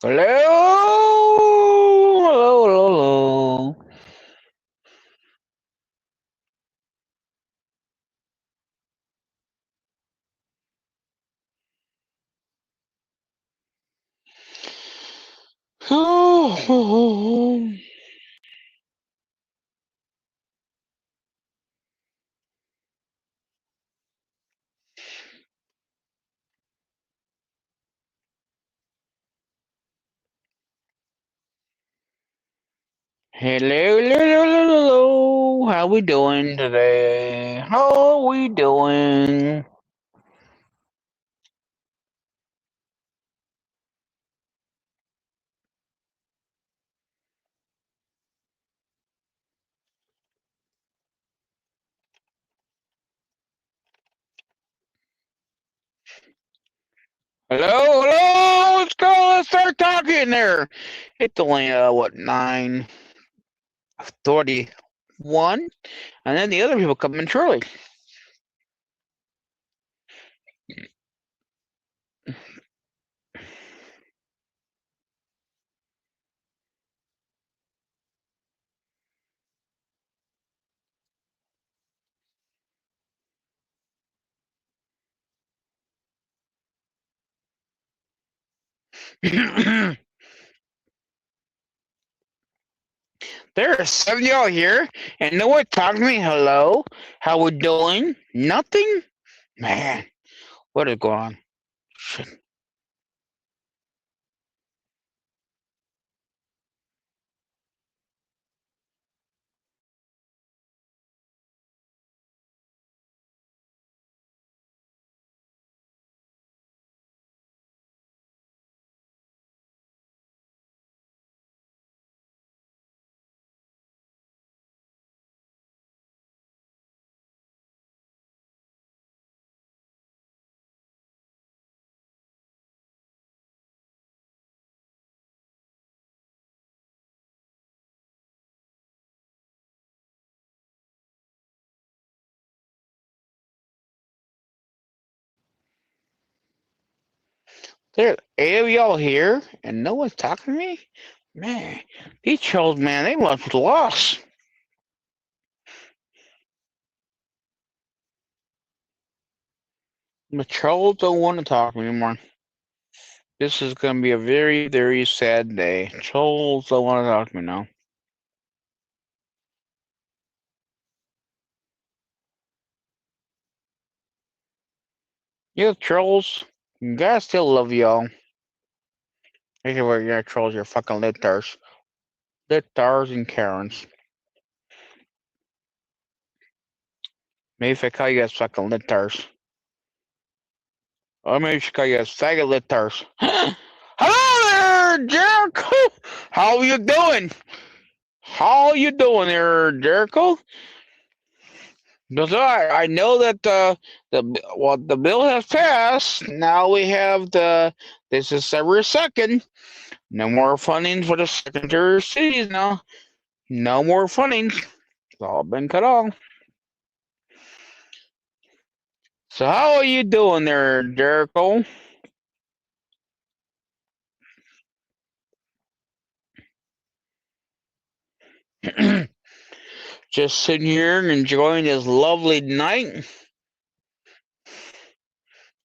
Hello, hello, hello, hello. Hello, hello, hello, hello. How we doing today? How we doing? Hello, hello. Let's go. Let's start talking there. It's only what 9:31, and then the other people come in shortly. There are 7 y'all here, and no one talking to me. Hello, how we doing? Nothing, man. What is going on? Shit. There, 8 of y'all here, and no one's talking to me. Man, these trolls, man, they must be lost. The trolls don't want to talk anymore. This is gonna be a very, very sad day. Trolls don't want to talk to me now. You trolls, God still love y'all. Actually, where you're trolls, you're fucking litters. Litters and Karens. Maybe if I call you guys fucking litters. Or maybe I should call you guys faggot litters. Hello there, Jericho! How you doing? How you doing there, Jericho? Because I know that the bill has passed. Now we have this is every second. No more funding for the secondary cities now. No more funding. It's all been cut off. So how are you doing there, Jericho? Just sitting here and enjoying this lovely night.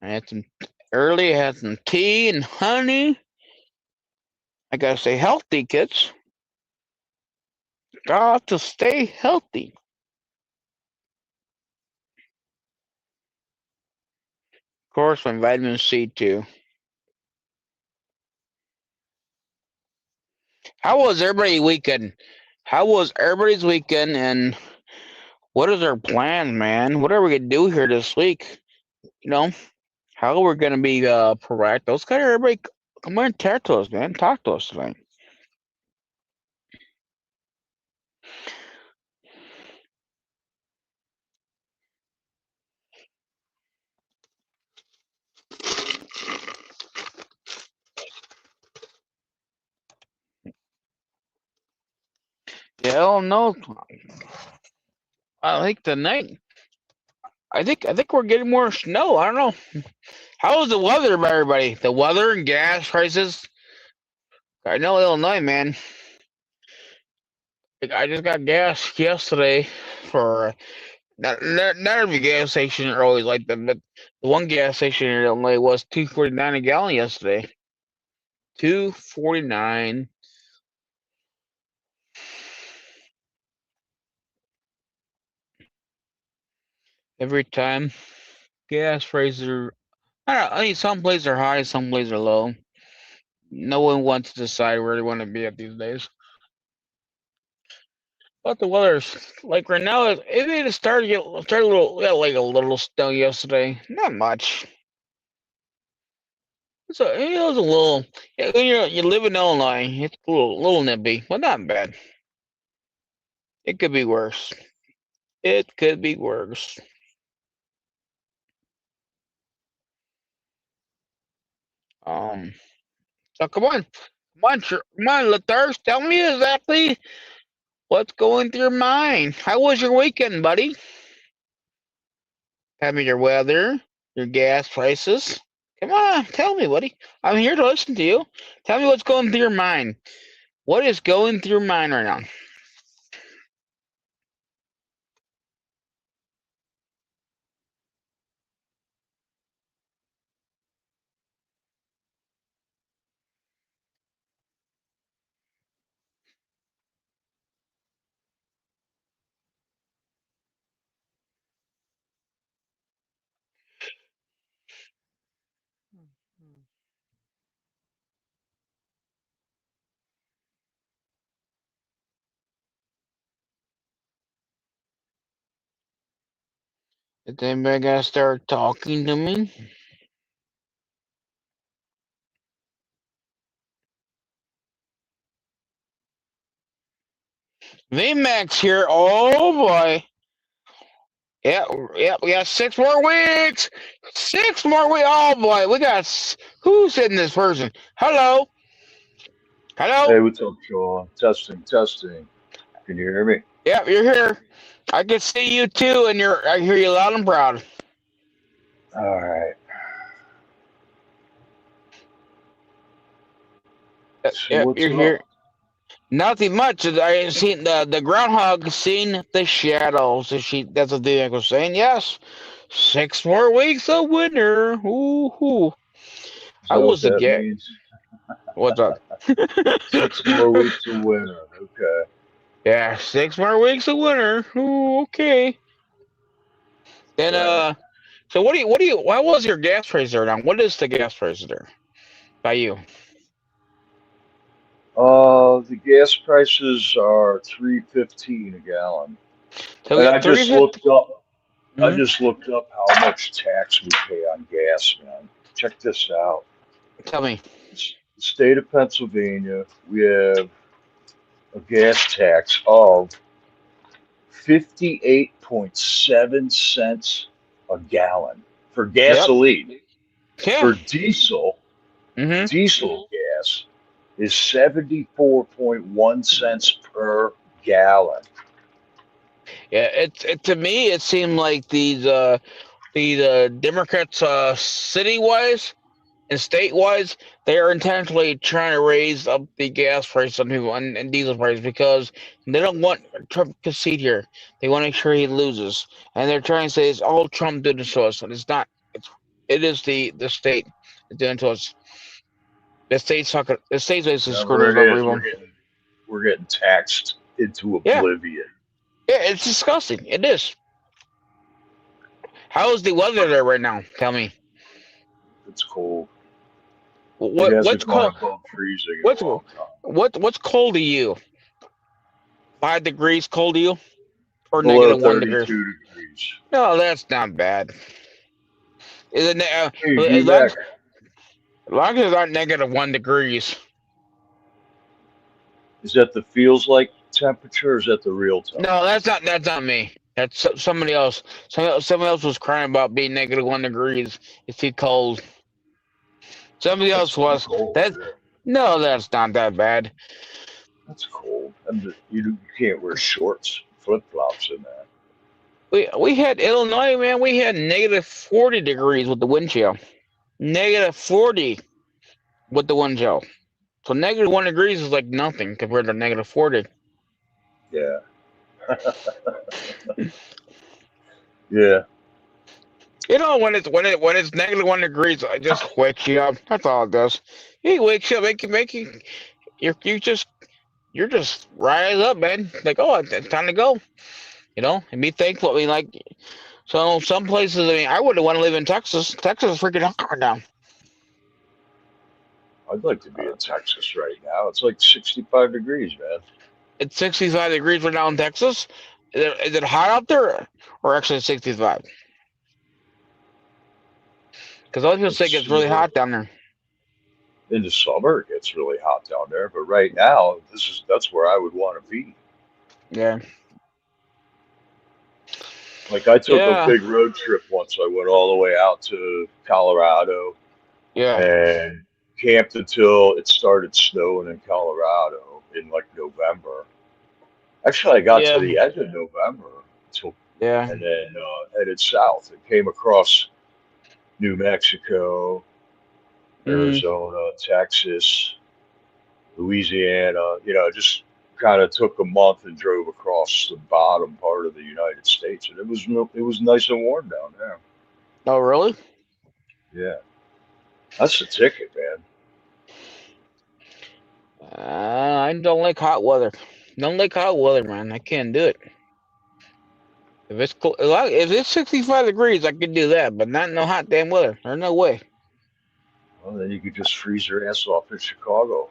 I had some early. I had some tea and honey. I gotta stay healthy, kids. Got to stay healthy. Of course, my vitamin C too. How was everybody's weekend? How was everybody's weekend, and what is our plan, man? What are we gonna do here this week? You know, how we're gonna be proactive? Let's get everybody come on, talk to us, man. Talk to us tonight. Yeah, hell no. I think tonight. I think we're getting more snow. I don't know. How is the weather, everybody? The weather and gas prices. I know Illinois, man. I just got gas yesterday for not every gas station are always like that, but the one gas station in Illinois was $2.49 a gallon yesterday. $2.49. Every time. Gas prices are. I don't know. I mean, some places are high, some places are low. No one wants to decide where they want to be at these days. But the weather's like right now. It started started a little, yeah, like a little snow yesterday. Not much. So it was a little. Yeah, when you live in Illinois, it's a little nippy, but not bad. It could be worse. It could be worse. Um. So come on, Lathirst. Tell me exactly what's going through your mind. How was your weekend, buddy? Tell me your weather, your gas prices. Come on, tell me, buddy. I'm here to listen to you. Tell me what's going through your mind. What is going through your mind right now? Is anybody gonna start talking to me? VMAX here. Oh boy. Yeah, yeah, we got 6 more weeks. 6 more weeks. Oh boy, we got who's in this person? Hello, hello. Hey, what's up, Sean? Testing, testing. Can you hear me? Yeah, you're here. I can see you too, and I hear you loud and proud. All right. So Yep, what's you're up? here. Nothing much. I ain't seen the groundhog seen the shadows. That's what the was saying. Yes, 6 more weeks of winter. Ooh, Is I that what was a that get. means? What's up? 6 more weeks of winter. Okay. Yeah, 6 more weeks of winter. Ooh, okay. Then Right. so what do you? What was your gas price there now? What is the gas price there by you? The gas prices are 3.15 a gallon, So we and got 350. I Mm-hmm. just looked up how much tax we pay on gas, man. Check this out. Tell me. The state of Pennsylvania, we have a gas tax of 58.7 cents a gallon for Yep. gasoline. Yeah. For Mm-hmm. diesel gas is 74.1 cents per gallon. Yeah. To me it seemed like these Democrats, city wise and state wise, they are intentionally trying to raise up the gas price on people and diesel price because they don't want Trump to concede here. They want to make sure he loses, and they're trying to say it's all Trump doing this to us, and it's not. It is the state doing to us. The state's basically screwing Whatever us it over is, even. we're getting taxed into Yeah, oblivion. yeah, it's disgusting. It is. How is the weather there right now? Tell me. It's cold. It What's hasn't gone cold? above freezing in a What's long time. what's cold to you? 5 degrees cold to you, or Below -1 degree? 32 degrees. No, that's not bad. Is it Hey, as VMAC, long as it's not -1 degrees? is that the feels like temperature or is that the real No, temperature? that's not me. That's somebody else. Somebody else was crying about being -1 degrees. It's too cold. Somebody That's else too was cold. that. Yeah. No, that's not that bad. That's cold. And you can't wear shorts, flip flops in that. We had Illinois, man. We had -40 degrees with the wind chill. -40 with the wind chill. So -1 degrees is like nothing compared to -40. Yeah, yeah. When it's -1 degrees, it just wakes you up. That's all it does. It wakes you up, make you you're just rise up, man. Like, oh, it's time to go. And be thankful. I mean, like, so some places. I mean, I wouldn't want to live in Texas. Texas is freaking hot right now. I'd like to be Uh, in Texas right now. It's like 65 degrees, man. it's 65 degrees right now in Texas. Is it hot out there, or actually 65? Because other people say it It's gets really hot down there. in the summer it gets really hot down there, but right now that's where I would want to be. Yeah, Like I took a yeah, big road trip once. I went all the way out to Colorado yeah, and camped until it started snowing in Colorado in like November. Actually, I got to yeah, the end of November until, yeah. and then headed south and came across New Mexico, Mm. Arizona, Texas, Louisiana. Just kind of took a month and drove across the bottom part of the United States, and it was nice and warm down there. Oh, really? Yeah, that's the ticket, man. I don't like hot weather. Don't like hot weather, man. I can't do it. If it's cool, if it's 65 degrees, I could do that, but not no hot damn weather. There's no way. Well, then you could just freeze your ass off in Chicago.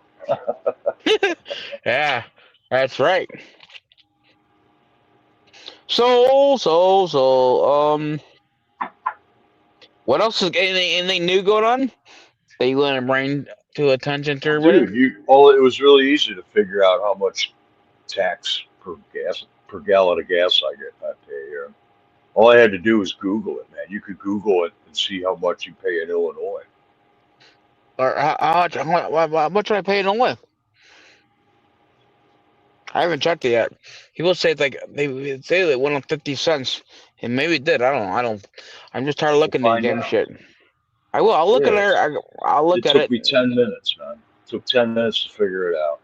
Yeah, that's right. So, what else is anything new going on that you want to bring to attention to everybody? Dude, it was really easy to figure out how much tax per gallon of gas I pay here. All I had to do was Google it, man. You could Google it and see how much you pay in Illinois. Or how much am I paying on with? I haven't checked it yet. People say it's like they say it went up 50 cents, and maybe it did. I don't know. I don't. I'm just tired of We'll looking at this find damn out. shit. I will. I'll look at Yeah, it. I'll look it at took it. me 10 minutes, man. It took 10 minutes to figure it out.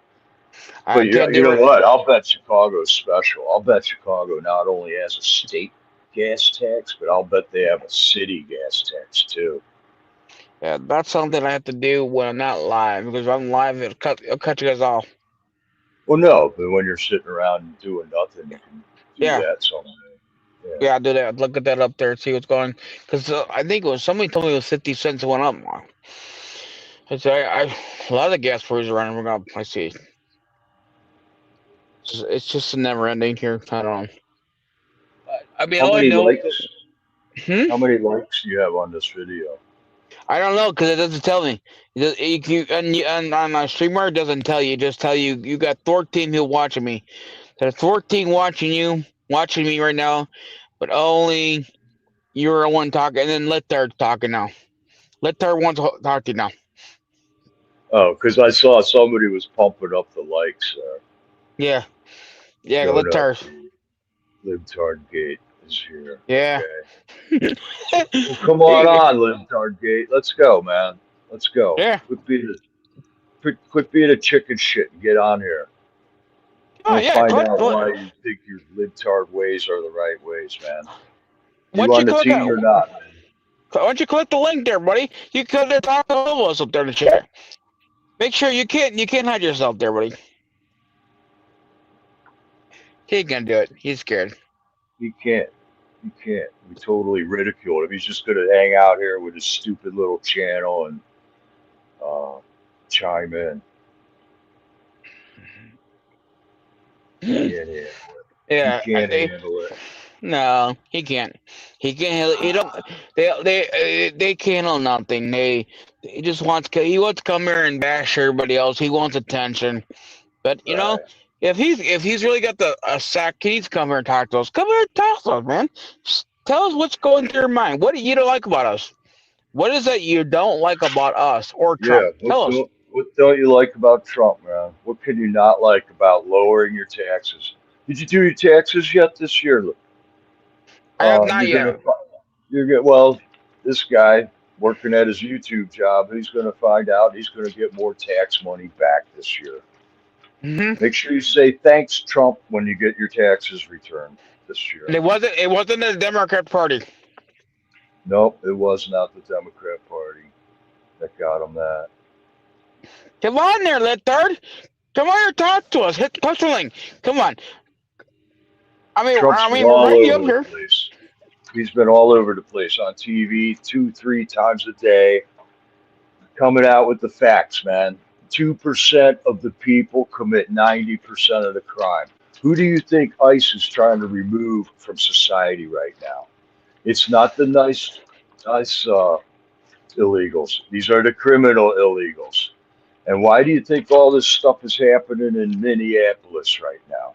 But I can't you do know it. what? I'll bet Chicago's special. I'll bet Chicago not only has a state gas tax, but I'll bet they have a city gas tax too. Yeah, that's something I have to do when I'm not live because if I'm live, it'll cut you guys off. Well, no, but when you're sitting around doing nothing, you can do Yeah, that someday. Yeah. yeah, I'll do that. Look at that up there, see what's going. Because I think it was somebody told me it was 50 cents it went up. A lot of the gas prices around we're up. I see. It's just a never ending here. I don't know. I mean, How all I many know. likes? Hmm? How many likes do you have on this video? I don't know because it doesn't tell me. And on my streamer, it doesn't tell you. It just tell you you got 14 people watching me. There's 14 watching me right now, but only you're the one talking. And then let her talking now. Let her one talking now. Oh, because I saw somebody was pumping up the likes there. Yeah, yeah, No, let no, her. the libtard gate is here. Yeah. Okay. Well, come on, libtard gate. Let's go, man. Let's go. Yeah. Quit being a chicken shit and get on here. Oh We'll yeah. find out why you think your libtard ways are the right ways, man. You Once you on the click team or that, not, man? once you click the link there, buddy, you can talk to all of us up there in the chat. Make sure you can't hide yourself there, buddy. He ain't gonna do it. He's scared. He can't. He can't. We totally ridiculed him. He's just going to hang out here with his stupid little channel and uh, chime in. He can't handle it. He Yeah. can't handle it. No, he can't. He can't. He don't. They can't handle nothing. He just wants. He wants to come here and bash everybody else. He wants attention. But Right. if he's really got the a sack, he needs to come here and talk to us. Come here and talk to us, man. Just tell us what's going through your mind. What do you don't like about us? What is it you don't like about us or Trump? Yeah. Tell us. What don't you like about Trump, man? What can you not like about lowering your taxes? Did you do your taxes yet this year? I have not You're yet. gonna. You're gonna. Well, this guy. working at his YouTube job. He's going to find out he's going to get more tax money back this year. Hmm. Make sure you say thanks, Trump, when you get your taxes returned this year. It wasn't the Democrat Party. Nope, it was not the Democrat Party that got him that. Come on there, Littard. Come on here, talk to us. Hit the push link. Come on. Trump's been We're all ready up over the here. place. He's been all over the place on TV 2, 3 times a day, coming out with the facts, man. 2% of the people commit 90% of the crime. Who do you think ICE is trying to remove from society right now? It's not the nice illegals. These are the criminal illegals. And why do you think all this stuff is happening in Minneapolis right now?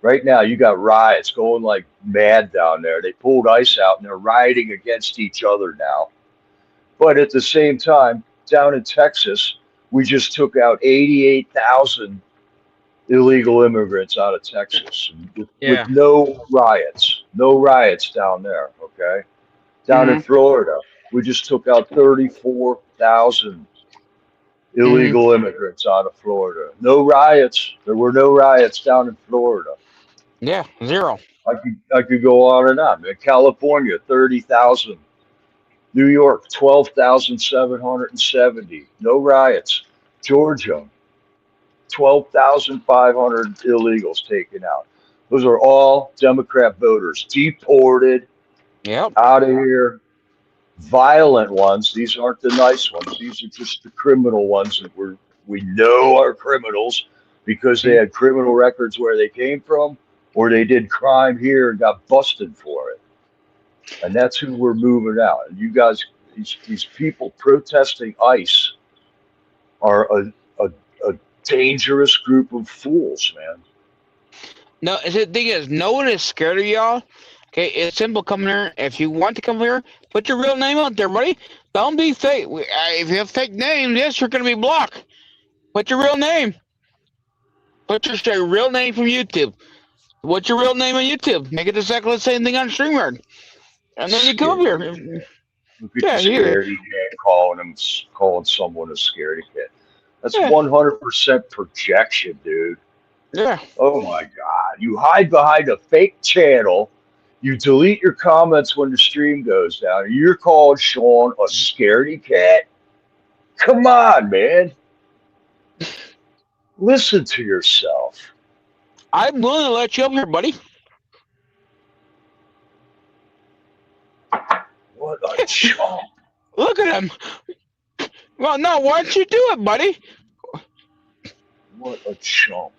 Right now, you got riots going like mad down there. They pulled ICE out and they're rioting against each other now. But at the same time, down in Texas, we just took out 88,000 illegal immigrants out of Texas with Yeah. no riots down there. Okay, down in Hmm. Florida, we just took out 34,000 Hmm. illegal immigrants out of Florida. No riots. There were no riots down in Florida. Yeah. Zero. I could go on and on. In California, 30,000. New York, 12,770. No riots. Georgia, 12,500 illegals taken out. Those are all Democrat voters deported Yep. out of here. Violent ones. These aren't the nice ones. These are just the criminal ones that we know are criminals because they Mhm. had criminal records where they came from, or they did crime here and got busted for it. And that's who we're moving out. And you guys, these people protesting ICE are a, a dangerous group of fools, man. No, the thing is, no one is scared of y'all. Okay, it's simple. Come here. If you want to come here, put your real name out there, buddy. Don't be fake. If you have fake names, yes, you're gonna be blocked. Put your real name. Put your real name from YouTube. What's your real name on YouTube? Make it exactly the same thing on StreamYard, and then you come up Scaredy here. cat. Look at the Yeah, you. scaredy cat calling someone a scaredy cat. That's Yeah, 100% projection, dude. yeah. Oh my God. You hide behind a fake channel. You delete your comments when the stream goes down. And you're calling Sean a scaredy cat. Come on, man. Listen to yourself. I'm willing to let you up here, buddy. What a chump. Look at him. Well, no, why don't you do it, buddy? What a chump.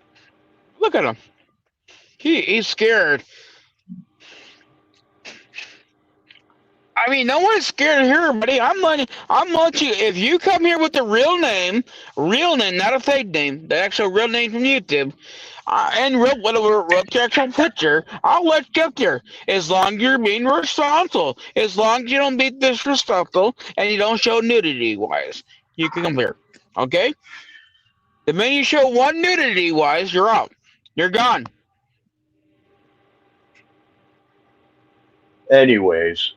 Look at him. He's scared. No one's scared here, buddy. I'm letting you. If you come here with the real name, not a fake name, the actual real name from YouTube, and real your actual picture, I'll let you up there. As long as you're being responsible, as long as you don't be disrespectful and you don't show nudity wise, you can come here. Okay? The minute you show one nudity wise, you're out. You're gone. Anyways,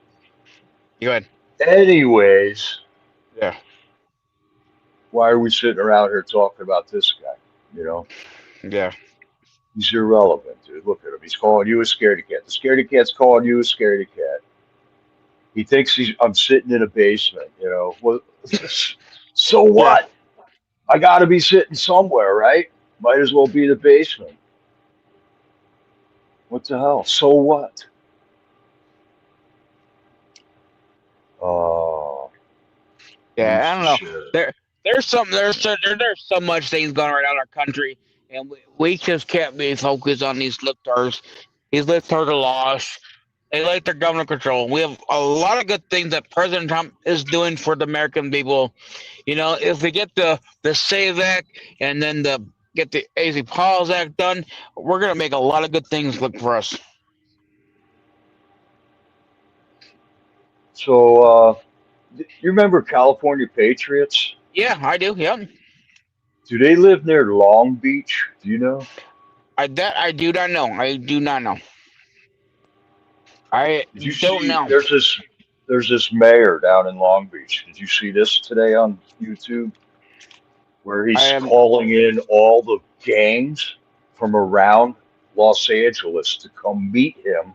Go ahead. anyways, Yeah. why are we sitting around here talking about this guy? You know, Yeah. he's irrelevant, dude. Look at him. He's calling you a scaredy cat. The scaredy cat's calling you a scaredy cat. He thinks I'm sitting in a basement, you know. Well, so Yeah. what? I got to be sitting somewhere, right? Might as well be the basement. What the hell? So what? Oh, Yeah, piece I of don't know. shit. There's so much things going on around our country, and we just can't be focused on these libtards. These libtards are lost. They like their government control. We have a lot of good things that President Trump is doing for the American people. If we get the Save Act and then get the AC Pause Act done, we're gonna make a lot of good things look for us. So, you remember California Patriots? Yeah, I do. Yep. Do they live near Long Beach? Do you know? I do not know. I do not know. I Did you don't see? know. there's this mayor down in Long Beach. Did you see this today on YouTube? Where I he's am. calling in all the gangs from around Los Angeles to come meet him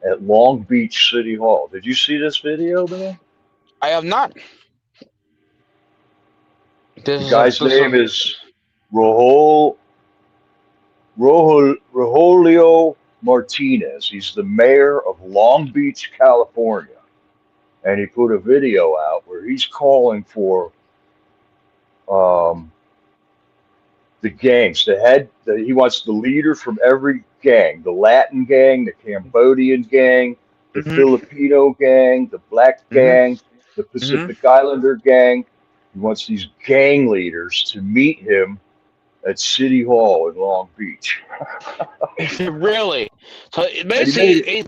at Long Beach City Hall. Did you see this video, man? I have not. This The is a guy's this is name a, is Rahul, Rogelio Martinez. He's the mayor of Long Beach, California. And he put a video out where he's calling for um, the gangs. He wants the leader from every gang: the Latin gang, the Cambodian gang, the mm-hmm, Filipino gang, the black mm-hmm, gang, the mm-hmm. Pacific Islander gang. He wants these gang leaders to meet him at City Hall in Long Beach. Really? So And basically,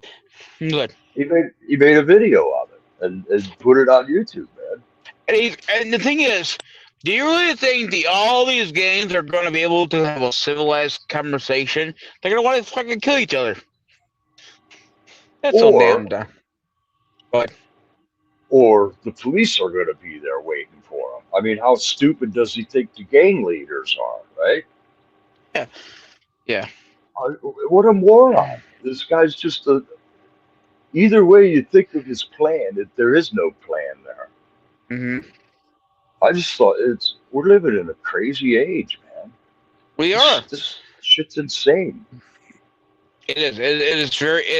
good. he made a video of it and put it on YouTube, man. And the thing is, do you really think all these games are going to be able to have a civilized conversation? They're going to want to fucking kill each other. That's so Or damn dumb. But or the police are going to be there waiting for him. I mean, how stupid does he think the gang leaders are, right? yeah, yeah. What a moron. This guy's just a. Either way you think of his plan, there is no plan there. Hmm. I just thought we're living in a crazy age, man. We are. This shit's insane. It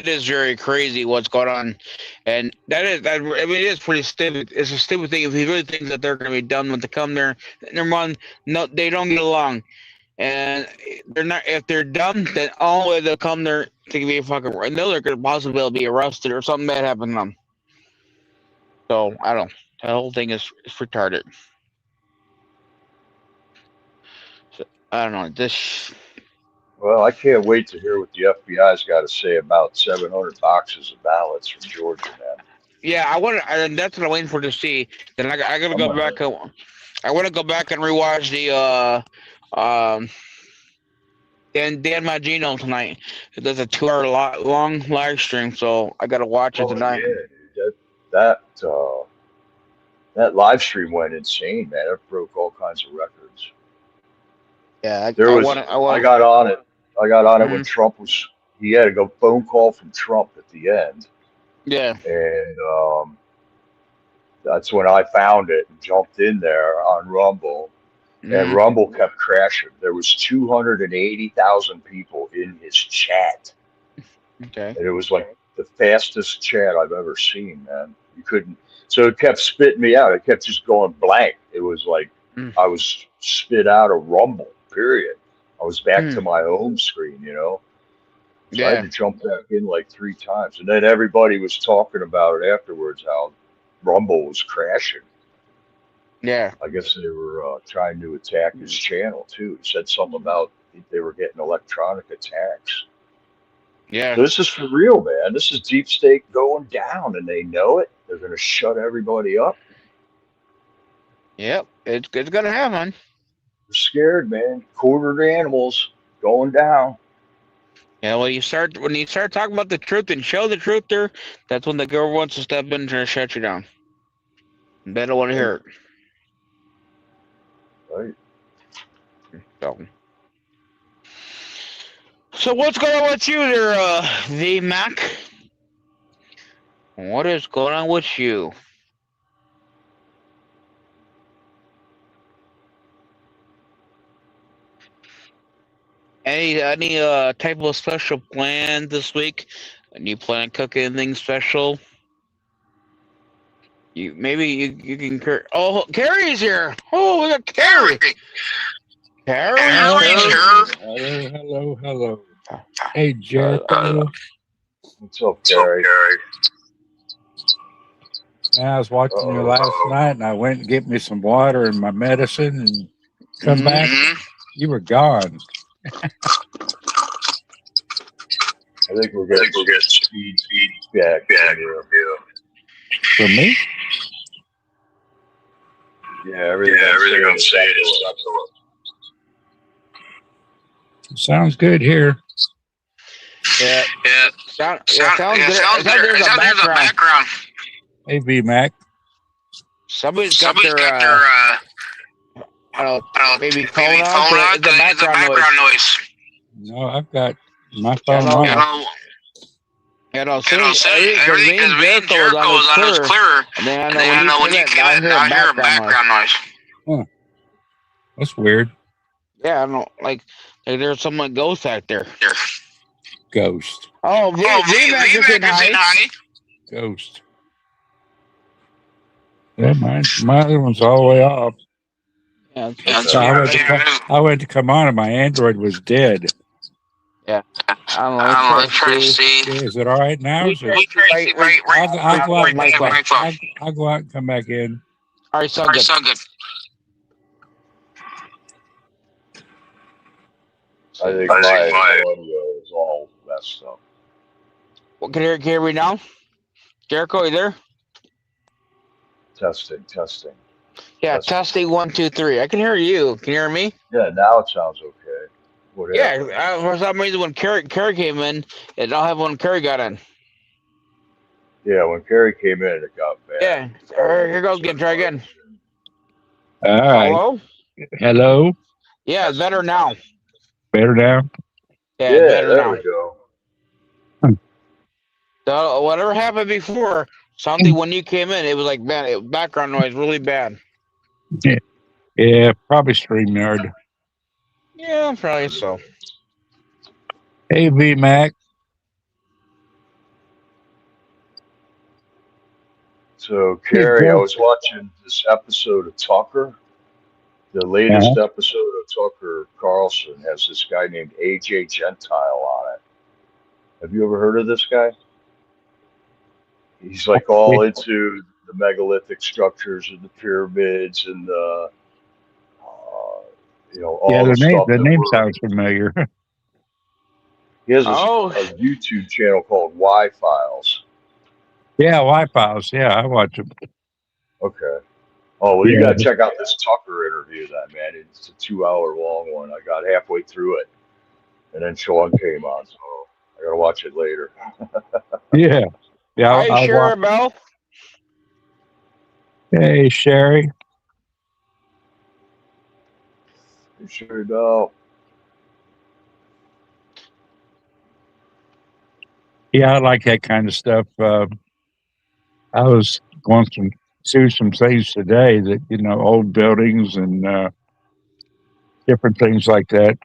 is very crazy what's going on, and that. I mean, it is pretty stupid. It's a stupid thing if he really thinks that they're going to be done when they come there. Number one, no, they don't get along, and they're not. If they're done, then all the way they'll come there to be a fucking. I know they're going to possibly be arrested or something bad happen to them. So I don't. The whole thing is retarded. So, I don't know this. Well, I can't wait to hear what the FBI's got to say about 700 boxes of ballots from Georgia, man. Yeah, I want to. And that's what I'm waiting for to see. Then I gotta I'm go gonna, back. I want to go back and rewatch the Dan Magino tonight. There's a 2 hour long live stream, so I gotta watch it oh tonight. yeah, dude, that live stream went insane, man. It broke all kinds of records. Yeah, There I was want to. I I want. got on it. I got on it when Mm-hmm. Trump was. He had a phone call from Trump at the end, Yeah. and that's when I found it and jumped in there on Rumble. And Mm-hmm. Rumble kept crashing. There was 280,000 people in his chat, Okay. and it was like the fastest chat I've ever seen, man. You couldn't. So it kept spitting me out. It kept just going blank. It was like I was spit out of Rumble. Period. I was back Mm-hmm. to my home screen, you know. So I had Yeah. to jump back in like 3 times, and then everybody was talking about it afterwards. How Rumble was crashing. Yeah. I guess they were trying to attack his channel too. He said something about they were getting electronic attacks. Yeah. So this is for real, man. This is deep state going down, and they know it. They're going to shut everybody up. Yep. It's gonna happen. They're scared, man. Quartered animals going down. Yeah. When you start talking about the truth and show the truth there, that's when the government wants to step in and try to shut you down. They don't want to Right, hear right. it. So what's going on with you there, V Mac? What is going on with you? Any type of special plan this week? And you plan on cooking anything special? You can. Oh, Carrie's here. Oh, we got Carrie. Carrie's here. Hello. Hey, Uh, Jericho. what's up, Gary? Yeah, I was watching you Uh-oh. last night, and I went and get me some water and my medicine, and come Mhm. back, you were gone. I think we're getting feedback from you. For me? Yeah, everything I'm saying is Sounds good here. Yeah. Sounds good. There's a background. Hey, V Mac. Somebody's got Somebody's their got their I don't know, maybe maybe phone on phone because on it's a 'cause it's a background noise. background noise. No, I've got my Yeah, phone no, off. everything because Everything me and because me and Jericho was on Jericho his was on his clear, clearer, and then I and know then when I you know when came you in, came now I in, hear now a I hear a background noise. background noise. Huh, that's weird. Yeah, I don't know, like there's someone ghost back there. Here. Ghost. Oh, Oh, V Mac is saying VMAC is saying hi. hi. Ghost. Yeah, my other one's all the way off. Yeah, it's Yeah, weird. it's So weird. I went to come on and my Android was dead. Yeah, I don't know. I Let's don't know. try Let's to try to see. see. Yeah, is it all right now? We Is try it? to see right I'll go out. my phone. I'll go out and come back in. All right, so Alright, good. so good. I think I think my audio is all messed up. Well, can you hear me now? Jericho, you there? Testing. Yeah, Testing. testing 1, 2, 3. I can hear you. Can you hear me? Yeah, now it sounds okay. What happened? Yeah, for some reason when Carrie came in, it don't have when Carrie got in. Yeah, when Carrie came in, it got bad. Yeah, here goes again. Try again. All right. Hello? Hello. Yeah, it's better now. Better now. Yeah, it's better there now. we go. So whatever happened before, something when you came in, it was like bad. Background noise really bad. Yeah, probably StreamYard. Yeah, probably so. Hey, V Mac. So, Carrie, I was watching this episode of Tucker. The latest episode of Tucker Carlson has this guy named AJ Gentile on it. Have you ever heard of this guy? He's like all into the megalithic structures and the pyramids and the, all the stuff The that name we're. sounds familiar. He has a Oh, YouTube channel called Y Files. Yeah, Y-Files. Yeah, I watch them. Okay. Oh, well, you Yeah. got to check out this Tucker interview then, man. It's a 2 hour long one. I got halfway through it, and then Sean came on, so I got to watch it later. Yeah. Yeah. hi, I'll watch. Sherry Bell. Hey, Sherry. You sure know. Yeah, I like that kind of stuff. I was going through some things today that, old buildings and different things like that.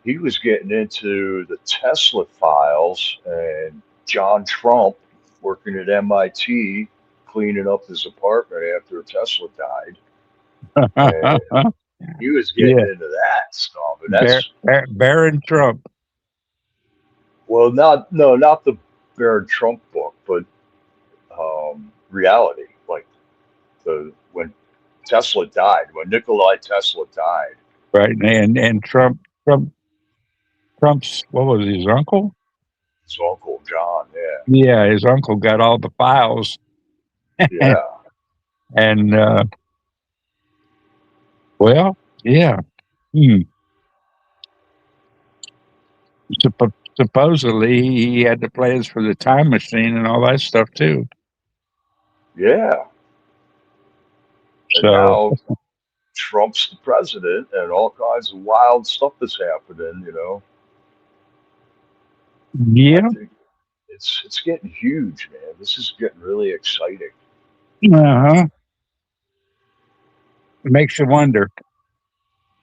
He was getting into the Tesla files and John Trump working at MIT cleaning up his apartment after Tesla died. And he was getting Yeah. into that stuff. And that's, Baron Trump. well, not the Barron Trump book, but reality. Like when Tesla died, when Nikolai Tesla died. Right. And Trump's, what was his uncle? His uncle John, yeah. Yeah, his uncle got all the files. Yeah. And, well, yeah. Supposedly he had the plans for the time machine and all that stuff too. Yeah. And So now Trump's the president and all kinds of wild stuff is happening, yeah, I think it's getting huge, man. This is getting really exciting. it makes you wonder.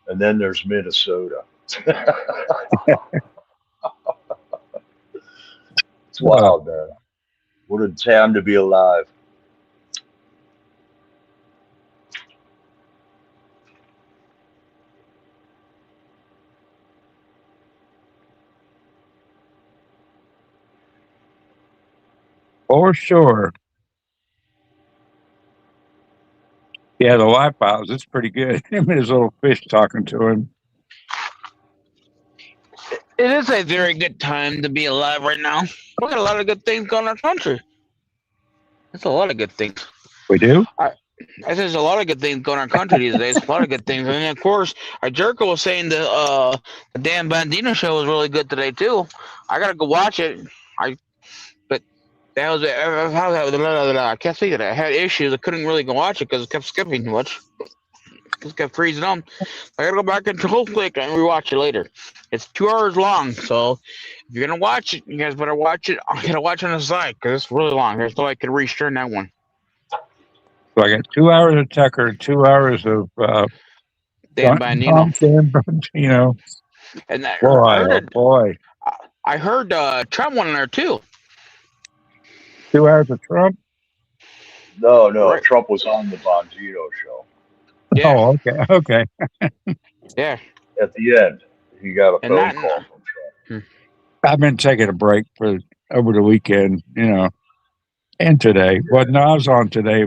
And then there's Minnesota. It's wild, man. What a time to be alive. For sure. Yeah, the Y-Files, it's pretty good. Him and his little fish talking to him. It is a very good time to be alive right now. We got a lot of good things going on in our country. That's a lot of good things. We do? I think there's a lot of good things going on in our country these days. A lot of good things. And then, of course, Jericho was saying the Dan Bandino show was really good today, too. I got to go watch it. But That was I kept thinking I had issues. I couldn't really go watch it because it kept skipping too much. It kept freezing on. I gotta go back and hopefully I can rewatch it later. It's 2 hours long, so if you're gonna watch it, you guys better watch it. I'm gonna watch it on the side because it's really long. There's no way I could restream that one. So I got 2 hours of Tucker, 2 hours of Dan Bandino, Tom Dan Bernardino. and I Boy, heard oh it. boy. I heard Trump one in there too. 2 hours of Trump? No, Right? Trump was on the Bongino show. Yeah, Oh, okay, okay. yeah, At the end, he got a and phone not. call from Hmm. I've been taking a break for over the weekend, and today. Well, no, I was on today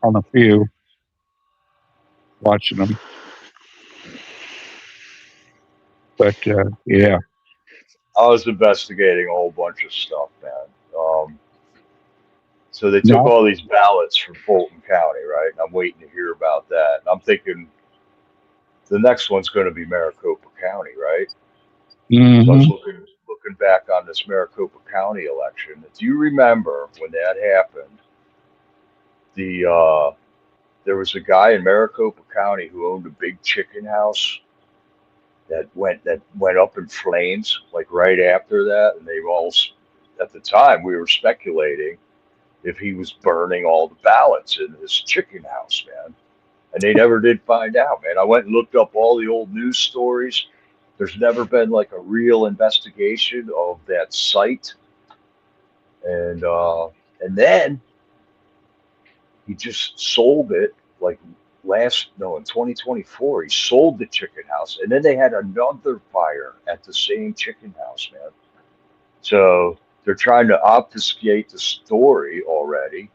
on a few, watching them. But yeah, I was investigating a whole bunch of stuff, man. So they took no, all these ballots from Fulton County, right? And I'm waiting to hear about that. And I'm thinking the next one's going to be Maricopa County, right? So I hmm was looking back on this Maricopa County election. Do you remember when that happened? There was a guy in Maricopa County who owned a big chicken house that went up in flames like right after that, and they all at the time we were speculating if he was burning all the ballots in his chicken house, man. And they never did find out, man. I went and looked up all the old news stories. There's never been like a real investigation of that site, and then he just sold it like in 2024 he sold the chicken house, and then they had another fire at the same chicken house, man. So they're trying to obfuscate the story already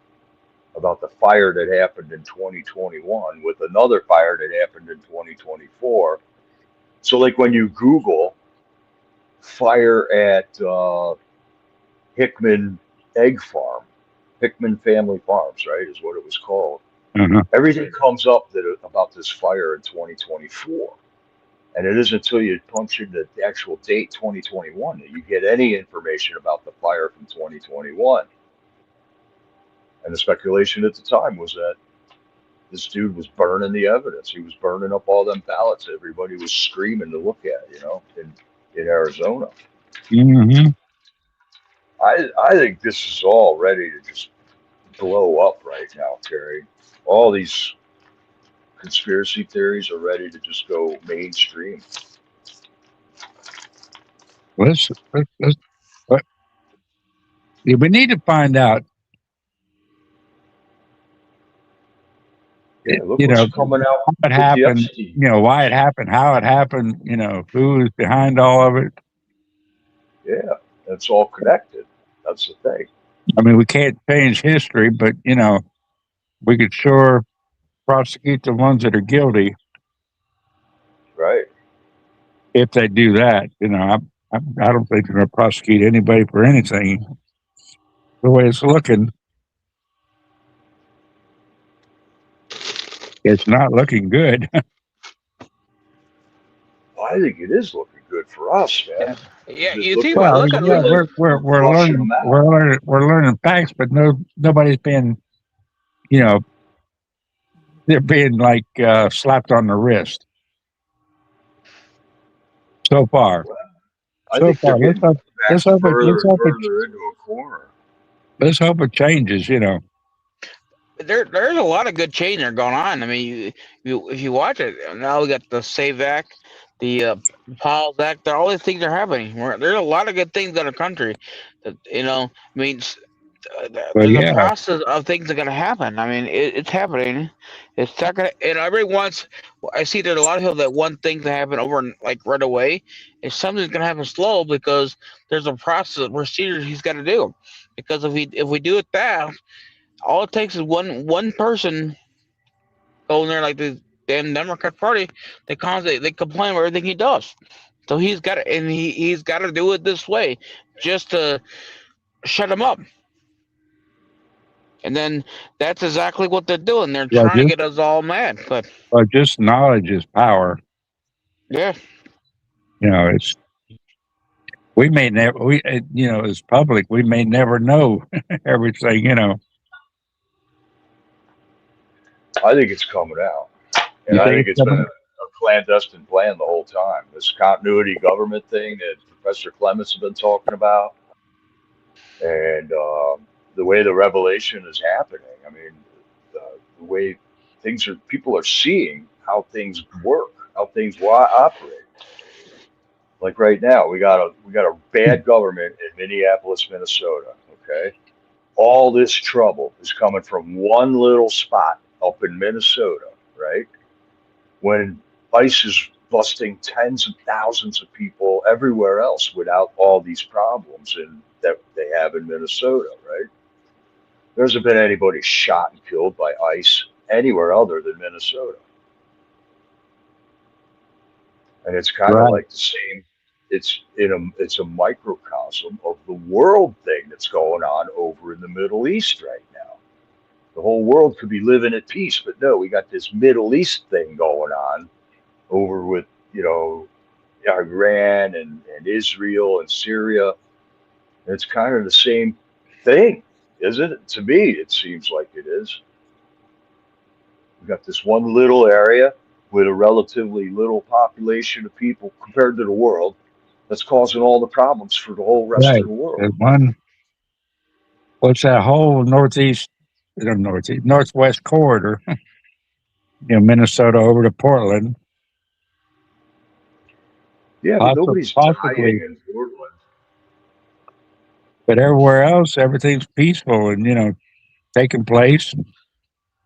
about the fire that happened in 2021 with another fire that happened in 2024. So like when you Google fire at Hickman Egg Farm, Hickman Family Farms, right, is what it was called. uh-huh. Everything comes up about this fire in 2024. And it isn't until you punch in the actual date 2021 that you get any information about the fire from 2021. And the speculation at the time was that this dude was burning the evidence. He was burning up all them ballots everybody was screaming to look at, in Arizona. hmm I think this is all ready to just blow up right now, Terry. All these conspiracy theories are ready to just go mainstream. let's but we need to find out, Yeah, look you what's know, coming out how it with the happened, Epstein. why it happened, how it happened, who is behind all of it. Yeah, it's all connected. That's the thing, I mean, we can't change history, but we could sure prosecute the ones that are guilty right? if they do that. I don't think they're going to prosecute anybody for anything. The way it's looking, it's not looking good. Well, I think it is looking good for us, Yeah, man. yeah. It You looks think like about Well, look we're at yeah, look. really we're flushing learning them out. we're learning facts, but nobody's been you know they're being like slapped on the wrist so far. Well, I So think they're far, getting let's backed hope it further and further into a corner. let's hope it changes. There's a lot of good change there going on. I mean, if you watch it now, we got the Save Act, the Pause Act. All these things are happening. There's a lot of good things in the country. That I mean, But there's a yeah, process of things that are gonna happen. I mean, it's happening. It's not gonna. And every once I see there's a lot of people that want things to happen like right away. If something's gonna happen slow because there's a process, procedure he's got to do. Because if we do it fast, all it takes is one person going there like the damn Democrat Party. They complain about everything he does. So he's got to, and he's got to do it this way, just to shut him up. And then that's exactly what they're doing. They're well, trying to get us all mad. But just knowledge is power. yeah, It's we may never, as public, we may never know everything, I think it's coming out, and You I think think it's it's been coming? a clandestine plan the whole time. This continuity government thing that Professor Clements has been talking about, and the way the revelation is happening. I mean, the way things are, people are seeing how things work, how things operate. Like right now, we got a bad government in Minneapolis, Minnesota. Okay, all this trouble is coming from one little spot up in Minnesota, right? When ICE is busting tens of thousands of people everywhere else without all these problems that they have in Minnesota, right? There hasn't been anybody shot and killed by ICE anywhere other than Minnesota. And it's kind of Right. like the same. It's a microcosm of the world thing that's going on over in the Middle East right now. The whole world could be living at peace, but no, we got this Middle East thing going on over with Iran and Israel and Syria. And it's kind of the same thing, isn't it? To me, it seems like it is. We've got this one little area with a relatively little population of people compared to the world that's causing all the problems for the whole rest Right. of the world. There's one, what's that whole northwest corridor, Minnesota over to Portland, Yeah, but nobody's dying possibly, in Portland. but everywhere else, everything's peaceful and, taking place.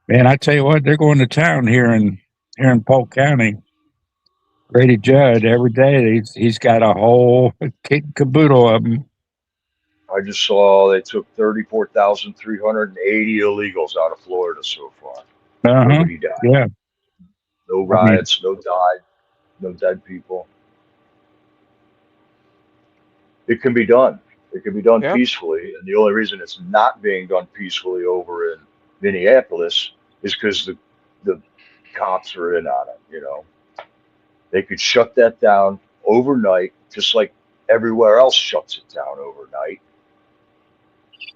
Man, I tell you what, they're going to town here in Polk County. Grady Judd every day. He's got a whole kit and caboodle of them. I just saw they took 34,380 illegals out of Florida so far. Uh huh. Nobody died. Yeah. No I mean, riots, no died, no dead people. It can be done. It can be done Yep. peacefully. And the only reason it's not being done peacefully over in Minneapolis is because the cops are in on it. They could shut that down overnight, just like everywhere else shuts it down overnight,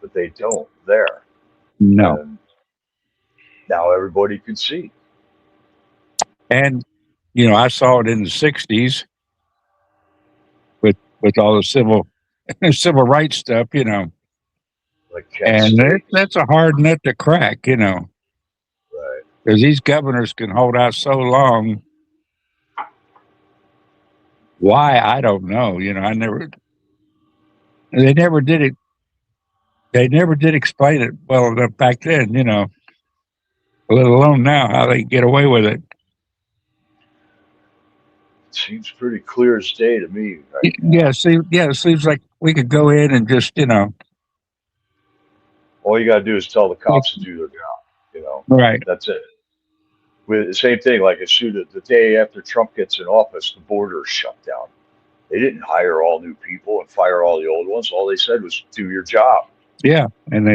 but they don't there. no. And now everybody can see. And I saw it in the '60s with all the civil rights stuff. Like Kent And State. that's a hard nut to crack. Right. Because these governors can hold out so long. Why I don't know. They never did it. They never did explain it well enough back then. Let alone now how they get away with it. Seems pretty clear as day to me right Yeah, now. it seems like we could go in and just, All you got to do is tell the cops to do their job. right. That's it. With the same thing, like as soon as the day after Trump gets in office, the border is shut down. They didn't hire all new people and fire all the old ones. All they said was do your job. Yeah, and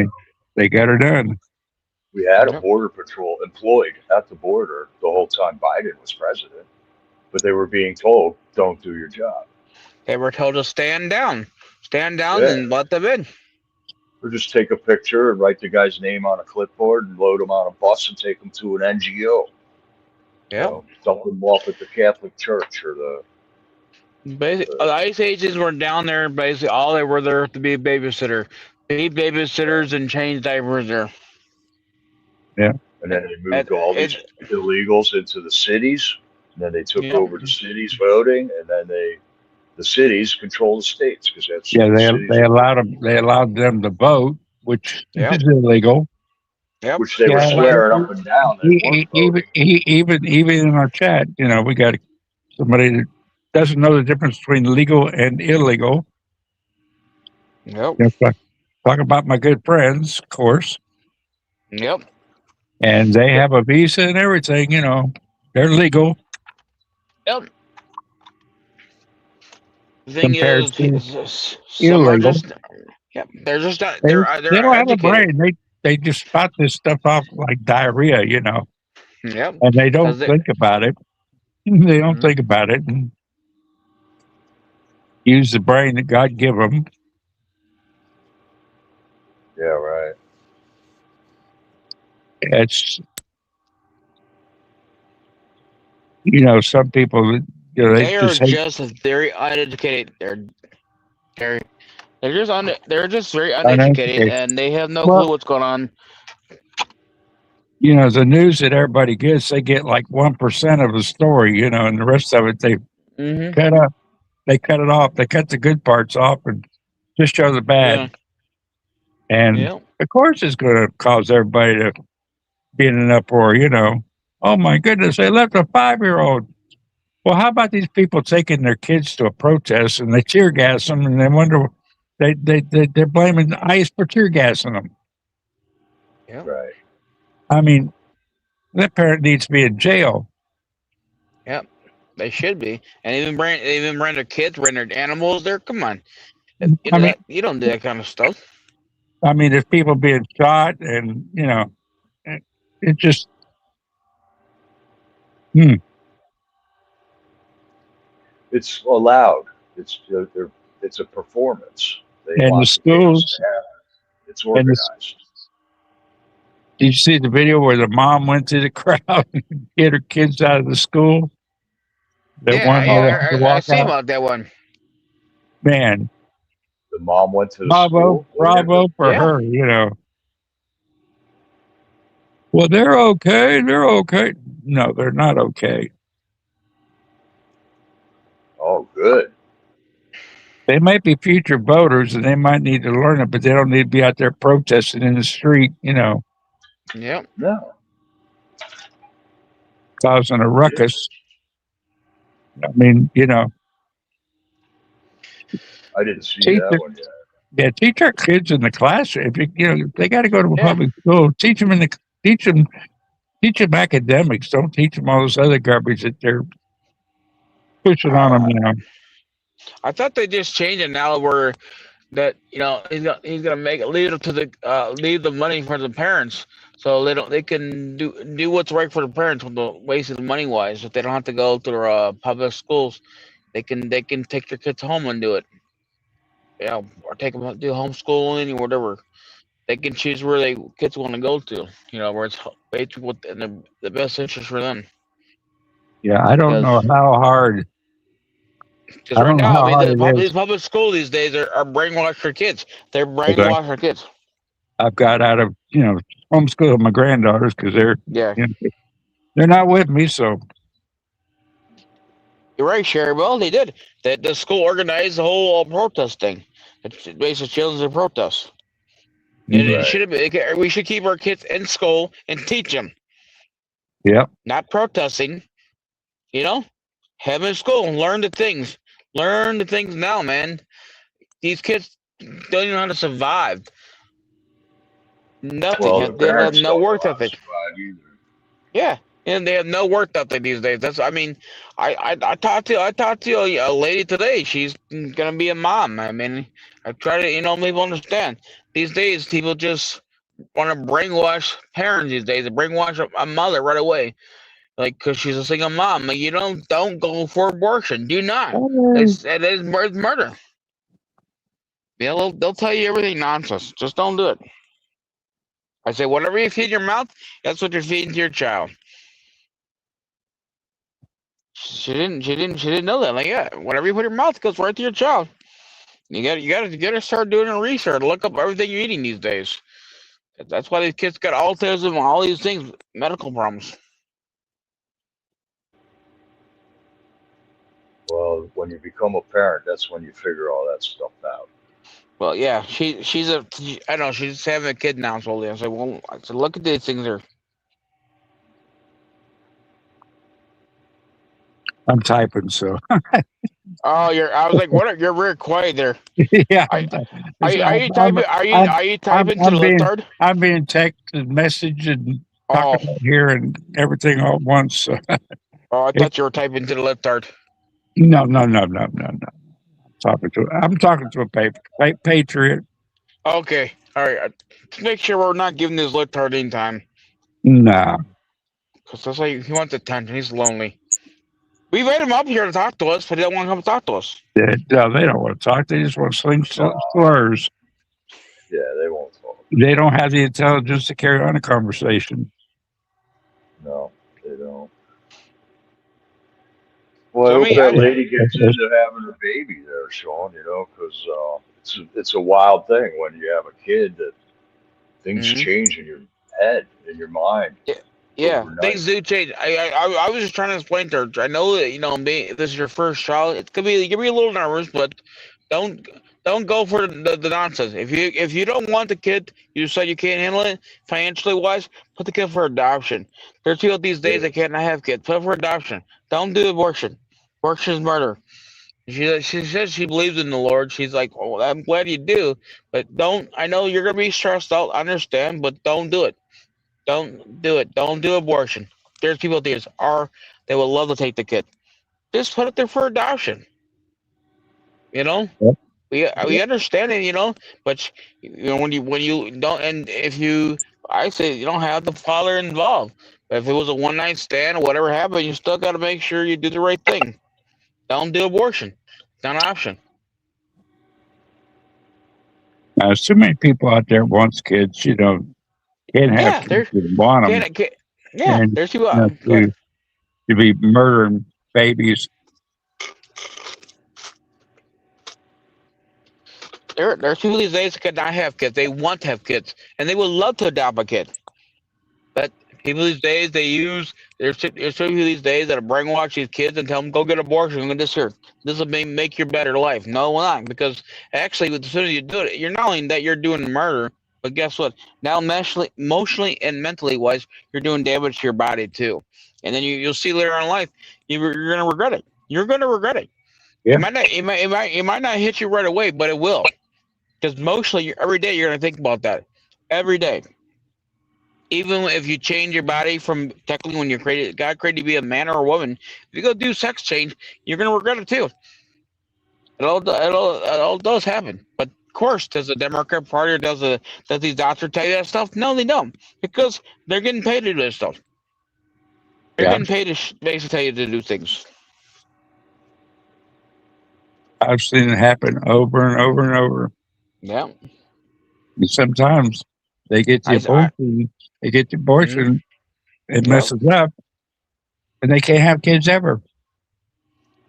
they got her done. We had a Yep. border patrol employed at the border the whole time Biden was president, but they were being told don't do your job. They were told to stand down Yeah, and let them in. or just take a picture and write the guy's name on a clipboard and load him on a bus and take him to an NGO. Yep. Dump them off at the Catholic Church or the. Basically, the ICE agents were down there. Basically, all they were there to be a babysitter, be babysitters and change diapers there. Yeah. And then they moved all these illegals into the cities. And then they took Yep. over the cities voting, and then the cities control the states because that's Yeah, the cities they allowed them to vote, which Yep. is illegal. Yep. which they were Yeah, swearing up and down they weren't voting. Even in our chat, we got somebody that doesn't know the difference between legal and illegal. Yep. Talk about my good friends, of course, Yep. and they have a visa and everything. They're legal Yep. The thing compared to is, some are illegal. just. Yep. They're just not. They They're don't have a educated. brain. They just spout this stuff off like diarrhea, Yep. and they don't Because they. think about it. They don't Mhm. think about it. And use the brain that God give them. Yeah, right. It's some people they They are just hate just very uneducated. They're they're just very uneducated, uneducated. and they have no Well, clue what's going on. the news that everybody gets, they get like 1% of the story, and the rest of it Hmm. cut up. They cut it off. They cut the good parts off and just show the Yeah. bad. And Yeah. of course, it's going to cause everybody to be in an uproar. Oh my goodness, they left a 5-year-old. Well, how about these people taking their kids to a protest and they tear gas them and they wonder they're blaming ICE for tear gassing them. Yeah. Right. I mean, that parent needs to be in jail. Yeah. They should be, and even bring their kids, bring their animals there. Come on, you I do mean, that. You don't do that kind of stuff. there's people being shot, and it just hmm. It's allowed. It's a performance. They And the want the chaos schools to happen. It's and the organized. did you see the video where the mom went to the crowd and get her kids out of the school that Yeah. weren't allowed Yeah. to I walk see out? about that one. Man, The mom went to the bravo, school. What happened? bravo for Yeah. her. Well, they're okay. They're okay. No, they're not okay. Oh, good. They might be future voters and they might need to learn it, but they don't need to be out there protesting in the street, Yeah. No, causing a legit. ruckus. I mean, I didn't see teach that it. one yet. Yeah, teach our kids in the classroom. If they got to go to a Yeah. public school. Teach them academics. Don't teach them all this other garbage that they're pushing on them I, now. I thought they just changed it now where that he's gonna make it leave it to the leave the money for the parents, so they can do what's right for the parents with the wasting the money wise. If they don't have to go to their public schools, they can take their kids home and do it. Or take them do homeschooling or whatever. They can choose where they kids want to go to. Where it's basically what in the best interest for them. Yeah, I don't know Because how hard. because I right don't know now, I how mean, hard it these is. public schools these days are brainwashing their kids. They're Okay, brainwashing their kids. I've got out of homeschool my granddaughters because Yeah. they're not with me. So You're right, Sherry. Well, they did. That the school organized the whole protest thing. It's basically children's protest. And mhm, it Right. should have. We should keep our kids in school and teach them, yeah, not protesting. You know, have them in school and learn the things. Learn the things now, man. These kids don't even know how to survive. Well, the Nothing. They have parents no don't know work how to ethic. survive either. Yeah, and they have no work ethic these days. That's. I mean, I talked to a lady today. She's gonna be a mom. I mean, I try to make people understand. These days, people just want to brainwash parents. These days, they brainwash a mother right away, like because she's a single mom. Like, you don't go for abortion. Do not. It's murder. Yeah, they'll tell you everything nonsense. Just don't do it. I say whatever you feed in your mouth, that's what you're feeding to your child. She didn't know that. Like, yeah, whatever you put in your mouth goes right to your child. You gotta start doing research. Look up everything you're eating these days. That's why these kids got autism and all these things, medical problems. Well, when you become a parent, that's when you figure all that stuff out. Well, yeah, I know she's having a kid now. So I said, well, look at these things here. I'm typing. So Oh, I was like, what? You're very quiet there. yeah, I, are you typing? Are you typing to I'm the being leftard? texted, messaged, and Oh, talking about here and everything all at once. So oh, I it, thought you were typing to the leftard. no, no, no, no, no, no. I'm talking to a patriot. Okay, all right. Just make sure we're not giving this leftard any time, No, because that's like he wants attention. He's lonely. We invited them up here to talk to us, but they don't want to come talk to us. They don't want to talk. They just want to sling Uh, slurs. yeah, they won't talk. They don't have the intelligence to carry on a conversation. No, they don't. Well, I So I hope mean, that I lady gets into having a baby there, Sean. You know, because it's a wild thing when you have a kid that things mhm. change in your head, in your mind Yeah, yeah, overnight. things do change. I was just trying to explain to her. I know that this is your first child. It could be you can be a little nervous, but don't don't go for the nonsense. If you don't want the kid, you decide you can't handle it financially wise, put the kid for adoption. There's people these Yeah, days that can't have kids. Put it for adoption. Don't do abortion. Abortion is murder. She says she believes in the Lord. She's like, oh, I'm glad you do, but don't. I know you're gonna be stressed out. I understand, but don't do it. Don't do it. Don't do abortion. There's people that are they would love to take the kid. Just put it there for adoption. You know, Yep. we understand it. But when you don't, and if you, I say you don't have the father involved. But if it was a one night stand or whatever happened, you still got to make sure you do the right thing. Don't do abortion. It's not an option. There's too many people out there wants kids. Can't have Yeah, kids that want them, can yeah, and there's people. Good. to be murdering babies. There's people these days that cannot have kids. They want to have kids, and they would love to adopt a kid. But people these days they use there's people these days that brainwash these kids and tell them go get an abortion and this here. This will make your better life. No, it not because actually, as soon as you do it, you're not only that you're doing murder, but guess what? Now, emotionally and mentally wise, you're doing damage to your body too. And then you'll see later on in life you're gonna regret it. You're gonna regret it. It Yeah, might not it might not hit you right away, but it will because emotionally every day you're gonna think about that every day even if you change your body from technically when you're created, God created you to be a man or a woman. If you go do sex change, you're gonna regret it too. It all does happen. But of course, does the Democrat Party or does these doctors tell you that stuff? No, they don't because they're getting paid to do this stuff. They're yeah. getting paid to basically tell you to do things. I've seen it happen over and over and over. Yeah, And sometimes they get the I abortion, they get the mm, abortion, it yep. messes up, and they can't have kids ever.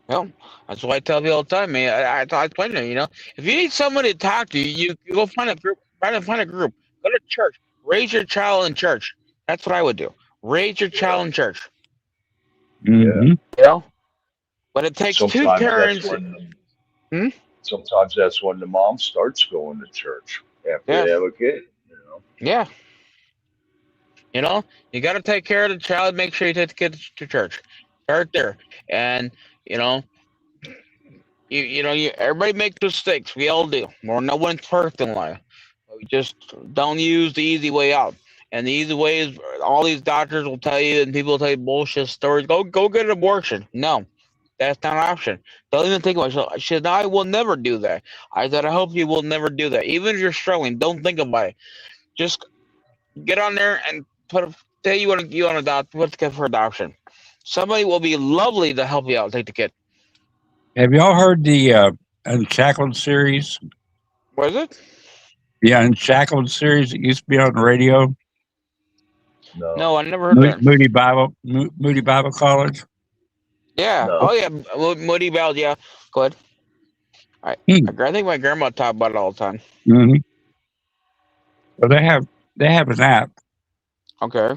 Well, that's why I tell people all the time, man. I explain to you, if you need somebody to talk to, you go find a group. Try to find a group. Go to church. Raise your child in church. That's what I would do. Raise your yeah, child in church. yeah. Hmm. You know, but it takes two Sometimes that's parents. when Hmm? sometimes that's when the mom starts going to church after Yeah, they have a kid. You know. yeah. You know, you got to take care of the child. Make sure you take the kids to church. Start there, and you know, everybody makes mistakes. We all do. No one's perfect in life. We just don't use the easy way out. And the easy way is all these doctors will tell you, and people will tell you bullshit stories. Go get an abortion. No, that's not an option. Don't even think about it. So, she said, no, I will never do that. I said, I hope you will never do that. Even if you're struggling, don't think about it. Just get on there and say you want to adopt, put the kid for adoption. Somebody will be lovely to help you out. Take the kid. Have y'all heard the Unshackled series? What is it? The Unshackled series that used to be on the radio, No, No, I never heard that. Moody Bible College. Yeah. no. Oh yeah. Moody Bell. Yeah. Go ahead. I Hmm. I think my grandma talked about it all the time. Hmm. Well, they have an app Okay.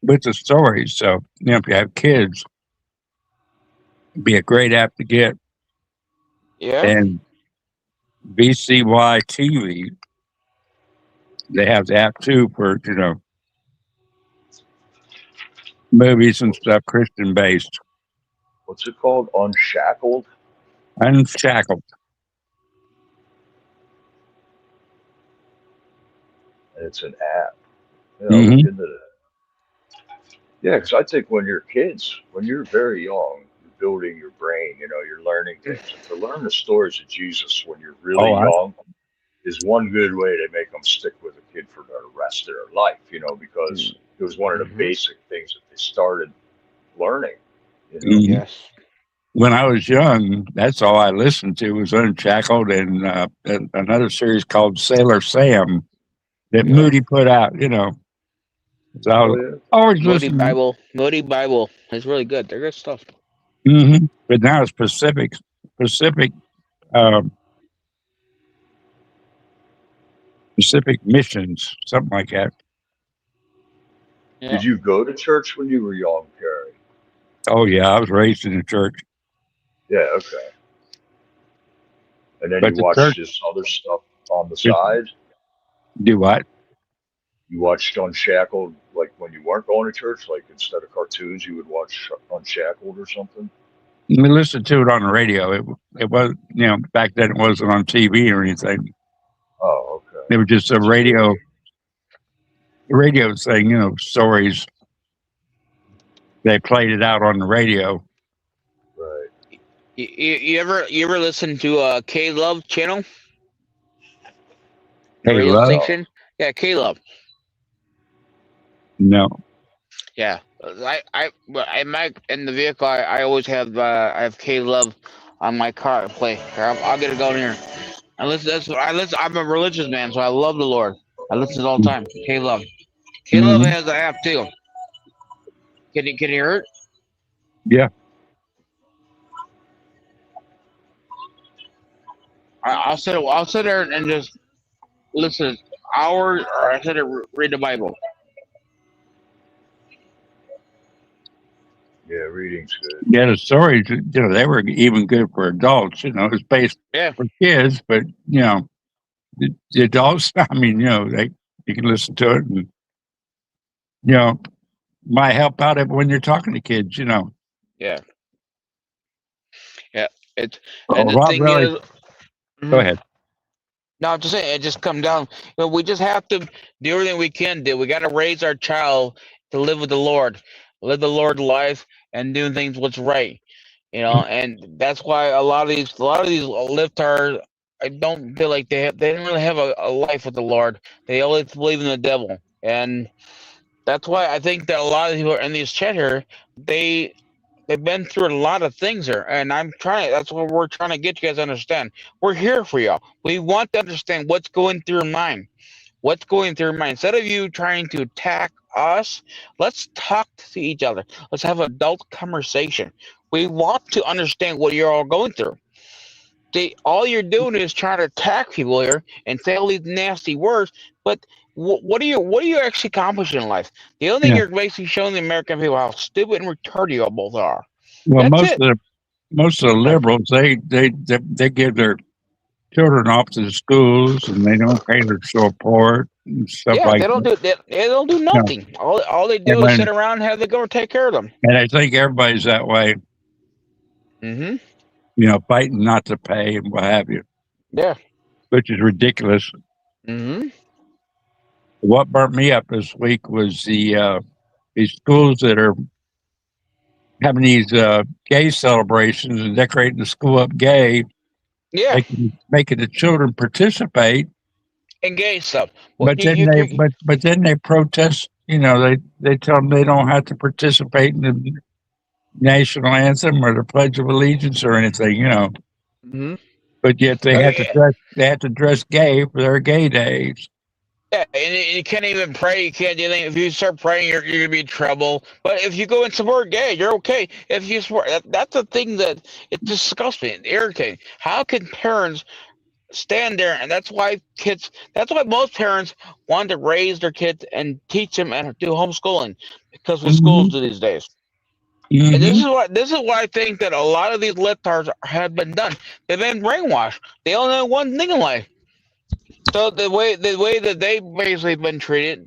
with the stories. So if you have kids, it'd be a great app to get. Yeah. And BCY TV, they have the app too for movies and What's stuff, Christian based. what's it called? Unshackled. Unshackled. And it's an app. Yeah, I'll look Hmm. into that. Yeah, because I think when you're kids, when you're very young, you're building your brain. You know, you're learning things, and to learn the stories of Jesus when you're really Oh, young is one good way to make them stick with a kid for the rest of their life. You know, because it was one of the Mm-hmm. basic things that they started learning. You know. mhm. Yes. when I was young, that's all I listened to was Unshackled and another series called Sailor Sam that Yeah. Moody put out. So I Oh was yeah. always Moody listening. Bible. Moody Bible is really good. They're good stuff. But now it's Pacific, um, Pacific Missions, something like that. Yeah. Did you go to church when you were young, Carrie? Oh yeah, I was raised in the church, Yeah. Okay. And then but you the church watched this other stuff on the just side. do what? You watched Unshackled, like when you weren't going to church, like instead of cartoons, you would watch Unshackled or something. We listened to it on the radio. It was back then it wasn't on TV or anything. Oh, okay. It was just a Just radio. radio thing, stories. They played it out on the radio. Right. You ever listen to K Love channel, the Hey, radio love? No. station? Yeah, K Love. No. Yeah, I my in the vehicle. I always have I have K Love on my car to play. Here, I'll get it going here. I listen. That's what I listen. I'm a religious man, so I love the Lord. I listen to it all the time. K Love. K Love Mm-hmm. has an app too. Can you hear it? Yeah. I'll sit there and just listen hours, or I sit there read the Bible. Yeah, reading's good. Yeah, the stories, they were even good for adults. It's based Yeah, for kids, but the adults. I mean, they you can listen to it, and you know, might help out when you're talking to kids. yeah, yeah. It's Oh, and the Rob, thing really? is, Go mhm. ahead. No, I'm just saying it just come down. We just have to do everything we can do. We got to raise our child to live with the Lord, live the Lord life, and do things what's right. And that's why a lot of these lifters, I don't feel like they didn't really have a life with the Lord. They always believe in the devil, and that's why I think that a lot of people in these chat here, they they've been through a lot of things here, and I'm trying. That's what we're trying to get you guys to understand. We're here for y'all. We want to understand what's going through your mind. What's going through your mind? Instead of you trying to attack us, let's talk to each other. Let's have an adult conversation. We want to understand what you're all going through. All you're doing is trying to attack people here and say all these nasty words. But what are you actually accomplishing in life? The only thing Yeah. you're basically showing the American people how stupid and retarded you all both are. Well, That's it. most of the liberals, they give their children off to the schools, and they don't pay their support and stuff Yeah, like they don't that. do they don't do No. nothing. All they And do is when sit around and have the government take care of them. and I think everybody's that way, Mm-hmm. fighting not to pay and what have you, Yeah. which is ridiculous. Mm-hmm. What burnt me up this week was these schools that are having these gay celebrations and decorating the school up gay, Yeah. making the children participate, And gay stuff. Well, but then they protest. They tell them they don't have to participate in the national anthem or the Pledge of Allegiance or anything. mm-hmm. But yet Okay. they have to dress gay for their gay days. Yeah, and you can't even pray. You can't do anything. If you start praying, you're gonna be in trouble. But if you go and support gay, you're okay. If you support, that's the thing that it disgusts me and irritating. How can parents stand there? And that's why kids. That's why most parents want to raise their kids and teach them and do homeschooling because what schools Hmm. do these days. And this Hmm. is why I think that a lot of these liftards have been done. They've been brainwashed. They only know one thing in life. So the way that they basically been treated,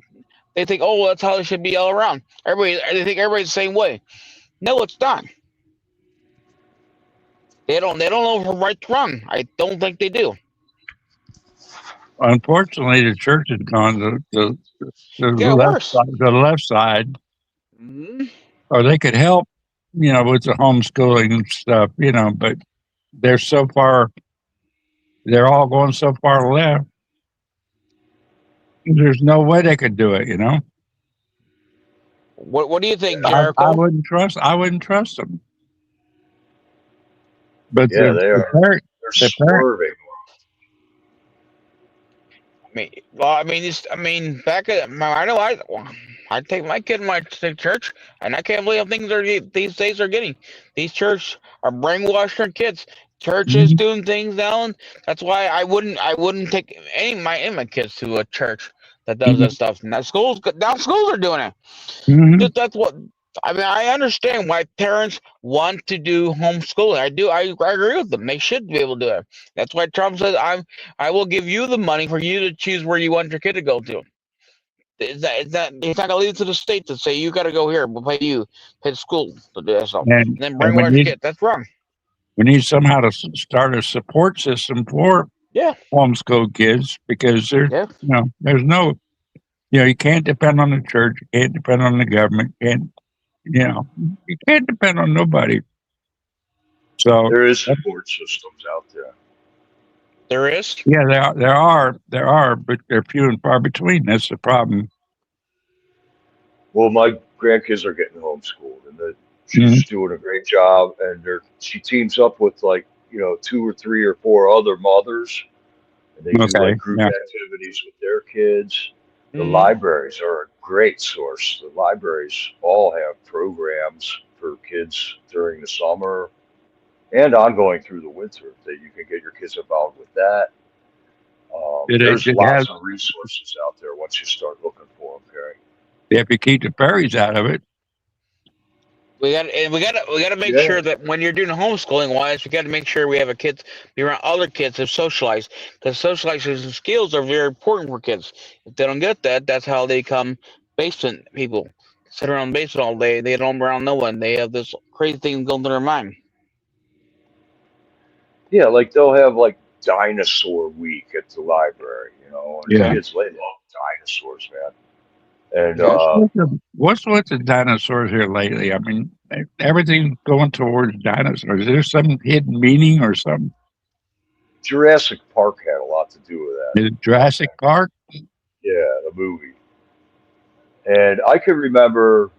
they think, oh, well, that's how it should be all around. They think everybody's the same way. No, it's not. They don't know from right to wrong. I don't think they do. Unfortunately, the church has gone to Yeah, worse. the left side, Hmm. or they could help, with the homeschooling and stuff, but they're so far, they're all going so far left. There's no way they could do it. What do you think, I Jericho? wouldn't trust them. But Yeah, they the are. parent, They're the parent, swerving. I mean, well, I mean, I mean, I know I take my kid to church, and I can't believe how things are these days are getting. These church are brainwashing their kids. Church is mhm, doing things now, and that's why I wouldn't take any of my kids to a church that does that mhm, stuff. Now schools are doing it. mhm. That's what I mean. I understand why parents want to do homeschooling. I do. I agree with them. They should be able to do it. That's why Trump says I will give you the money for you to choose where you want your kid to go to. Is that he's not gonna leave it to the state to say you got to go here. We'll pay the school to do that stuff, And and then and brainwash your kid. That's wrong. we need somehow to start a support system for Yeah, homeschool kids because yeah. there's no, you can't depend on the church, you can't depend on the government, you know, you can't depend on nobody. So There is support systems out there. There is. yeah, there are, but they're few and far between. That's the problem. Well, my grandkids are getting homeschooled, and Hmm. she's doing a great job. And she teams up with like two or three or four other mothers, and they do Okay, like group yeah, activities with their kids. The Hmm. libraries are a great source. The libraries all have programs for kids during the summer and ongoing through the winter that you can get your kids involved with that. There's it has. lots of resources out there once you start looking for them, Gary. They have to keep the fairies out of it. We got to make Yeah, sure that when you're doing homeschooling wise, we got to make sure we have a kids be around other kids that socialize, because socialization skills are very important for kids. If they don't get that, that's how they become basement people. Sit around the basement all day. They don't around no one. They have this crazy thing going through their mind. yeah, like they'll have like dinosaur week at the library, and the Yeah. Okay. kids they love dinosaurs, man. And Yeah. What's with the dinosaurs here lately? I mean, everything's going towards dinosaurs. Is there some hidden meaning or something? Jurassic Park had a lot to do with that, Is it I Jurassic think. Park? Yeah, the movie. And I can remember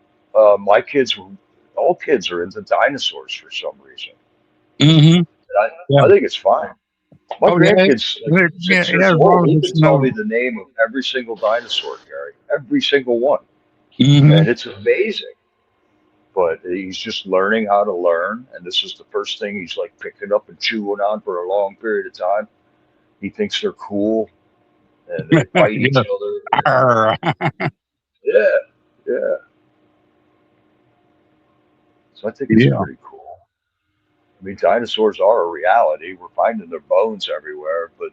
my kids were all kids are into dinosaurs for some reason. Hmm. And Yeah. I think it's fine. My Oh, yeah. grandkid's like Yeah, 6 years yeah. As old. long He as can it's tell no. me the name of every single dinosaur, Gary. Every single one. Hmm. And it's amazing. But he's just learning how to learn. And this is the first thing he's like picking up and chewing on for a long period of time. He thinks they're cool and they fight each Yeah. other. Arr. Yeah, yeah. So I think it's Yeah. pretty cool. I mean, dinosaurs are a reality. We're finding their bones everywhere, but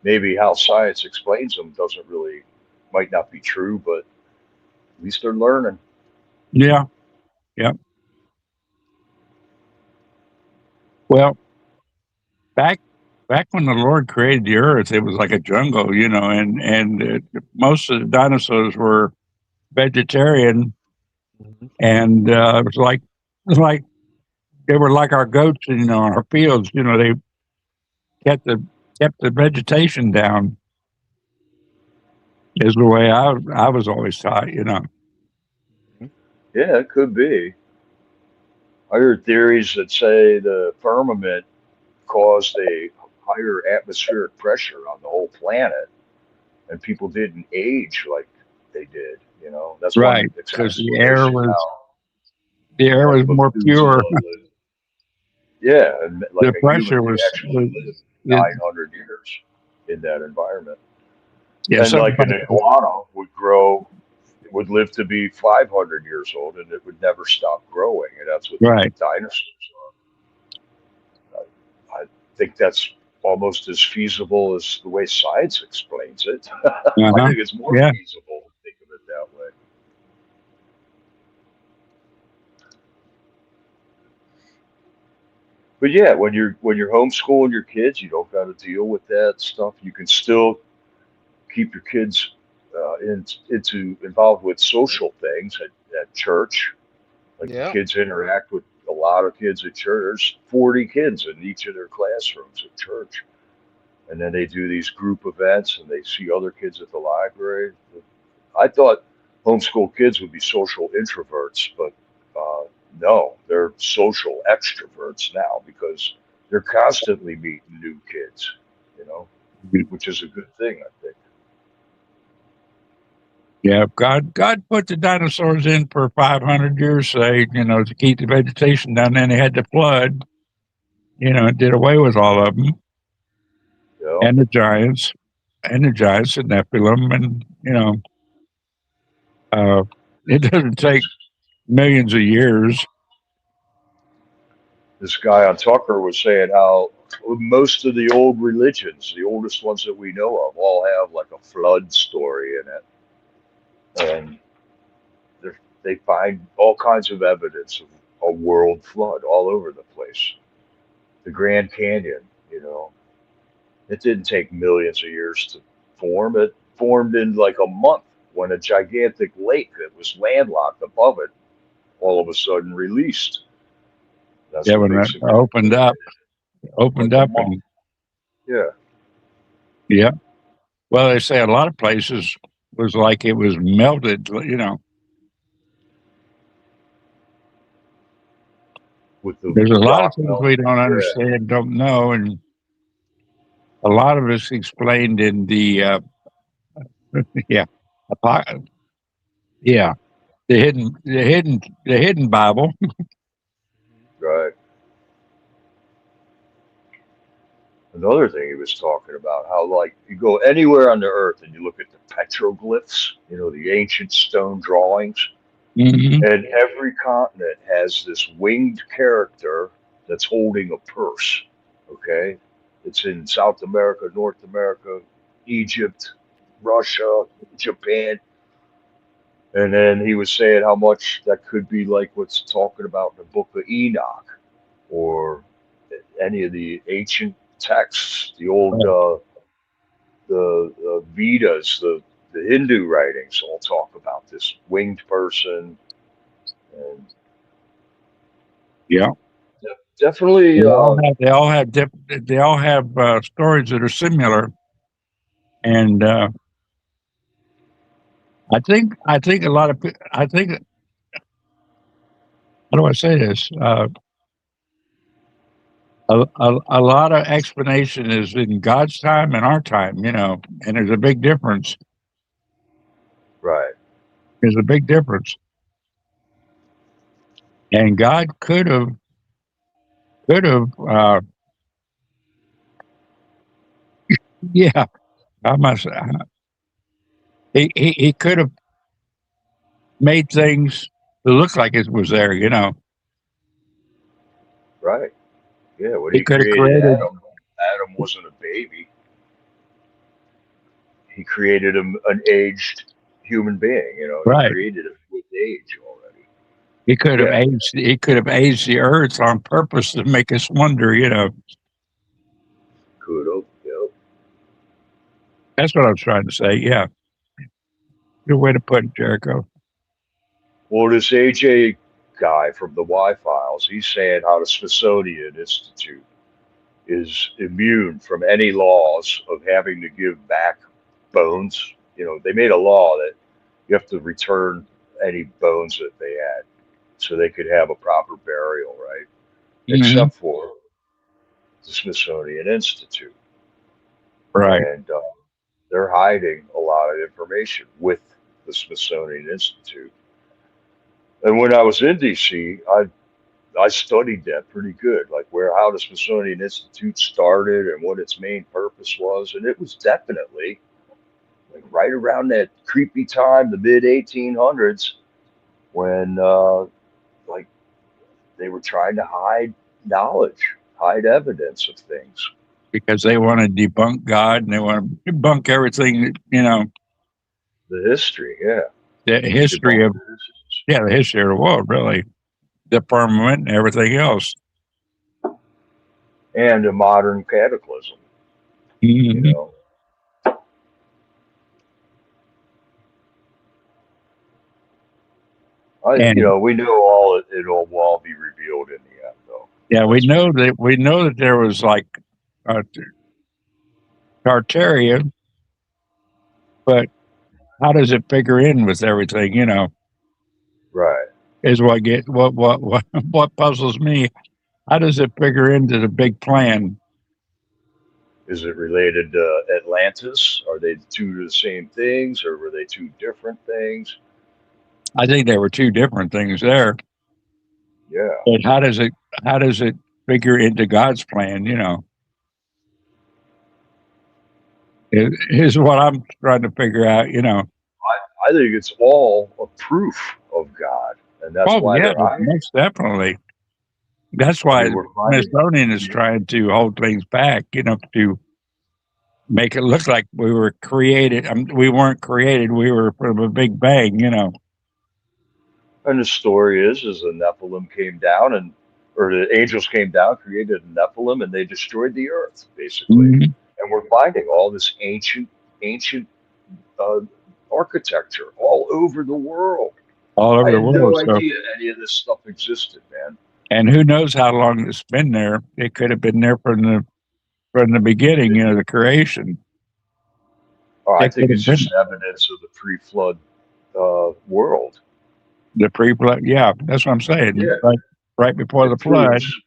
maybe how science explains them doesn't really, might not be true, but at least they're learning. Yeah. Yeah. Well, back back when the Lord created the earth, it was like a jungle, and most of the dinosaurs were vegetarian, Mhm. and it was like they were like our goats, in our fields. They kept the kept the vegetation down. Is the way I was always taught. Yeah, it could be. I heard theories that say the firmament caused a higher atmospheric pressure on the whole planet, and people didn't age like they did. That's one Right, because explanation. How the air like was more pure. Methuselah lived, yeah, and like The a human pressure could was, actually live it, 900 years in that environment. yeah, And something like an about iguana would live to be 500 years old, and it would never stop growing. And that's what these right. dinosaurs are. I think that's almost as feasible as the way science explains it. I Uh-huh. think it's more Yeah. feasible to think of it that way. But yeah, when you're homeschooling your kids, you don't got to deal with that stuff. You can still keep your kids into involved with social things at church. Like the Yeah. kids interact with a lot of kids at church. There's 40 kids in each of their classrooms at church, and then they do these group events and they see other kids at the library. I thought homeschool kids would be social introverts, but uh, no, they're social extroverts now because they're constantly meeting new kids, you know, which is a good thing, I think. Yeah, God put the dinosaurs in for 500 years, say, to keep the vegetation down. Then they had the flood, and did away with all of them, You know, and the giants, the Nephilim, and uh, it doesn't take this millions of years. this guy on Tucker was saying how most of the old religions, the oldest ones that we know of, all have like a flood story in it, and they find all kinds of evidence of a world flood all over the place. The Grand Canyon, you know, it didn't take millions of years to form. It formed in like a month when a gigantic lake that was landlocked above it all of a sudden released. That's Yeah, what when that basically created opened like a up, month. and Yeah, yeah. Well, they say a lot of places was like it was melted. with the There's a lot of rock things we melting. don't Yeah, understand, don't know, and a lot of it's explained in the yeah, apo- yeah, the hidden Bible. right. Another thing he was talking about how like you go anywhere on the earth and you look at the petroglyphs, you know, the ancient stone drawings, Hmm. and every continent has this winged character that's holding a purse. Okay, it's in South America, North America, Egypt, Russia, Japan, and then he was saying how much that could be like what's talking about in the Book of Enoch, or any of the ancient texts, the old the Vedas, the Hindu writings all talk about this winged person, and Yeah, definitely, they all have stories that are similar, and I think a lot of I think how do I say this? A lot of explanation is in God's time and our time, and there's a big difference. right, There's a big difference, and God could have, yeah, I must. He could have made things look like it was there. right. Yeah, when He he could have created created Adam, Adam wasn't a baby. He created him an aged human being. You know, he right. created him with age already. He could have Yeah, aged. He could have aged the earth on purpose to make us wonder. could have. Yep. That's what I was trying to say. Yeah, good way to put it, Jericho. Well, this AJ guy from the Y Files, he's saying how the Smithsonian Institute is immune from any laws of having to give back bones. You know, they made a law that you have to return any bones that they had so they could have a proper burial, right? Hmm. Except for the Smithsonian Institute. Right. And they're hiding a lot of information with the Smithsonian Institute. And when I was in DC, I studied that pretty good, like where how the Smithsonian Institute started and what its main purpose was, and it was definitely like right around that creepy time, the mid 1800s, when like they were trying to hide knowledge, hide evidence of things, Because they want to debunk God and they want to debunk everything. the history, yeah, The history debunk of the history, the history of the world, really, the firmament and everything else. and a modern cataclysm, you Hmm. know. And We know all it'll all be revealed in the end, though. yeah, we That's know pretty much that there was like uh, Tartaria, but how does it figure in with everything? right. Is what get what puzzles me. how does it figure into the big plan? Is it related to Atlantis? Are they two of the same things, or were they two different things? I think there were two different things there. Yeah, But how does it figure into God's plan? Here's what I'm trying to figure out. I think it's all a proof of God, and that's Oh why yeah, they're hiding. most definitely. That's I why mean, we're finding. Smithsonian is trying to hold things back. To make it look like we were created. We weren't created. We were from a big bang. And the story is the Nephilim came down or the angels came down, created a Nephilim, and they destroyed the earth, basically. Mhm. And we're finding all this ancient uh, architecture all over the world. All I over the had world. no So, idea any of this stuff existed, man. and who knows how long it's been there? It could have been there from the beginning. The creation. Oh, I It could think it's have been just evidence of the pre-flood world. the pre-flood. Yeah, that's what I'm saying. Yeah, Right before the it flood. proves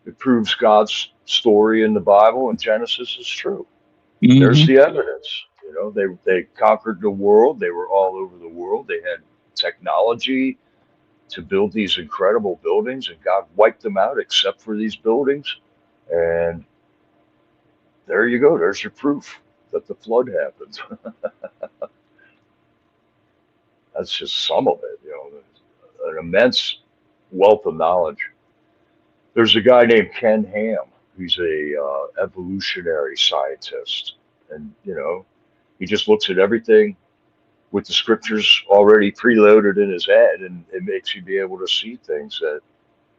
it proves God's story in the Bible and Genesis is true. There's Hmm. the evidence. They conquered the world. They were all over the world. They had technology to build these incredible buildings, and God wiped them out except for these buildings. And there you go. There's your proof that the flood happened. That's just some of it. An immense wealth of knowledge. There's a guy named Ken Ham. He's a evolutionary scientist, and he just looks at everything with the scriptures already preloaded in his head, and it makes you be able to see things that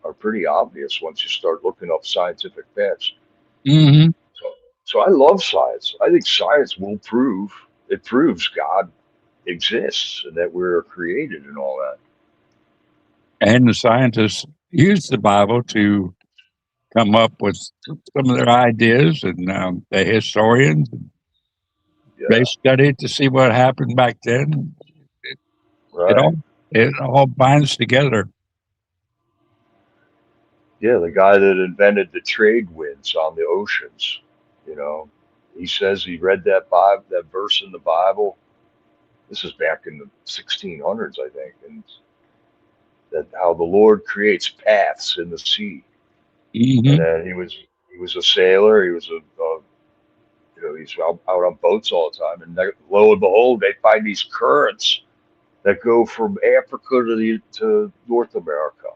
are pretty obvious once you start looking up scientific facts. Hmm. So, so I love science. I think science will prove it proves God exists and that we're created and all that. And the scientists used the Bible to come up with some of their ideas, and the historians they Yeah, studied to see what happened back then. It, it right. all it all binds together. Yeah, the guy that invented the trade winds on the oceans, you know, he says he read that verse in the Bible. This is back in the 1600s, I think, and that how the Lord creates paths in the sea. And Hmm. then he was a sailor. He was he's out on boats all the time. And lo and behold, they find these currents that go from Africa to North America.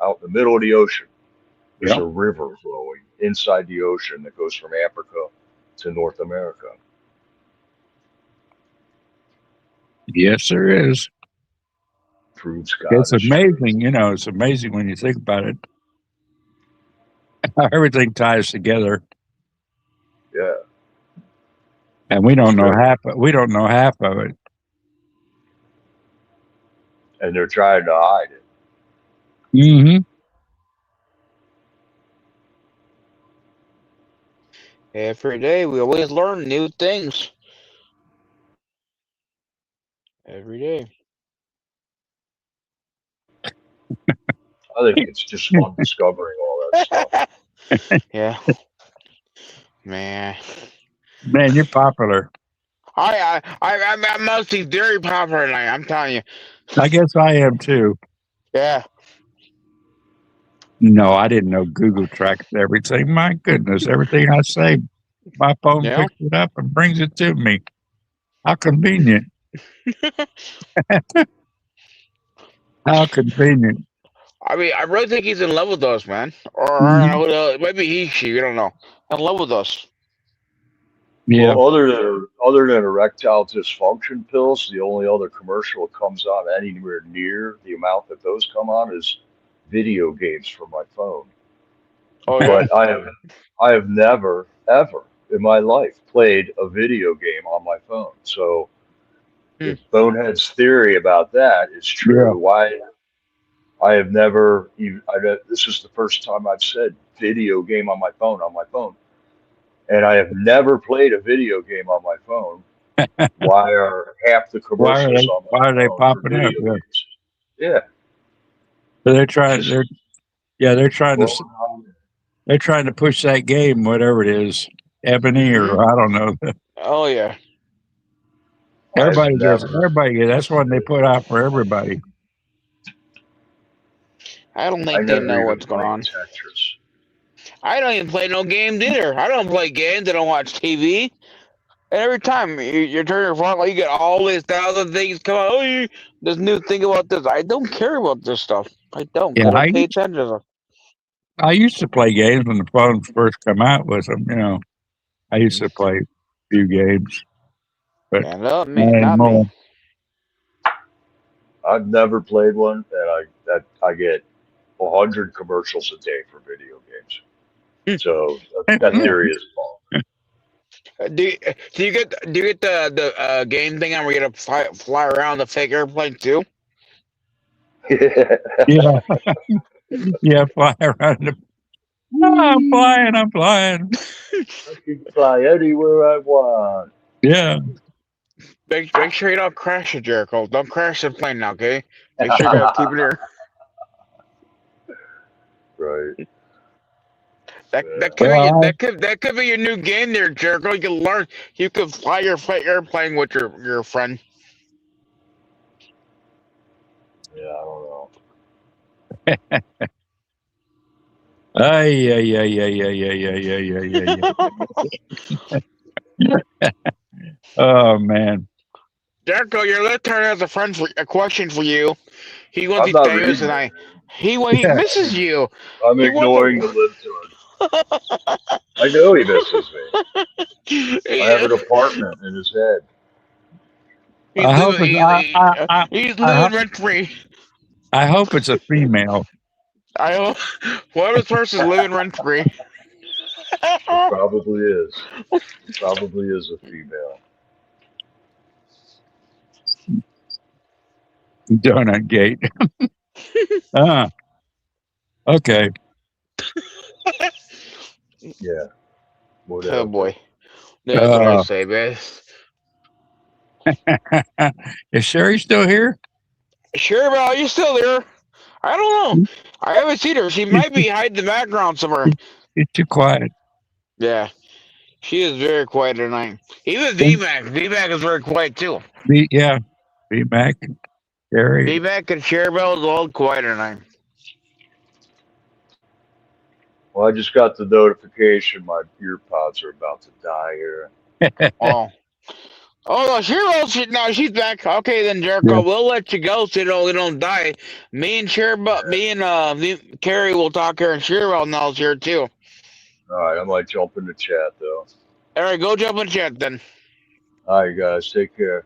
Out in the middle of the ocean. There's Yep. a river flowing inside the ocean that goes from Africa to North America. Yes, there is. Proves God It's is true. amazing. It's amazing when you think about it. How everything ties together, Yeah, and we it's don't know very. half. We don't know half of it. And they're trying to hide it. Hmm. Every day we always learn new things. Every day. I think it's just fun discovering all that stuff. Yeah, man. Man, you're popular. I'm mostly very popular tonight. I'm telling you. I guess I am too. Yeah, No, I didn't know Google tracks everything. My goodness, everything I say, my phone yeah. picks it up and brings it to me. How convenient. How convenient. I mean, I really think he's in love with us, man. Mhm. Or maybe he, she. We don't know. In love with us. Yeah. Well, other than erectile dysfunction pills, the only other commercial that comes on anywhere near the amount that those come on is video games for my phone. Oh yeah. But I have never ever in my life played a video game on my phone. So Hmm. if Bonehead's theory about that is Yeah. true, why I have never even this is the first time I've said video game on my phone, and I have never played a video game on my phone. Why are half the Why are commercials they on my why are they phone for popping up? video Yeah. games? Yeah, So they're it's trying just they're Yeah, they're trying to Well, they're trying to push that game, whatever it is, Ebony Hmm. or I don't know. Oh yeah. I've never Everybody gets that's one they put out for everybody. I don't I think they never know even what's going played on. Tetris. I don't even play no games either. I don't play games. I don't watch TV. And every time you turn your phone, like you get all these thousand things come out. Oh, this new thing about this. I don't care about this stuff. I don't. Yeah, I don't pay attention to them. I used to play games when the phones first come out with them. You know, I used to play a few games, but Yeah, not me. not Not me. anymore. I've never played one, and I get 100 commercials a day for video games. So that theory is false. Do you get the game thing on where you gotta fly around the fake airplane too? Yeah, yeah, fly around. I'm flying. I'm flying. I can fly anywhere I want. Yeah. Make sure you don't crash it, Jericho. Don't crash the plane now, okay? Make sure you gotta keep it here. Right. That Yeah. could be Well, that could be your new game there, Jericho. You can learn. You can fly your fake airplane with your friend. Yeah. I don't know. ay, ay, ay, ay, ay, ay, ay, ay, ay, ay, ay. Oh man. Jericho, your left turn has a question for you. He wants I'm to be not famous, reading and it. he misses you. I'm He wants ignoring the libtard. I know he misses me. I have he, an apartment in his head. he's I hope living it's he's I living hope rent free. I hope it's a female. I hope one of his person is living rent free. It probably is. Probably is a female. Donut gate. Ah, okay. Yeah. Oh Whatever. boy, that's what I Uh, say, man. is Sherry still here? Sure, Belle, you still there? I don't know. I haven't seen her. She She's might be hiding in the background somewhere. she's- she's too quiet. Yeah, she is very quiet tonight. Even VMAX. VMAX is very quiet too. Yeah, be back. Sherry. VMAX and Cherabelle is all quiet tonight. Well, I just got the notification my ear pods are about to die here. Oh. Oh no, no, she's back. Okay then, Yeah. Jericho, we'll let you go so you don't die. Me and me and Carrie will talk here, and Cherabelle now's here too. All right, I might jump in the chat though. All right, go jump in the chat then. All right, guys, take care.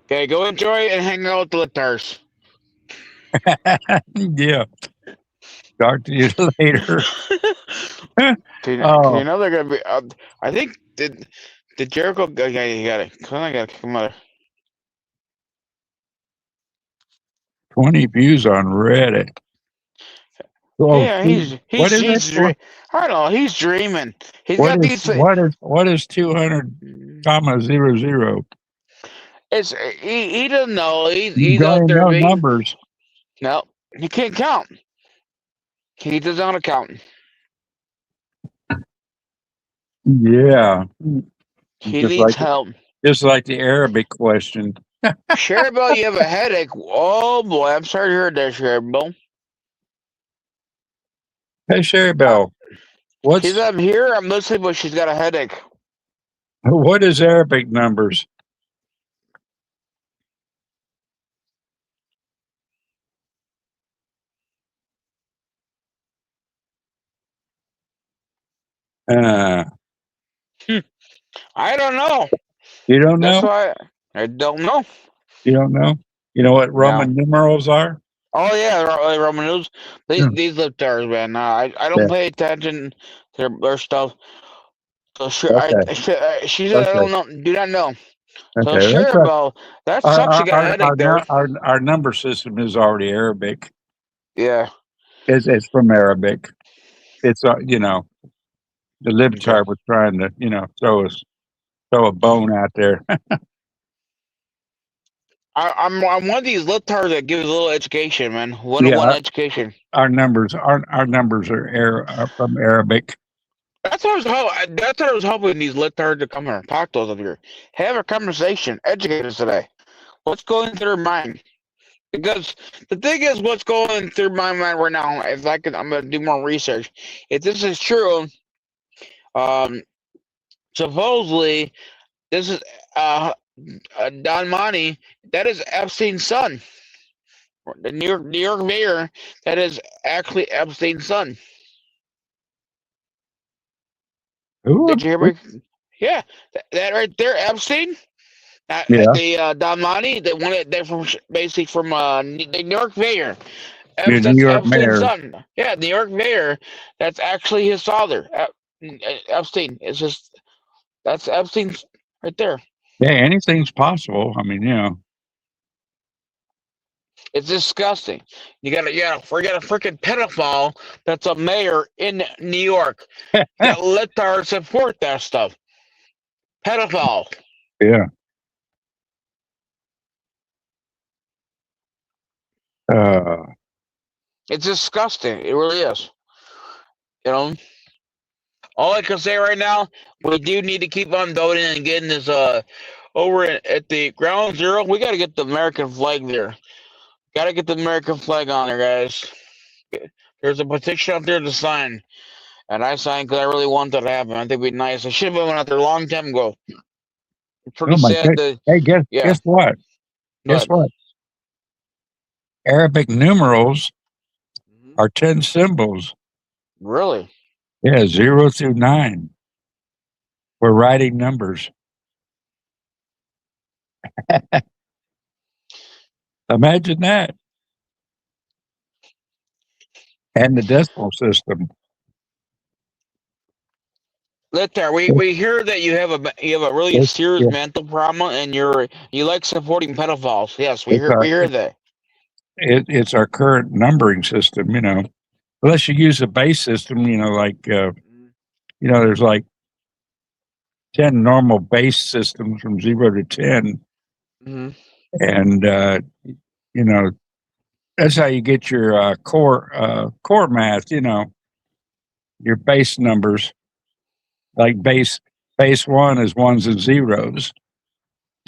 Okay, go enjoy and hang out with the litters. Yeah. Talk to you later. Can Oh, you know they're gonna be? I think did Jericho? Okay, you got it. I got to come out. 20 views on Reddit. Oh, Yeah, what is it? I don't know. He's dreaming. He's got these. What is 200 comma 00? It's he doesn't know. You He's don't out even there know being numbers. no. He can't count. He doesn't know how to count. Yeah. He Just needs like help. the Arabic question. Cherabelle, you have a headache. Oh boy, I'm sorry to hear that, Cherabelle. Hey Sherry Uh, Bell, she's what's I'm here. I'm listening, but she's got a headache. what is Arabic numbers? Uh, I don't know. you don't That's know? why I don't know. You don't know? You know what No. Roman numerals are? Oh yeah, Roman news. Yeah. These lifters, man. I don't Yeah. pay attention to their stuff. So sure, Okay. she said I Okay. don't know. Do not know. So Okay. sure, Bell. That sucks. You got a headache there. Our number system is already Arabic. Yeah. It's from Arabic. It's the Okay. libtard was trying to throw a bone out there. I'm one of these littards that gives a little education, man. Yeah, 101 education. our numbers are from Arabic. That's what I was hoping these littards to come here and talk to us up here. Have a conversation. Educate us today. What's going through their mind? Because the thing is, what's going through my mind right now, if I could, I'm gonna do more research. If this is true, um, supposedly this is Don Monty. That is Epstein's son. The New York mayor. That is actually Epstein's son. Who? Did you hear me? Yeah, that right there, Epstein. Yeah, The Don Monty. They wanted that from basically from the New York mayor. the New That's York Epstein's mayor. son. Yeah, New York mayor. That's actually his father. Epstein. It's just that's Epstein's right there. Yeah, anything's possible. I mean, It's disgusting. You gotta forget a freaking pedophile that's a mayor in New York that let our support that stuff. Pedophile. yeah. Uh, It's disgusting. It really is. You know. All I can say right now, we do need to keep on voting and getting this over at the ground zero. We got to get the American flag there. Got to get the American flag on there, guys. There's a petition out there to sign, and I signed because I really want that to happen. I think it'd be nice. I should have been out there a long time ago. It's pretty oh my sad God. that, Hey, yeah, guess what? Guess but what? Arabic numerals are 10 symbols. really, Yeah, 0 through 9. We're writing numbers. Imagine that. And the decimal system. Litar, It, we hear that you have a really it, serious yeah, mental problem, and you like supporting pedophiles. Yes, it's we hear that. it's our current numbering system, Unless you use a base system, like, there's like 10 normal base systems from 0 to 10. Mm-hmm. And, you know, that's how you get your core math, your base numbers. Like base one is ones and zeros.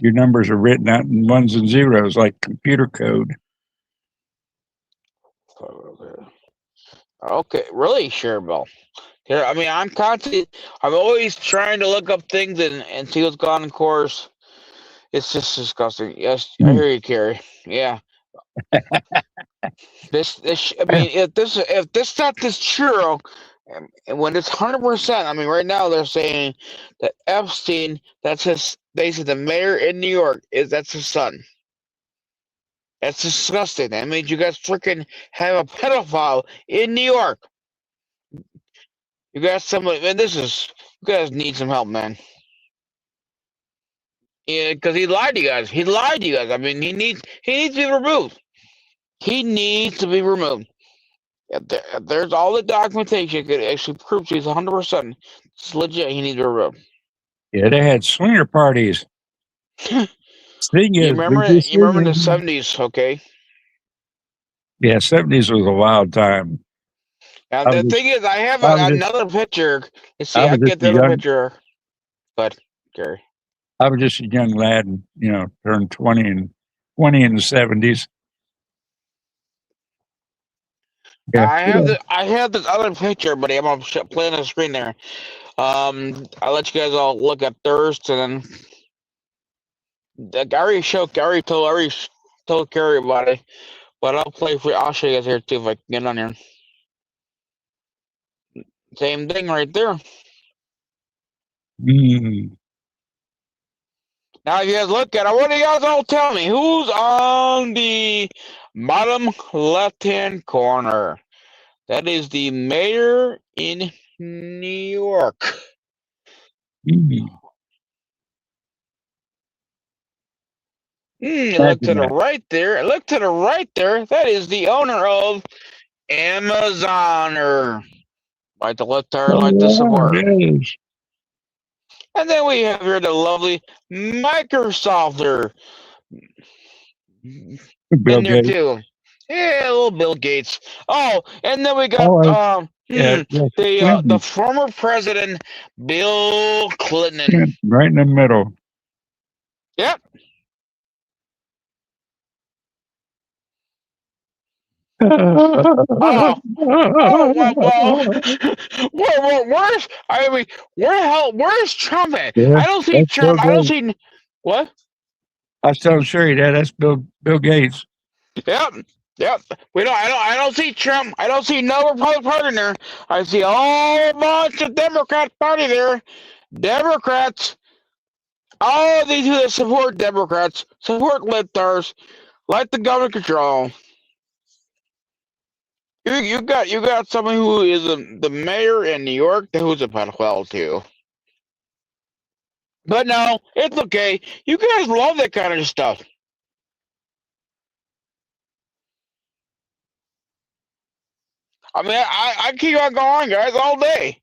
Your numbers are written out in ones and zeros, like computer code. Okay, really, sure, Bill. Here, I mean, I'm always trying to look up things and see what's gone in course. It's just disgusting. Yes, I Mm. hear you, Carrie. Yeah, I mean, if this stuff is true, and when it's 100%, I mean, right now they're saying that Epstein, that's his, basically the mayor in New York, that's his son. That's disgusting. That means you guys freaking have a pedophile in New York. You got somebody, man. You guys need some help, man. Yeah, because he lied to you guys. He lied to you guys. I mean, he needs to be removed. He needs to be removed. There's all the documentation could actually prove he's 100%. It's legit. He needs to be removed. Yeah, they had swinger parties. Thing You is, remember? did you You remember the see? 70s? Okay. Yeah, 70s was a wild time. Now I was the just, thing is, I have I was just, another picture. Let's I see. I was just get a the other young, picture, but Gary. I was just a young lad, and turned 20 in the 70s. Yeah, I have this other picture, but I'm gonna play on the screen there. I'll let you guys all look at thirst, and then I already told Carrie about it, but I'll play for. I'll show you guys here too if I can get on here. Same thing right there. Mm. Now, if you guys look at it, what do you guys all tell me? Who's on the bottom left-hand corner? That is the mayor in New York. Mm. Look to Imagine the that. right there. Look to the right there. That is the owner of Amazoner. Like the left her, like the Oh, support. it is. And then we have here the lovely Microsofter. Bill Been there Gates. too. Yeah, little Bill Gates. Oh, and then we got Oh, yeah, the Clinton, former president Bill Clinton. right in the middle. Yep. Oh, where's I mean, where's Trump at? Yeah, I don't see that's Bill Trump. I don't Gates. see what? I was telling Sherry that that's Bill Gates. Yep, yep. We don't. I don't see Trump. I don't see no Republican Party there. I see a whole bunch of Democrat Party there. Democrats. All these who support Democrats support libtards, like the government control. You got someone who is the mayor in New York who's a pedophile too. But no, it's okay. You guys love that kind of stuff. I mean, I keep on going, guys, all day.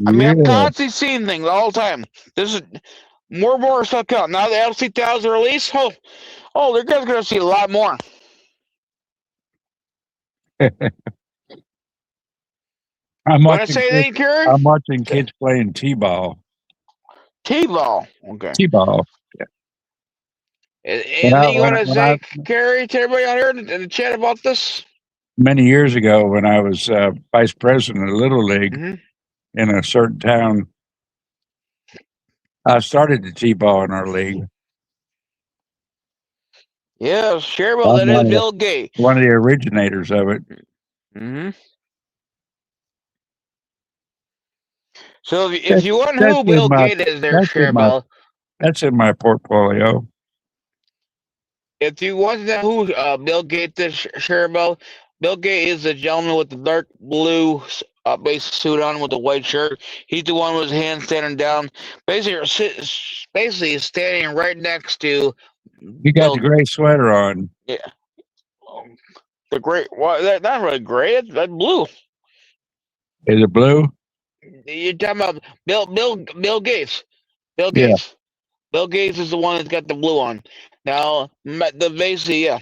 I mean, I'm Yeah. constantly seeing things all the time. This is more and more stuff coming. Now the LC titles are released. Oh, you guys are gonna see a lot more. I'm Want to watching say kids. anything, Kerry? I'm watching kids playing t-ball. T-ball. Okay. T-ball. Anything you want to When I say, Kerry, to everybody out here in the chat about this? many years ago when I was vice president of Little League Mm-hmm. in a certain town, I started the t-ball in our league. Yeah, Sherwood, I'm that is Bill Gates. one of the originators of it. Mm-hmm. So if you want who Bill Gates is there, Sherwood, That's in my portfolio. if you want to know who Bill Gates is, Sherwood, Bill Gates is the gentleman with the dark blue base suit on with the white shirt. He's the one with his hand standing down, basically standing right next to You got Bill. the gray sweater on. Yeah. The gray. Well, that's not really gray. That's blue. Is it blue? You're talking about Bill Gates. Bill Yeah. Gates. Bill Gates is the one that's got the blue on. Now the basically, yeah.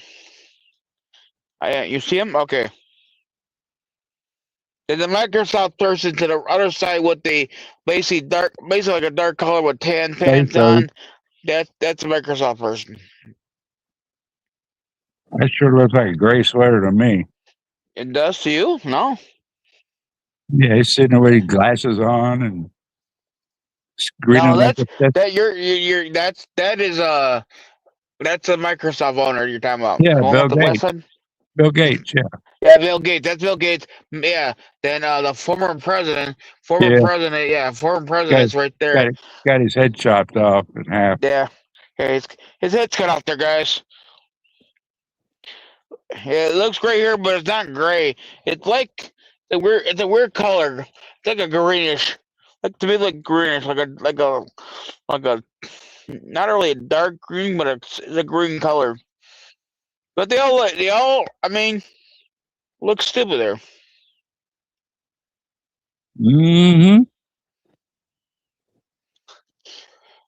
You see him? Okay. Then the Microsoft person to the other side with the basically like a dark color with tan pants on. That's a Microsoft person. That sure looks like a gray sweater to me. It does to you? No. Yeah, he's sitting there with his glasses on and grinning No, like that's a Microsoft owner you're talking about. Yeah, The one Bill with the west Gates. side? Bill Gates, yeah. Yeah, Bill Gates. That's Bill Gates. Yeah. Then the former president. Yeah, former president's right there. Got his head chopped off in half. Yeah. Yeah, his head's cut off there, guys. Yeah, it looks gray here, but it's not gray. It's like it's a weird color. It's like a greenish. Like to me like greenish, like a not really a dark green, but it's a green color. But they all I mean look stupid there. Mm-hmm.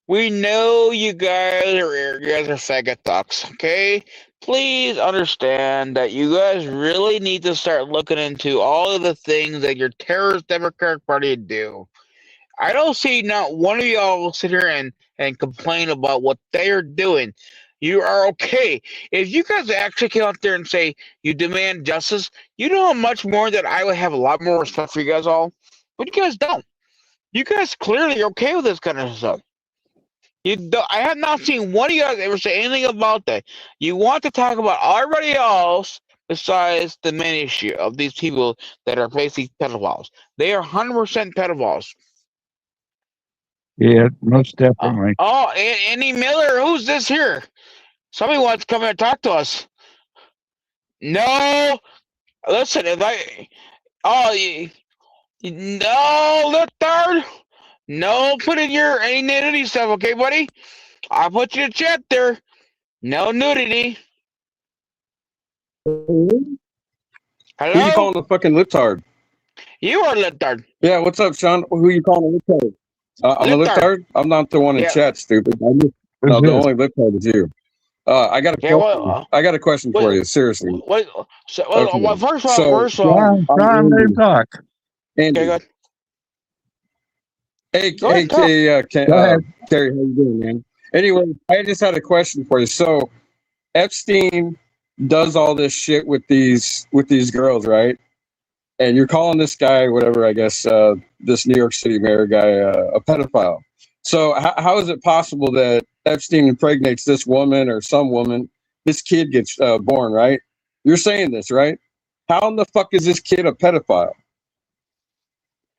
We know you guys are faggot fucks, okay? Please understand that you guys really need to start looking into all of the things that your terrorist Democratic Party do. I don't see not one of y'all sit here and complain about what they are doing. You are okay. If you guys actually came out there and say you demand justice, you know how much more that I would have a lot more respect for you guys all. But you guys don't. You guys clearly are okay with this kind of stuff. I have not seen one of you guys ever say anything about that. You want to talk about everybody else besides the main issue of these people that are basically pedophiles. They are 100% pedophiles. Yeah, most definitely. Andy Miller, who's this here? Somebody wants to come here and talk to us. No, listen, no, the third. No, put in any nudity stuff, okay, buddy? I'll put you in chat there. No nudity. Hello? Hello? Who you calling a fucking libtard? You are a libtard. Yeah, what's up, Sean? Who you calling a libtard? I'm a libtard? I'm not the one in chat, stupid. The only libtard is you. I got a Okay, question. I got a question for wait, you. Seriously. wait. So, Okay. well, first So of all, I'm John, let him Andy. talk. okay, go Andy. ahead. Hey, Go ahead hey, and talk. Go ahead. Terry, how you doing, man? Anyway, I just had a question for you. So Epstein does all this shit with these girls, right? And you're calling this guy, whatever, I guess, this New York City mayor guy, a pedophile. So how is it possible that Epstein impregnates this woman or some woman? This kid gets born, right? You're saying this, right? How in the fuck is this kid a pedophile?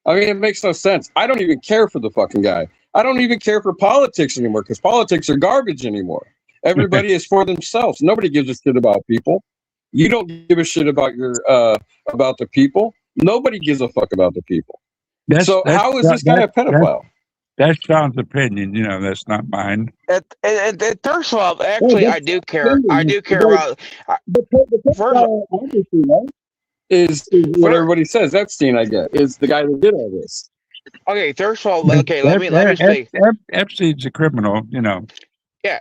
I mean, it makes no sense. I don't even care for the fucking guy. I don't even care for politics anymore because politics are garbage anymore. Everybody is for themselves. Nobody gives a shit about people. You don't give a shit about about the people. Nobody gives a fuck about the people. That's So that's how is this guy a pedophile? that's John's opinion. You know, that's not mine. First of all, Oh, actually, I do care. I do care the, about. the First, pedophile, obviously, right? Is what first, everybody says. Epstein, I guess, is the guy that did all this. okay. First of all, okay. Let me say. Epstein's a criminal. You know. Yeah.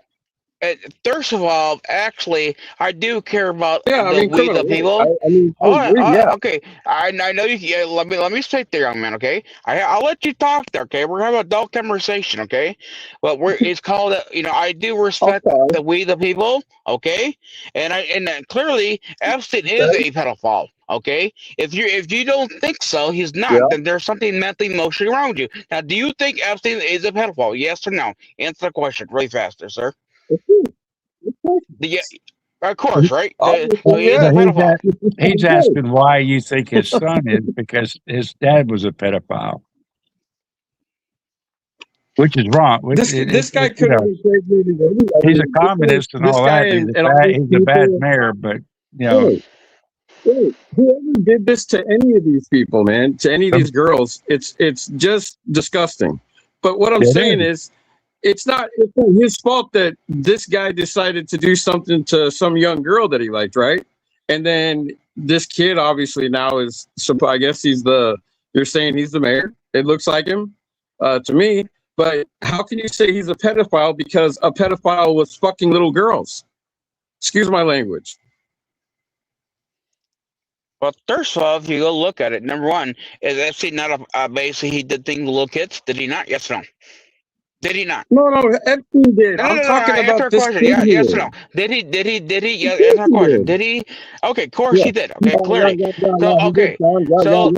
First of all, actually, I do care about Yeah, I mean, we criminal. the Right? people. I mean, I agree. Oh, Yeah. okay. I know you. Yeah, let me speak there, young man. Okay, I'll let you talk there. Okay, we're having an adult conversation. Okay, but it's called. I do respect Okay. we the people. Okay, and clearly Epstein is a pedophile. Okay, if you don't think so, he's not. Yeah. Then there's something mentally, emotionally wrong with you. Now, do you think Epstein is a pedophile? Yes or no? Answer the question really fast, there, sir. Yeah, of course, right? So Obviously, he is yeah. a pedophile. He's asking why you think his son is because his dad was a pedophile, which is wrong. This guy You could have know, impregnated anybody. I he's a mean, communist and this all guy that. And and all these he's a bad people. mayor, but you know, Right, right. Whoever did this to any of these people, man, to any of these girls, it's just disgusting. But what I'm it saying is. is, it's not his fault that this guy decided to do something to some young girl that he liked, right? And then this kid obviously now is. So I guess he's the. You're saying he's the mayor. It looks like him, to me. But how can you say he's a pedophile because a pedophile was fucking little girls? Excuse my language. Well, first of all, if you go look at it, number one, is Epstein not basically he did things with little kids? Did he not? Yes or no? Did he not? No, Epstein did. No, no, I'm no, no. talking Answer about a this question. kid Yeah, yes or here. no? Did he? Did he? Did he? Of Yeah, course answer a he question. did. Did he? Okay, of course Yeah. he did. Okay, clearly. So He did, okay, Sean. so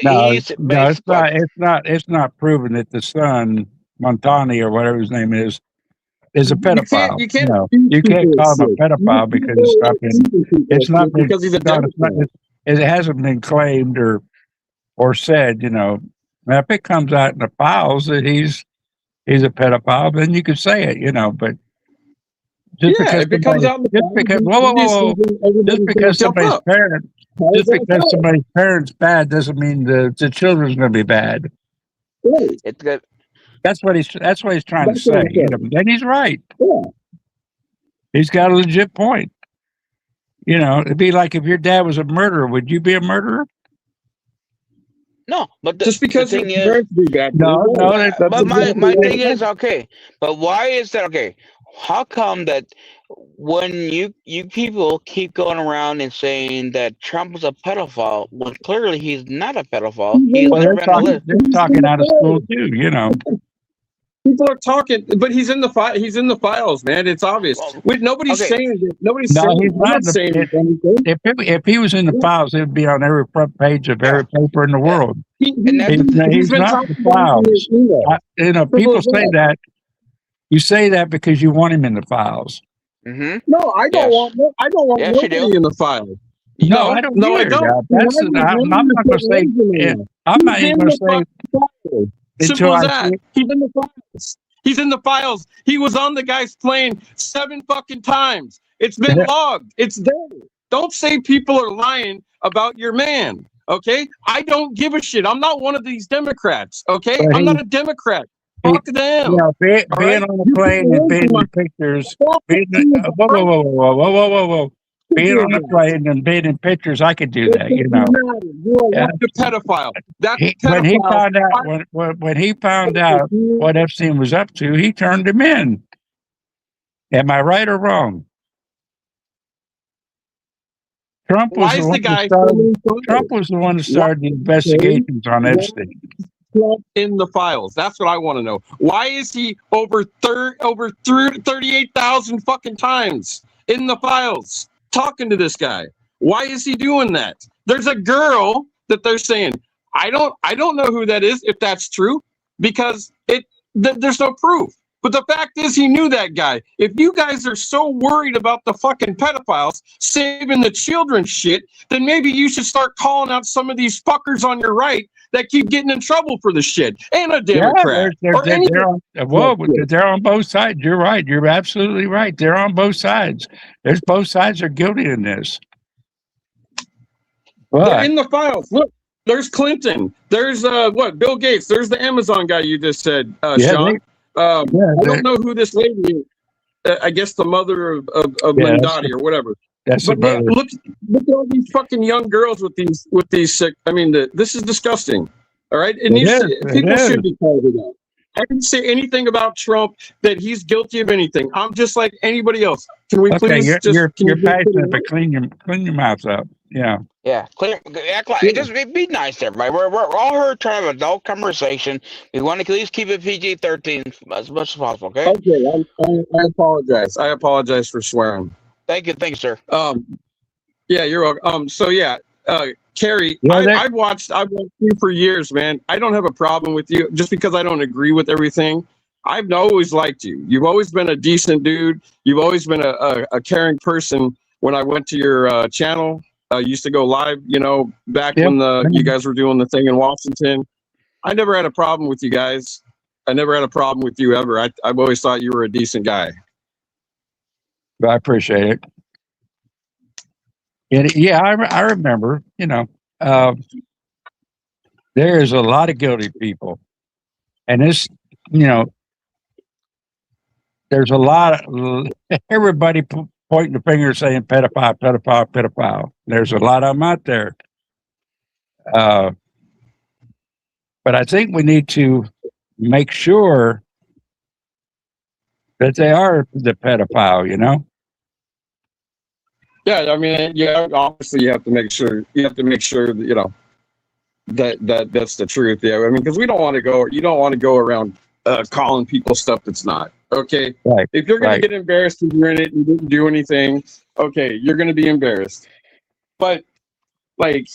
Yeah. he's No, it's basically not. It's not proven that the son Montani or whatever his name is a pedophile. You can't No, accuse you can't people of call him a shit. pedophile because it's not been. Accusing people of It's not shit been. because he's a John, it's not. Democrat. It hasn't been claimed or said. You know, now if it comes out in the files that he's a pedophile, then you could say it. You know, but just Yeah, because if it comes somebody, out in the just files, because obviously just everybody's gonna because jump somebody's up. parent, How is just that because so? somebody's parents bad doesn't mean the children's going to be bad. Right. it's good. That's what he's trying to That's what say. I'm You know, saying. and he's right. Yeah. He's got a legit point. You know, it'd be like if your dad was a murderer, would you be a murderer? No, but Just the because your thing is, parents do bad things, No, right. no, That's but my exactly my what thing it is is. okay. But why is that okay? How come that when you people keep going around and saying that Trump is a pedophile when clearly he's not a pedophile, He's he in has well, never been on the list. they're he's in talking the out of school files. too. You know, People are talking, but he's in the He's in the files, man. It's obvious. Well, Nobody's okay, saying that. Nobody's no, saying. he's I'm not. not saying he's anything. If he was in the files, it would be on every front page of yeah, every paper in the yeah, world. and that's He's He's been not in talking the about it in his files. email. You know, Simple people as say that. that. You say that because you want him in the files. mm-hmm. No, I don't Yes, want. I don't want yes, you do. nobody in the file. No, I don't No, I either. don't. That's Why I'm do you not going put to say. words in my mouth? I'm He's not even in going to the say file. until Simple as I that. see. He's in the files. He's in the files. He was on the guy's plane 7 fucking times. It's been logged. It's there. Don't say people are lying about your man. Okay? I don't give a shit. I'm not one of these Democrats. Okay? But I'm not a Democrat. he, Talk to them. you know, All being right? on the You put plane and words being in in my the pictures, mouth. being whoa, whoa, whoa, whoa, whoa, whoa, whoa, whoa, being on the plane and being in pictures, I could do It that. You doesn't know, matter. You are yeah. not a pedophile. That's a When he pedophile. found out when he found out what Epstein was up to, he turned him in. Am I right or wrong? Trump was Why the is the one that guy started. filming photos? Trump was the one that Why, started the investigations on why Epstein. is Trump in the files? That's what I want to know. Why is he over 38,000 fucking times in the files talking to this guy? Why is he doing that? There's a girl that they're saying, I don't know who that is, if that's true, because there's no proof. But the fact is, he knew that guy. If you guys are so worried about the fucking pedophiles saving the children shit, then maybe you should start calling out some of these fuckers on your right that keep getting in trouble for the shit. And a Yeah, Democrat or anything. they're on both sides. You're right. You're absolutely right. They're on both sides. There's both sides are guilty in this. They're But in the files. Look, there's Clinton. There's Bill Gates. There's the Amazon guy you just said, yeah, Sean. I they, don't know who this lady is. I guess the mother of yeah, Lindotti or whatever. that's But about yeah, look at all these fucking young girls with these sick. I mean, this is disgusting. All right, people should be called it out. I didn't say anything about Trump that he's guilty of anything. I'm just like anybody else. Can we Okay, please you're just? you're, Can you're you please put it passionate, but out? clean your mouth up. Yeah. Yeah, clear. Act like Yeah. just be nice to everybody. We're all here trying to have an adult conversation. We want to at least keep it PG-13 as much as possible. Okay. Okay, I apologize. I apologize for swearing. Thank you, sir. Yeah, you're welcome. So yeah, Carrie, Yeah, I've watched you for years, man. I don't have a problem with you just because I don't agree with everything. I've always liked you. You've always been a decent dude. You've always been a caring person. When I went to your channel, used to go live, back Yep. when you guys were doing the thing in Washington. I never had a problem with you guys. I never had a problem with you ever. I've always thought you were a decent guy. I appreciate it. And yeah, I remember. There is a lot of guilty people, and this, you know, there's a lot of everybody pointing the finger saying pedophile, pedophile, pedophile. There's a lot of them out there. But I think we need to make sure that they are the pedophile, Yeah, I mean, yeah. Obviously, you have to make sure. You have to make sure that that's the truth. Yeah, I mean, because we don't want to go. You don't want to go around calling people stuff that's not. Okay. Right. If you're going Right. to get embarrassed and you're in it and you didn't do anything, okay, you're going to be embarrassed. But like,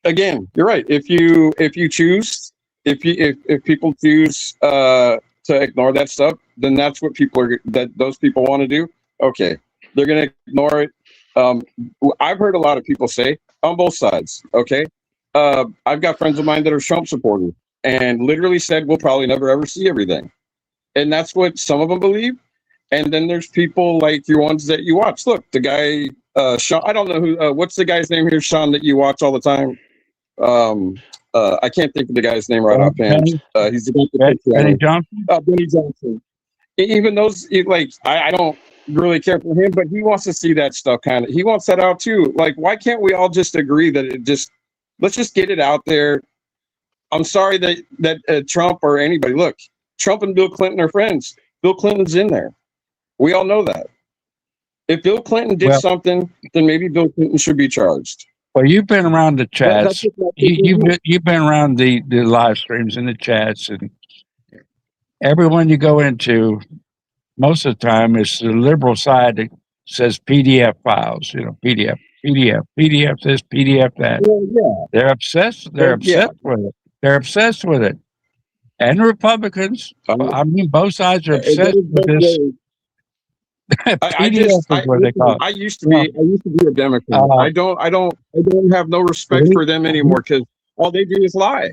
again, you're right. If you choose, if people choose to ignore that stuff, then that's what those people want to do. Okay, they're going to ignore it. I've heard a lot of people say on both sides. Okay, I've got friends of mine that are Trump supporters and literally said we'll probably never ever see everything, and that's what some of them believe. And then there's people like your ones that you watch. Look, the guy Sean. I don't know who. What's the guy's name here, Sean, that you watch all the time? I can't think of the guy's name right offhand. He's the guy Benny Johnson. Benny Johnson. Even those, I don't really care for him, but he wants to see that stuff. Kind of, he wants that out too. Like, why can't we all just agree that let's just get it out there? I'm sorry that Trump or anybody. Look, Trump and Bill Clinton are friends. Bill Clinton's in there. We all know that. If Bill Clinton did something, then maybe Bill Clinton should be charged. Well, you've been around the chats. You've been around the live streams and the chats, and everyone you go into, most of the time, it's the liberal side that says PDF files. PDF this, PDF that. Yeah. They're obsessed. They're obsessed with it. They're obsessed with it. And Republicans, I mean, both sides are obsessed with this. PDF is what they call it. I used to be a Democrat. I don't have no respect for them anymore because all they do is lie.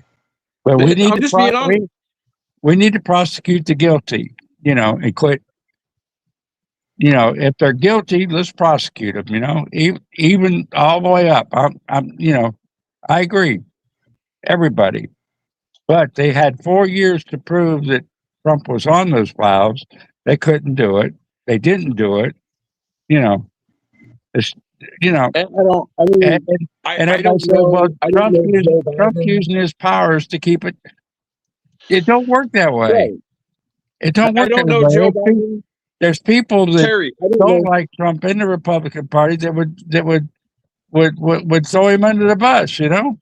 But we need to prosecute the guilty, and quit. If they're guilty, let's prosecute them. Even all the way up. I agree. Everybody, but they had 4 years to prove that Trump was on those files. They couldn't do it. They didn't do it. It's, and everybody said, well, Trump's using his powers to keep it. It don't work that way. Right. It don't work I don't that know way. Joe Biden. there's people that Terry, I don't don't know. like Trump in the Republican Party that would throw him under the bus. You know,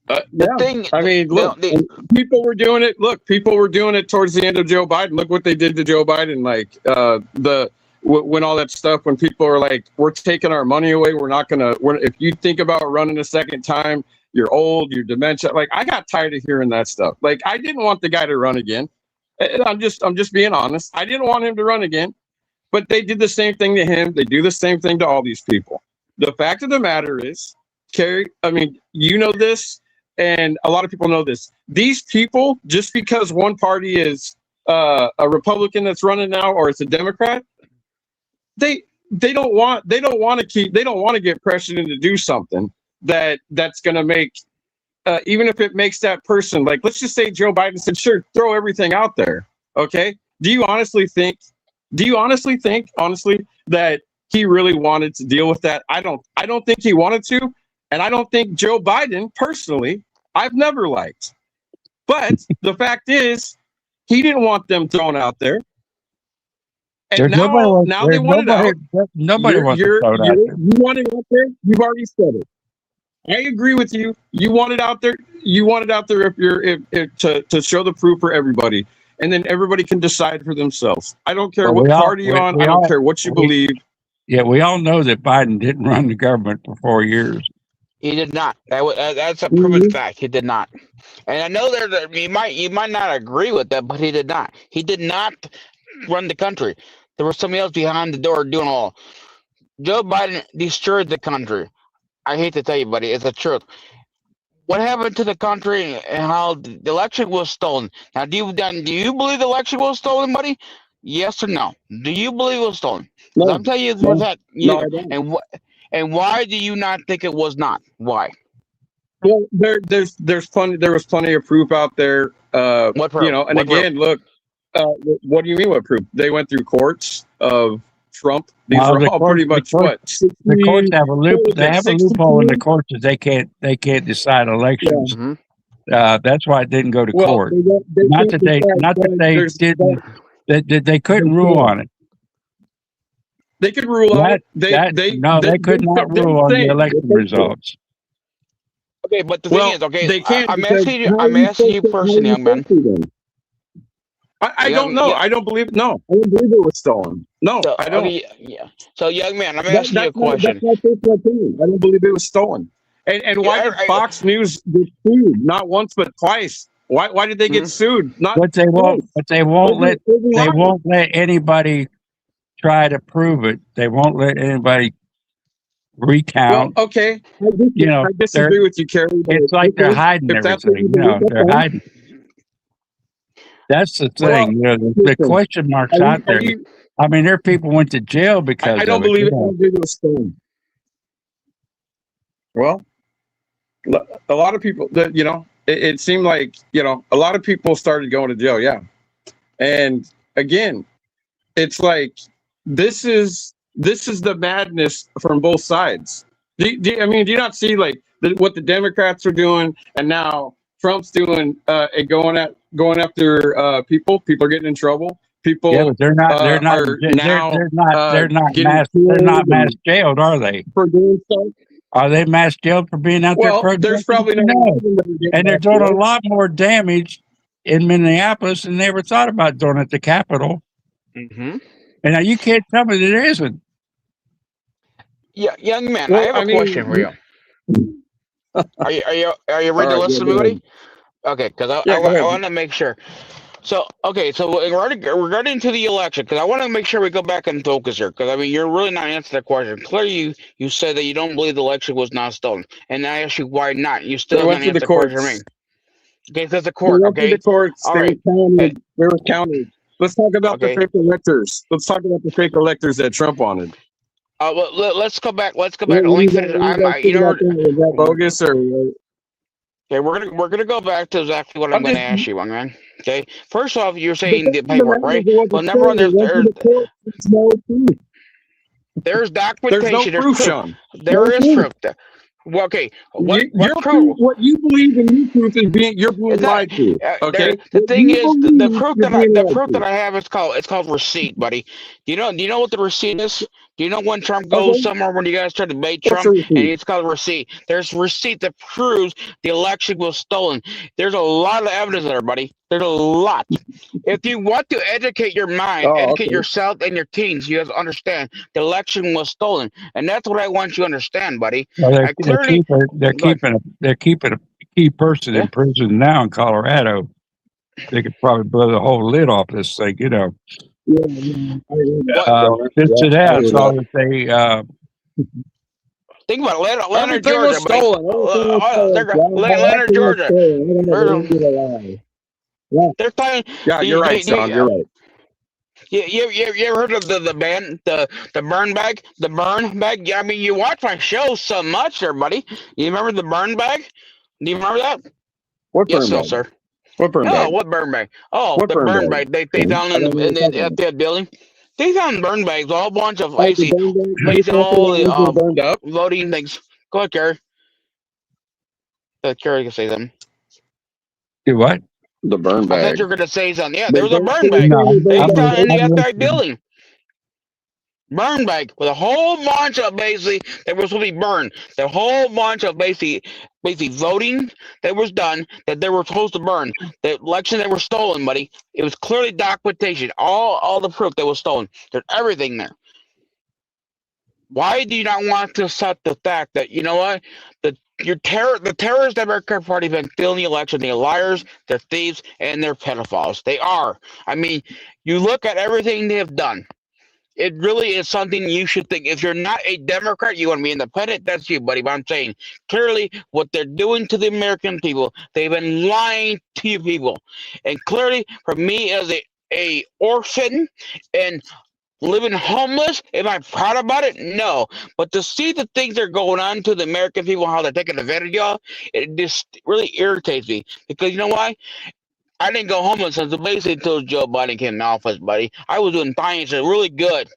The Yeah, thing, I mean, look, the people were doing it. Look, people were doing it towards the end of Joe Biden. Look what they did to Joe Biden. Like when all that stuff, when people are like, "We're taking our money away. We're not gonna." If you think about running a second time, you're old, you're dementia. Like I got tired of hearing that stuff. Like I didn't want the guy to run again. And I'm just being honest. I didn't want him to run again. But they did the same thing to him. They do the same thing to all these people. The fact of the matter is, Kerry, I mean, you know this, and a lot of people know this. These people, just because one party is a Republican that's running now, or it's a Democrat, they don't want to get pressured into do something that's going to make even if it makes that person, like, let's just say Joe Biden said, sure, throw everything out there. Okay. Do you honestly think that he really wanted to deal with that? I don't think he wanted to. And I don't think Joe Biden personally, I've never liked. But the fact is, he didn't want them thrown out there. And there's now they want nobody, it out. Nobody wants to throw it out there. You want it out there? You've already said it. I agree with you. You want it out there. You want it out there to show the proof for everybody, and then everybody can decide for themselves. I don't care what party you're on. I don't care what you believe. Yeah, we all know that Biden didn't run the government for 4 years. He did not. That's a proven fact. He did not. And I know you might not agree with that, but he did not. He did not run the country. There was somebody else behind the door doing all. Joe Biden destroyed the country. I hate to tell you, buddy, it's the truth. What happened to the country and how the election was stolen? Now, do you believe the election was stolen, buddy? Yes or no? Do you believe it was stolen? No, I'm telling you no, that. no, I don't. And why do you not think it was not? Why? Well, there was plenty of proof out there. What proof? You know, and What again, proof? look, what do you mean? What proof? They went through courts of Trump. These No, are the all court- pretty much the court- what 60, The courts have a loop. They have a 60 loophole in the courts that they can't decide elections. Mhm. That's why it didn't go to Well, court. they Not can't that they decide, not that but they there's- didn't. They couldn't They rule can't. on it. They could rule on it. They could not they rule on the say- election they say- results. Okay, but the Well, thing is, okay, they can't. I'm because asking you. how are I'm asking you supposed to- how are personally, young man. supposed to then? I Young- don't know. yeah. I don't believe. No, I don't believe it was stolen. No, So, I don't. okay, yeah. So, young man, I'm That- asking you a that's my- question. That's my personal opinion. I don't believe it was stolen. And why Yeah, did Fox News get sued? Not once, but twice. Why did they get sued? Not But they won't. But they won't let. every They line. won't let anybody try to prove it. They won't let anybody Well, recount. okay. You know, I disagree with you, Kerry. but It's like they're okay, hiding if that's what everything. you You know, believe, they're okay. hiding. That's the Well, thing. You know, the listen, question marks Are you- out are there. you- I mean, there are people went to jail because I don't of it. believe You it. I know. don't believe it was stolen. Well, a lot of people that it seemed like a lot of people started going to jail. Yeah, and again, it's like this is the madness from both sides. Do you not see like what the Democrats are doing, and now Trump's doing and going after people? People are getting in trouble. People Yeah, but they're not. They're not. are They're now not. They're not getting mass. They're not killed mass jailed, are they? for doing stuff. Are they mass jailed for being out Well, there there's protesting? probably No. And they're doing a lot more damage in Minneapolis than they ever thought about doing at the Capitol. Mm-hmm. And now you can't tell me that there isn't. Yeah, young man, Well, I have a question for you. Are you ready All to right, listen yeah, to go me, ahead. buddy? Okay, because Yeah, go I ahead. want to make sure. So, okay, so regarding to the election, because I want to make sure we go back and focus here, because I mean you're really not answering that question. Clearly, you said that you don't believe the election was not stolen, and I asked you why not. You still They went haven't through the answered the question courts. for me. Okay, because the They court. went through Okay, the courts. All They right. were counted. They were counted. Let's talk about Okay. the fake electors. Let's talk about the fake electors that Trump wanted. Well, let's go back. Let's go What back. do Let me you finish. guys think about that? Was that bogus or? Okay, we're gonna go back to exactly what I'm I'm going to just- ask you, young man. Okay, first off, you're The saying the fact of the paperwork, matter right? is it wasn't Well, number one, stolen. It went through the courts. There's no proof. there's There's documentation. no proof, Sean. There No is proof. proof. Well, okay, Your proof? what you believe in your truth is you're being It's not. lied to. Okay, The what thing you is, the believe proof you're being the lied proof that to. I have is called receipt, buddy. Do you know what the receipt is? Do you know when Trump goes Okay, somewhere when you guys try to debate what's the Trump and receipt? it's called a receipt? There's a receipt that proves the election was stolen. There's a lot of evidence there, buddy. There's a lot. If you want to educate your mind, Oh, educate okay. yourself and your teens, you have to understand the election was stolen, and that's what I want you to understand, buddy. Well, I clearly go ahead. they're keeping a key person Yeah. in prison now in Colorado. They could probably blow the whole lid off this thing, you know. Yeah, I heard that, What? Stoner. Just Yeah, today I I heard saw that. that they Think about it, Leonard, Everything was Georgia, buddy. stolen. Everything was stolen. Leonard, Everything was Georgia. stolen. I don't They're, know the lie. Yeah, they're talking. yeah, you're right, Sean. You're right. You ever heard of the band the burn bag? Yeah, I mean you watch my show so much, there, buddy. You remember the burn bag? Do you remember that? What Yes, burn no, bag? sir. What burn No, bag? what burn bag? Oh, What the burn burn bag? bag. They found I don't know what you're talking at about. that building. They found burn bags, a whole bunch of Oh, the burn bag? Are you basically talking all about the ones that burned up? voting things. Go ahead, Carrie. Carrie can say something. do what? The burn I thought bag. you were gonna say something. Yeah, They there was a burned. burn bag. No, They I'm found in the FBI listening. building. Burn bag with a whole bunch of basically that was supposed to be burned. The whole bunch of basically voting that was done that they were supposed to burn. The election that were stolen, buddy. It was clearly documentation. All the proof that was stolen. There's everything there. Why do you not want to accept the fact that you know what the terrorist Democrat Party have been stealing the election? They're liars, they're thieves, and they're pedophiles. They are. I mean, you look at everything they have done. It really is something you should think. If you're not a Democrat, you want to be independent, that's you, buddy. But I'm saying clearly what they're doing to the American people, they've been lying to you people. And clearly, for me as a orphan and living homeless, am I proud about it? No. But to see the things that are going on to the American people, how they're taking advantage of y'all, it just really irritates me. Because you know why? I didn't go homeless basically until Joe Biden came in office, buddy. I was doing financially really good.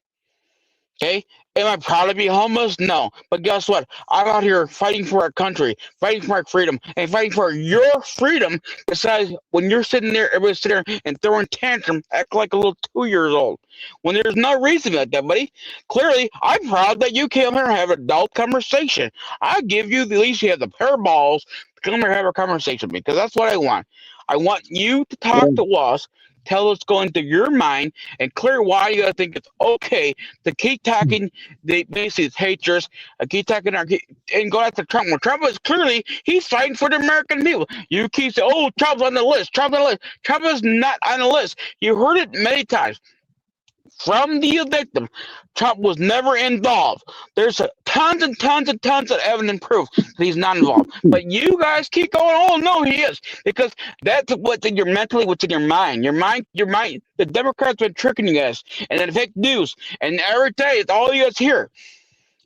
Okay? Am I proud to be homeless? No. But guess what? I'm out here fighting for our country, fighting for our freedom, and fighting for your freedom. Besides, when you're sitting there, everybody's sitting there and throwing tantrums, act like a little 2 years old. When there's no reason like that, buddy. Clearly, I'm proud that you came here and have an adult conversation. I give you, at least you have the pair of balls to come here and have a conversation because that's what I want. I want you to talk to us, tell us what's going through your mind, and clear why you think it's okay to keep talking the basically haters, keep talking and go after Trump. When Trump is clearly he's fighting for the American people. You keep saying, "Oh, Trump's on the list. Trump's on the list." Trump is not on the list. You heard it many times from the victim. Trump was never involved. There's tons and tons and tons of evidence and proof that he's not involved. But you guys keep going, oh no, he is. Because that's what's in your mentally, what's in your mind. Your mind, the Democrats been tricking you guys. And then fake news. And every day it's all you guys hear.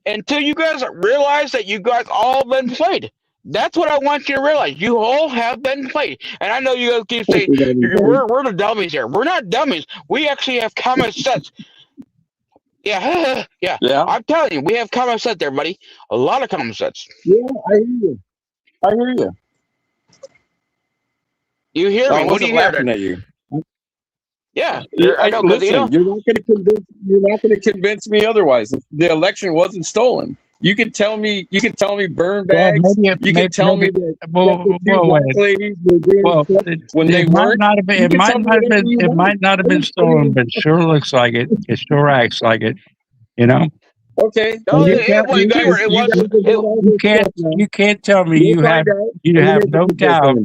Until you guys realize that you guys all been played. That's what I want you to realize. You all have been played. And I know you guys keep saying, we're the dummies here. We're not dummies. We actually have common sense. Yeah. I'm telling you, we have common sense there, buddy. A lot of common sense. Yeah, I hear you. I hear you. You hear me? I What do wasn't you hear? laughing at you. Yeah, I know. because Listen, you're not going to convince me otherwise. The election wasn't stolen. You can tell me burn bags. Well, you can tell me that wait. ladies were doing Well, stuff when they weren't. It might not have been stolen, but it sure looks like it. It sure acts like it. You know. Okay. No, You can't tell me you have no doubt.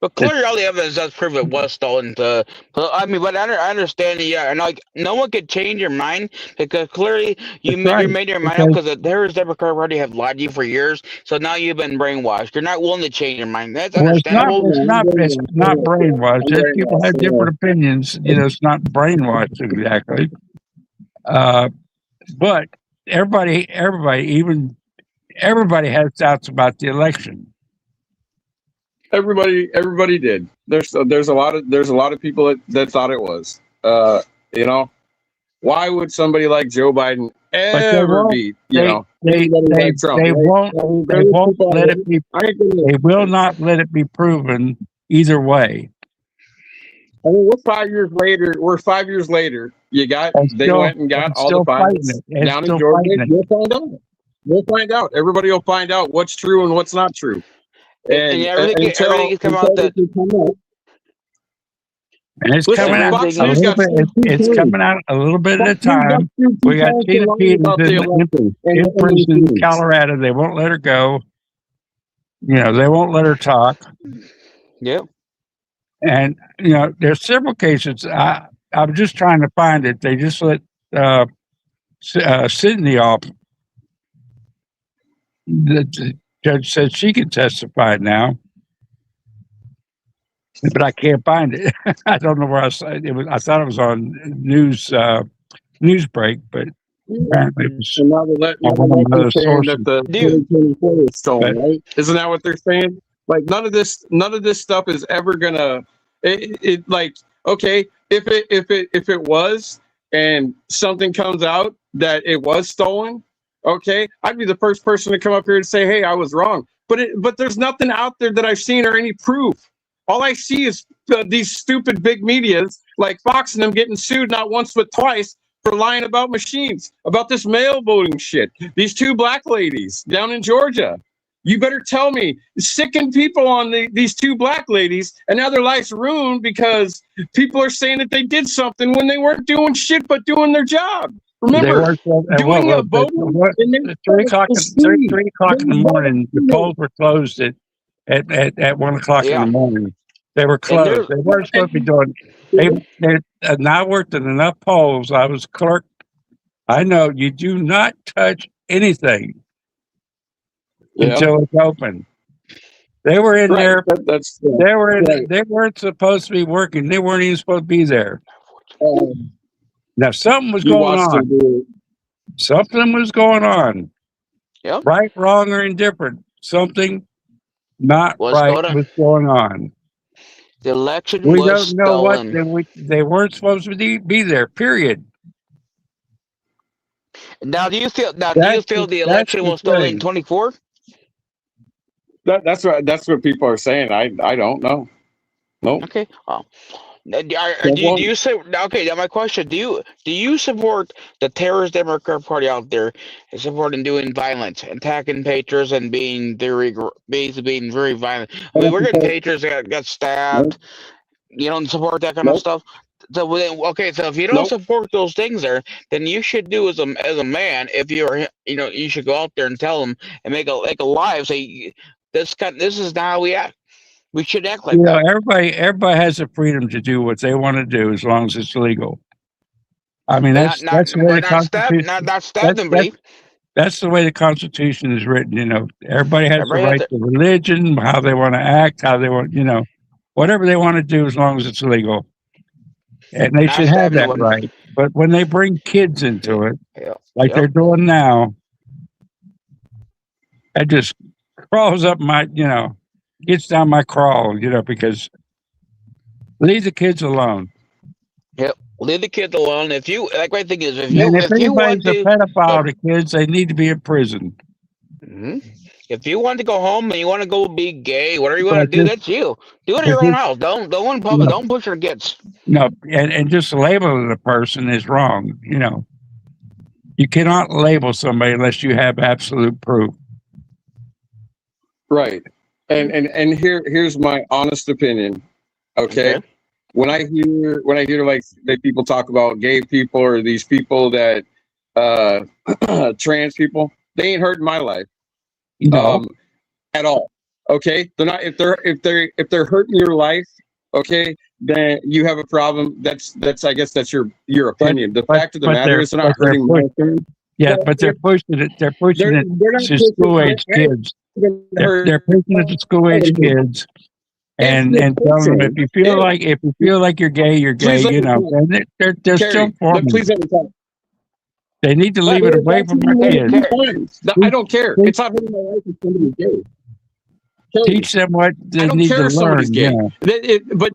But clearly, all the evidence does prove it was stolen. I mean, but I understand. Yeah, and like no one could change your mind because clearly you made your mind up because the terrorist Democrat Party have lied to you for years. So now you've been brainwashed. You're not willing to change your mind. That's understandable. It's not brainwashed. People have different opinions. You know, it's not brainwashed exactly. But everybody has doubts about the election. Everybody did. There's a lot of people that thought it was. You know, why would somebody like Joe Biden ever beat, they anybody like Trump. they Right? won't I mean, they there's won't people let out it be there, I ain't gonna- they will not let it be proven either way. I mean, we're 5 years later. We're 5 years later. They went and got And all the still fighting pilots it. And down in still Georgia. fighting it. We'll find out. We'll find out. Everybody will find out what's true and what's not true. And And everything comes out that. this can come out, And it's listen, coming out Fox a News little got bit. sued 2 It's times. coming out a little bit at a Fox News got time. sued 2 We got times Tina for lying Peters about the election and in the prison in meetings. Colorado. They won't let her go. They won't let her talk. Yep. And there's several cases. I'm just trying to find it. They just let Sydney off. The judge said she can testify now, but I can't find it. I don't know where I saw it. I thought it was on news break, but apparently it was And now they're on one of my other saying sources. that the Dude. 2024 is stolen, But- right? Isn't that what they're saying? Like none of this stuff is ever gonna. It like okay, if it was and something comes out that it was stolen, okay, I'd be the first person to come up here and say, hey, I was wrong. But there's nothing out there that I've seen or any proof. All I see is these stupid big medias like Fox and them getting sued not once but twice for lying about machines, about this mail voting shit. These 2 black ladies down in Georgia. You better tell me, sicking people on these 2 black ladies, and now their life's ruined because people are saying that they did something when they weren't doing shit but doing their job. Remember, doing a voting. At 3 o'clock in the morning, the polls were closed at 1 o'clock in the morning. They were closed. They weren't supposed to be doing. And I worked in enough polls. I was clerk. I know you do not touch anything until it's open. They were in there. They were in. They weren't supposed to be working. They weren't even supposed to be there. Now something was going on. Something was going on. Yep. Right, wrong, or indifferent. Something not right was going on. The election We was don't know stolen. what they weren't supposed to be there. Period. Now, do you feel the election was stolen in 24? That's what people are saying. I don't know. Nope. Okay. Do you say okay? Now my question: Do you support the terrorist Democrat Party out there supporting doing violence, attacking patriots, and being very violent? I mean, we're getting patriots that got stabbed. You don't support that kind of stuff. So so if you don't support those things there, then you should do as a man. If you're you should go out there and tell them and make a live say this is not how we act. We should act like that. Everybody has the freedom to do what they want to do as long as it's legal. I mean, that's the way the Constitution. Not stab them, that's the way the Constitution is written. Everybody has the right to religion, how they want to act, how they want, whatever they want to do as long as it's legal, and they should have that right. But when they bring kids into it, like they're doing now, that just crawls up my, gets down my crawl, because leave the kids alone. Yep, leave the kids alone. If you my thing is, if anybody's you want a pedophile to kids, they need to be in prison. Mm-hmm. If you want to go home and you want to go be gay, whatever you want to do, that's you. Do it in your own house. Don't in public. Don't push your kids. No, and just labeling a person is wrong. You cannot label somebody unless you have absolute proof. Right. And here's my honest opinion. Okay. When I hear like people talk about gay people or these people that trans people, they ain't hurting my life. At all. Okay. They're not if they're hurting your life, okay, then you have a problem. That's I guess that's your opinion. The fact of the matter is they're not hurting my opinion. Yeah, but they're pushing it. They're pushing it to school age kids. They're pushing it to school age kids, and telling them if you feel like you're gay, you're gay. And they're still forming. Please let me talk. They need to leave it away from our kids. I don't care. It's not hurting my life if somebody's gay. Teach them what they need to learn. Somebody's gay. But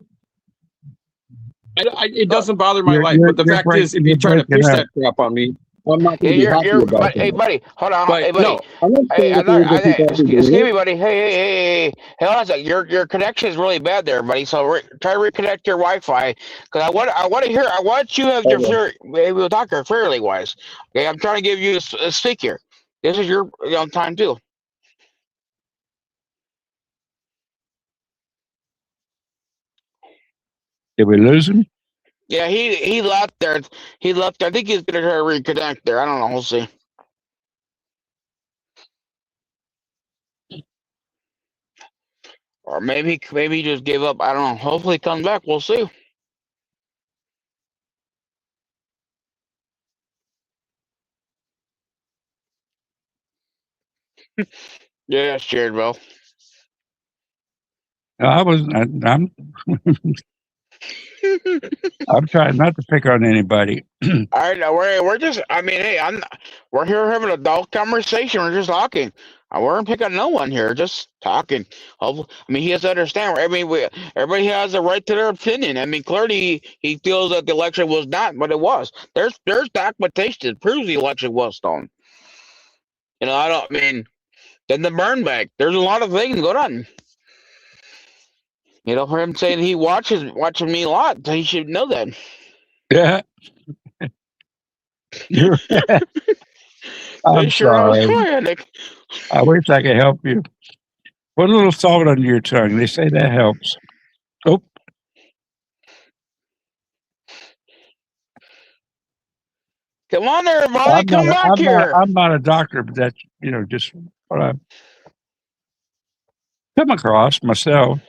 it doesn't bother my life. But the fact is, if you try to push that crap on me, I'm not Yeah, going to be happy about but hey, that. buddy, hold on, But hey, buddy. no, I'm not Hey, saying that there's nothing to excuse do me, buddy. Hey, hold on a sec. Your connection is really bad there, buddy. So try to reconnect your Wi-Fi, because I want to hear, I want you to have your with it. maybe we'll talk here fairly wise. Okay, I'm trying to give you a speak here. This is your time too. Did we lose him? Yeah, he left there. He left. I think he's gonna try to reconnect there. I don't know. We'll see. Or maybe he just gave up. I don't know. Hopefully he comes back. We'll see. Yeah, scared, bro. I was. I'm. I'm trying not to pick on anybody. All right, we're just. I mean, hey, we're here having an adult conversation. We're just talking. We weren't picking no one here. Just talking. I mean, he has to understand. I mean, everybody has a right to their opinion. I mean, clearly he feels that the election was not, but it was. There's documentation that proves the election was stolen. You know, I don't. I mean, then the burn back. There's a lot of things going on. You know, for him saying he watching me a lot, he should know that. Yeah. You're, I'm Sure, I was sorry. trying. I wish I could help you. Put a little salt under your tongue. They say that helps. Oh, Come on, everybody, come back here. I'm not a doctor, but that's just what I come across myself.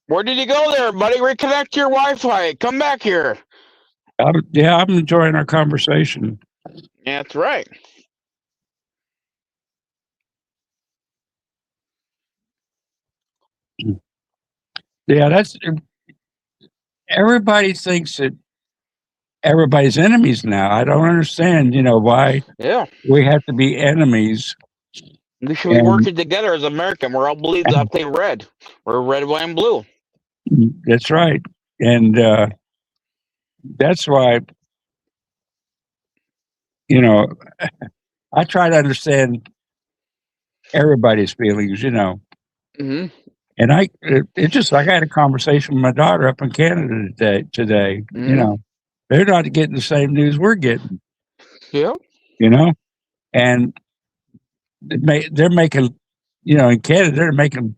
Where did you go there, buddy? Reconnect your Wi-Fi. Come back here. I'm enjoying our conversation. Yeah, that's right. Yeah, that's everybody thinks that everybody's enemies now. I don't understand, why Yeah, we have to be enemies. we should be And working together as American. We're all believe that they red. We're red, white, and blue. that's right. And that's why, you know, I try to understand everybody's feelings. Hmm. And it's just like I had a conversation with my daughter up in Canada today. Hmm. They're not getting the same news we're getting, Yep. and they're making, in Canada, they're making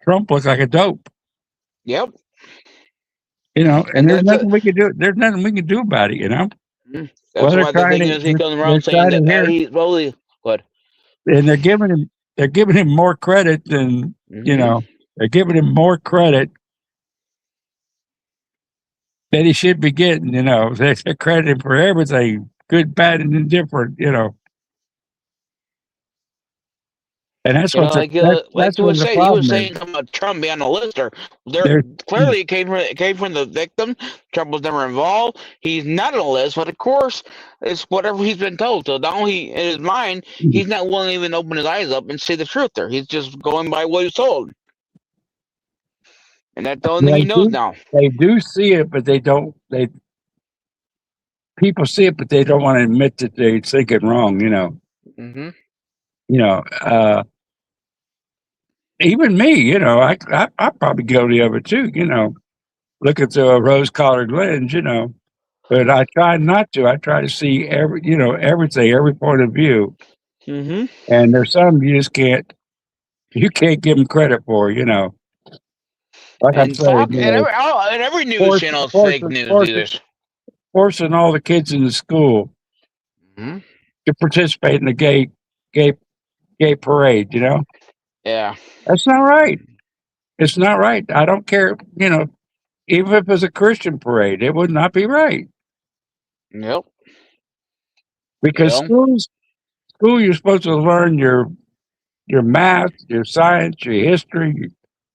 Trump look like a dope, Yep. and And there's that's nothing we can do. There's nothing we can do about it. Well, that's why the thing is he comes they're around saying trying to that hear, he's really good. and they're giving him more credit than, Hmm. they're giving him more credit that he should be getting. They're crediting for everything, good, bad, and indifferent. And that's You know, what's like that's what the he was problem is. saying about Trump being a lister. There There's clearly it came from the victim. Trump was never involved. He's not on the list, but of course, it's whatever he's been told. So now in his mind, he's not willing to even open his eyes up and see the truth. There, he's just going by what he's told, and that's the only thing they he knows do now. they do see it, but they don't. People see it, but they don't want to admit that they think it wrong. Hmm. You know. Even me. I probably guilty of it too. Looking through a rose-colored lens. But I try not to. I try to see everything, every point of view. Hmm. And there's some you just can't. You can't give them credit for. Like I'm And saying, Fox and every news force, channel is fake forcing, news forcing, either. forcing all the kids in the school Hmm. to participate in the gay, gay parade. Yeah. That's not right. It's not right. I don't care. Even if it's a Christian parade, it would not be right Yep. because Yeah. school, you're supposed to learn your math, your science, your history,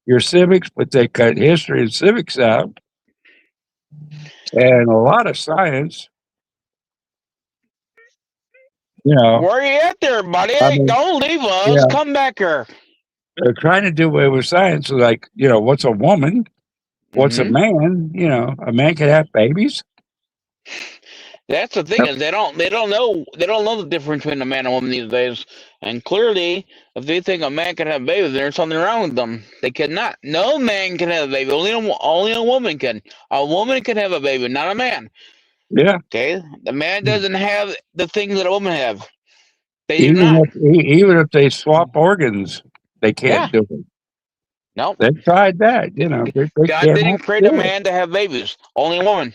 your civics, but they cut history and civics out, and a lot of science. You know, Where you at there, buddy? I Hey, mean, don't leave us. yeah, Come back here. they're trying to do away with science. Like, what's a woman? What's a Hmm. man? A man can have babies. That's the thing is they don't know the difference between a man and a woman these days. And clearly, if they think a man can have a baby, there's something wrong with them. They cannot. No man can have a baby. Only a woman can. A woman can have a baby, not a man. Yeah. Okay, the man doesn't have the things that a woman have. They do Even not. even if they swap organs, they Yeah. can't do it. No. They've tried that. You know, they God cannot didn't create a do it. man to have babies. Only a woman.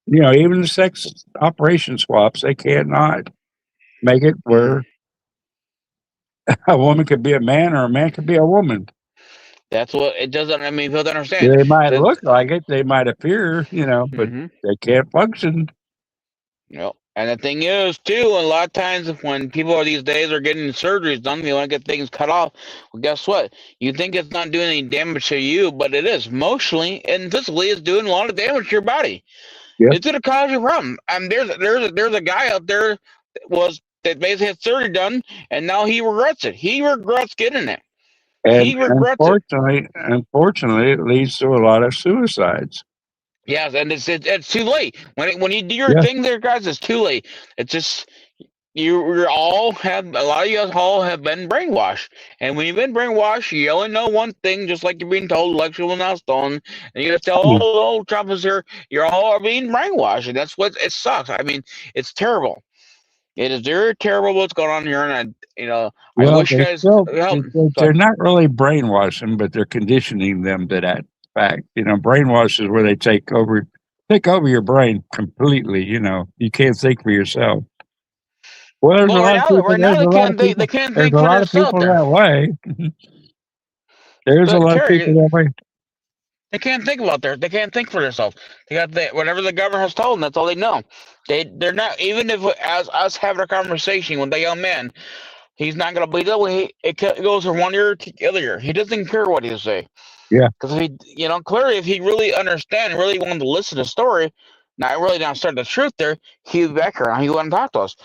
You know, even the sex operation swaps, they cannot make it Mm. where a woman could be a man or a man could be a woman. That's what it doesn't. I mean, people don't understand They might that. look like it, they might appear, you know, but Mm-hmm. they can't function. Yep. And the thing is, too, a lot of times when people are these days are getting surgeries done, they want to get things cut off. Well, guess what? You think it's not doing any damage to you, but it is. Emotionally and physically, it's doing a lot of damage to your body. Yeah. It's going to cause you a problem. I mean, there's a guy out there that basically had surgery done, and now he regrets it. He regrets getting it. And He regrets it. unfortunately, it leads to a lot of suicides. Yes, and it's too late. When you do your Yeah. thing there, guys, it's too late. It's just you all have a lot of you all have been brainwashed, and when you've been brainwashed, you only know one thing, just like you're being told election will not stolen, and you just tell, oh, Trump is here. You're all are being brainwashed, and that's what it sucks. I mean, it's terrible. It is very terrible what's going on here, and I Well, wish you guys help. they're not really brainwashing, but they're conditioning them to that fact. You know, brainwash is where they take over your brain completely. You know, you can't think for yourself. Well, there's a Well, lot of people. right now There's a lot of they people. can't There's think a for lot of themselves people there. that way. There's a But lot of people Terry, that way. they can't think about their. They can't think for themselves. They got whatever the government has told them. That's all they know. They're not even if as us having a conversation with the young man, he's not going to believe it. It goes from one ear to the other ear. He doesn't care what he say Yeah. because if he clearly if he really understand, really wanted to listen to the story, not really not start the truth there, he'd be back around. He wouldn't talk to us.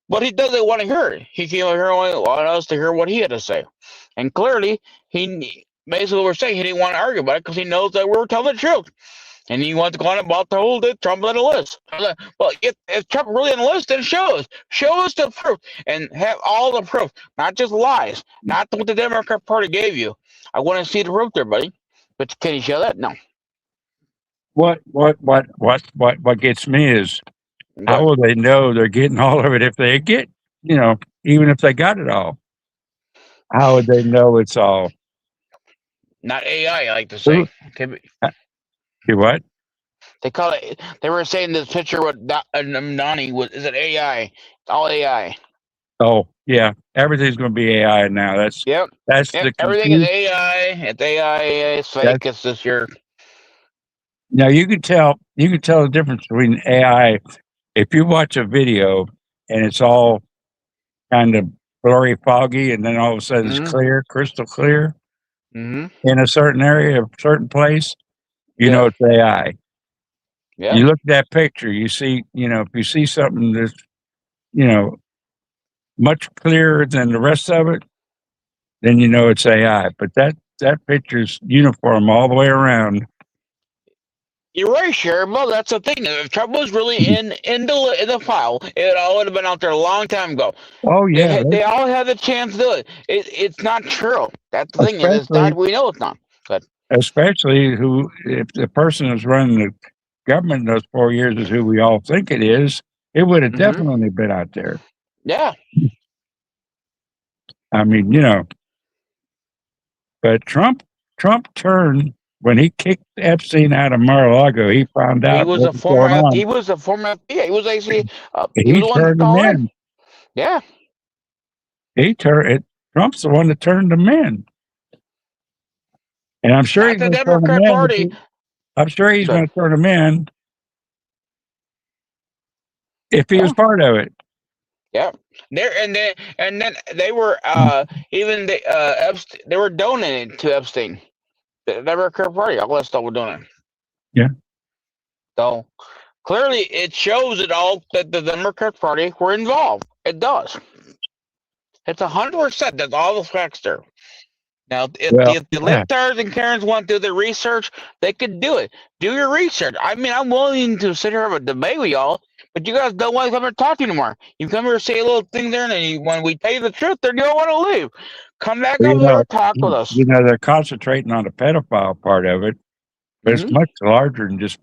But he doesn't want to hear it. He came over here and wanted us to hear what he had to say. And clearly, he basically what we're saying, he didn't want to argue about it because he knows that we're telling the truth. And he wants to go on about the whole Trump on the list. Well, if Trump really on the list, then show us. Show us the proof and have all the proof, not just lies, not what the Democrat Party gave you. I want to see the proof there, buddy. But can you show that? No. What gets me is how Okay. will they know they're getting all of it if they get, you know, even if they got it all? How would they know it's all? Not AI, I like to Who- say. Okay, You what? they call it. They were saying this picture with Nani was is it AI? It's all AI. Oh, yeah. Everything's going to be AI now. Yep. That's Yep. the Everything is confused. AI. It's AI. It's That fake. It's just your. now you can tell the difference between AI if you watch a video and it's all kind of blurry, foggy, and then all of a sudden it's Mm-hmm. clear, crystal clear Mm-hmm. in a certain area, a certain place. You Yeah. know it's AI. Yeah. You look at that picture, you see, you know, if you see something that's, you know, much clearer than the rest of it, then you know it's AI. But that picture's uniform all the way around. You're right, Sheriff. Well, that's the thing. If Trump was really in the file, it all would have been out there a long time ago. Oh yeah, They all had the chance to do it. It's not true. That's the thing. It's especially not. We know it's not. But especially who if the person who's running the government in those 4 years is who we all think it is, it would have mm-hmm. definitely been out there. Yeah. I mean, you know, but Trump turned when he kicked Epstein out of Mar-a-Lago. He found He out was what a was former. going on. He was a former FBI. He was actually. He was He the one turned him called in. in. Yeah. He turned it. Trump's the one that turned him in, and I'm sure Not he's the going to turn him Democrat in. Party. I'm sure he's Good. going to turn him in if he was Yeah. part of it. Yeah. Then they were even the Epstein, they were donating to Epstein. The Democrat Party. All that stuff were doing. Yeah. So clearly, it shows it all that the Democrat Party were involved. It does. It's 100%. That's all the facts there. Now, Well, if the yeah, libtards and Karens want to do the research, they could do it. Do your research. I mean, I'm willing to sit here and have a debate with y'all, but you guys don't want to come here and talk anymore. You come here and say a little thing there, and then when we tell you the truth, then you don't want to leave. Come back well, over there and talk with us. they're concentrating on the pedophile part of it, but it's Hmm. much larger than just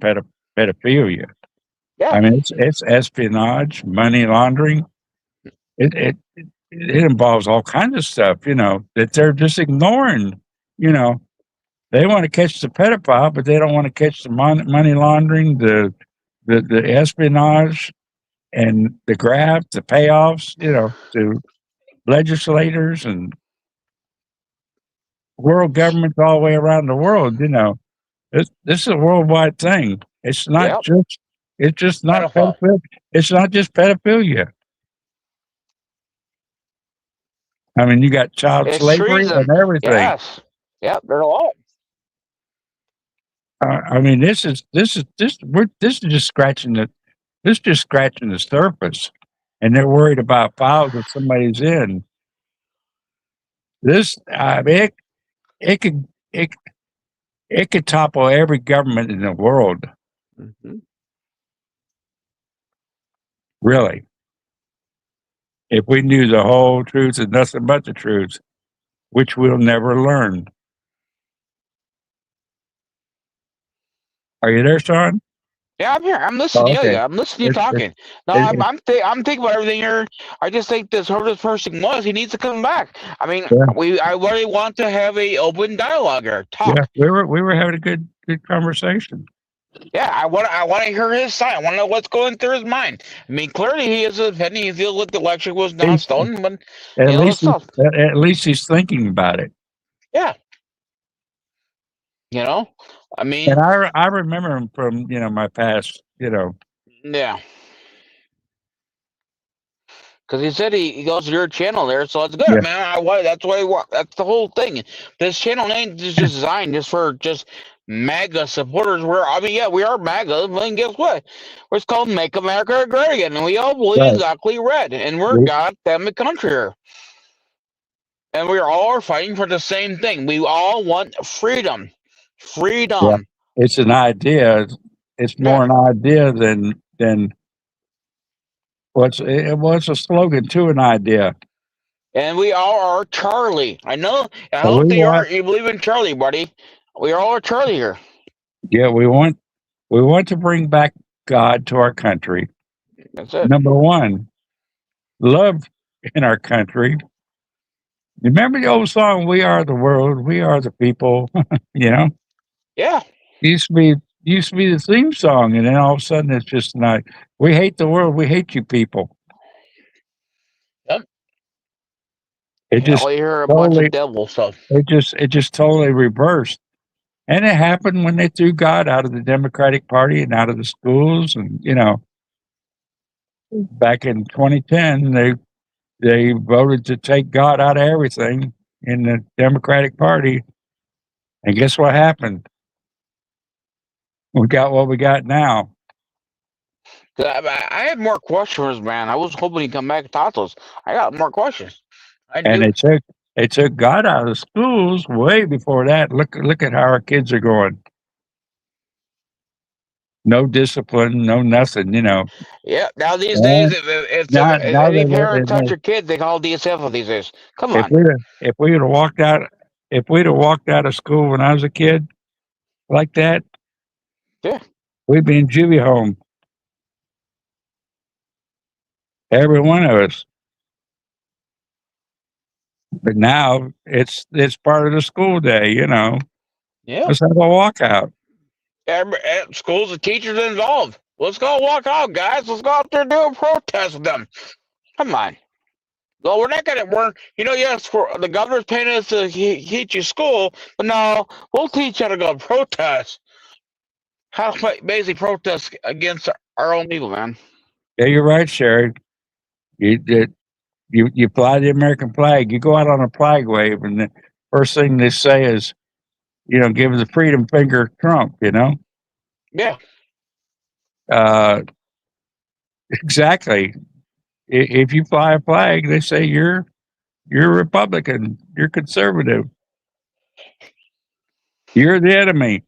pedophilia. Yeah, I mean, it's espionage, money laundering. It involves all kinds of stuff, that they're just ignoring. You know, they want to catch the pedophile, but they don't want to catch the money laundering, the espionage, and the graft, the payoffs. To legislators and world governments all the way around the world. This is a worldwide thing. It's not yep. just. It's just not Pedophile. pedophilia. It's not just pedophilia. I mean, you got child It's slavery treason. and everything. Yes. Yep. There's a lot. I mean, this is just scratching the surface, and they're worried about files that somebody's in. I mean, it could it it could topple every government in the world, Hmm. really, if we knew the whole truth and nothing but the truth, which we'll never learn. Are you there, Sean? Yeah, I'm here. I'm listening Oh, to you. okay. I'm listening to you It, it, talking. No, it, I'm thinking about everything here. I just think whoever this person was, he needs to come back. I mean, yeah, I really want to have a open dialogue here, yeah. talk. We were having a good conversation, Yeah, I want to hear his side. I want to know what's going through his mind. I mean, clearly he is offended. He feels like the lecture was not he's, stolen, but at least he's, stuff. at least he's thinking about it. Yeah, you know, I And mean, I remember him from my past. yeah. Because he said he goes to your channel there, so it's Yeah, good, man. That's what I want. That's the whole thing. This channel ain't just designed just for just MAGA supporters. I mean, yeah, we are MAGA, but guess what? It's called Make America Great Again, and we all believe right. exactly red, and we're We, goddamn country here, and we all are fighting for the same thing. We all want freedom, yeah, freedom. it's an idea. It's Yeah, more an idea than what's a slogan to an idea. and we all are Charlie. I know. I And hope we want, you believe in Charlie, buddy. We all are Charlie here. yeah, we want to bring back God to our country. That's it. Number one, love in our country. Remember the old song, "We Are the World, We Are the People." you know, Yeah. used to be used to be the theme song, and then all of a sudden it's just not. We hate the world. We hate you people. Yep. It All just you hear a bunch totally of devil stuff. it just totally reversed. And it happened when they threw God out of the Democratic Party and out of the schools. And back in 2010, they voted to take God out of everything in the Democratic Party. And guess what happened? We got what we got now. I had more questions, man. I was hoping he'd come back and talk to us. I got more questions. I And do. they took God out of the schools way before that. Look at how our kids are going. No discipline, no nothing. Yeah. Now these days, And if now any they parent touch your kids, they call DSF these days. Come if on. we if we'd have walked out if we'd have walked out of school when I was a kid like that, Yeah. we'd be in juvie home, every one of us. But now it's part of the school day. Yeah. Let's have a walkout. Schools and teachers involved. Let's go walk out, guys. Let's go out there and do a protest with them. Come on. Well, we're not gonna work. Yes, for the governor's paying us to teach you school, but no, we'll teach you how to go protest. How to basically protest against our own people, man. Yeah, you're right, Sherry. You fly the American flag. You go out on a flag wave, and the first thing they say is, give the freedom finger Trump. Yeah. Uh, exactly. If you fly a flag, they say you're Republican, you're conservative. You're the enemy.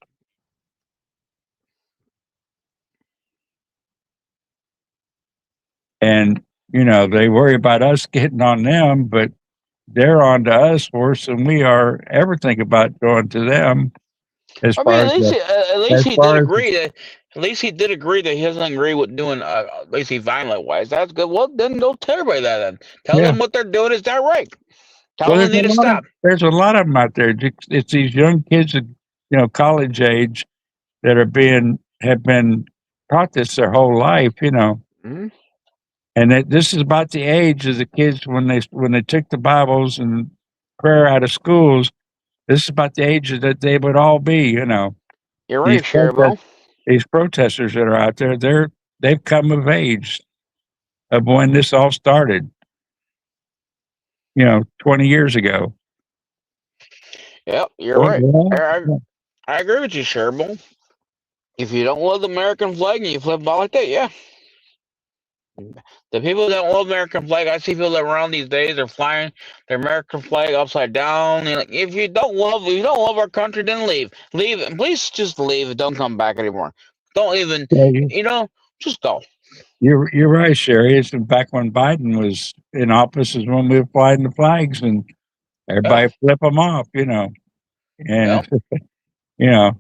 And, they worry about us getting on them, but they're on to us worse than we are ever think about going to them as I mean, far as the, at least as he did far as agree that at least he did agree that he doesn't agree with doing basically violent wise. That's good. Well, then go tell everybody that. Then tell yeah. them what they're doing is not right. Tell Well, them they need to stop. there's a lot of them out there. It's these young kids at college age that have been taught this their whole life. Mhm. And that this is about the age of the kids when they took the Bibles and prayer out of schools. This is about the age that they would all be. You're These right, Sherbo. these protesters that are out there, they've come of age of when this all started. 20 years ago. Yep, you're Well, right. I, well, I agree with you, Sherbo. If you don't love the American flag and you flip about like that, yeah. The people that love American flag, I see people that around these days are flying their American flag upside down. Like, if you don't love our country, then leave. Leave, and please just leave. Don't come back anymore. Don't even, yeah, just go. you're right, Sherry. It's back when Biden was in office is when we were flying the flags and Yeah, everybody flip them off. yeah. And you know,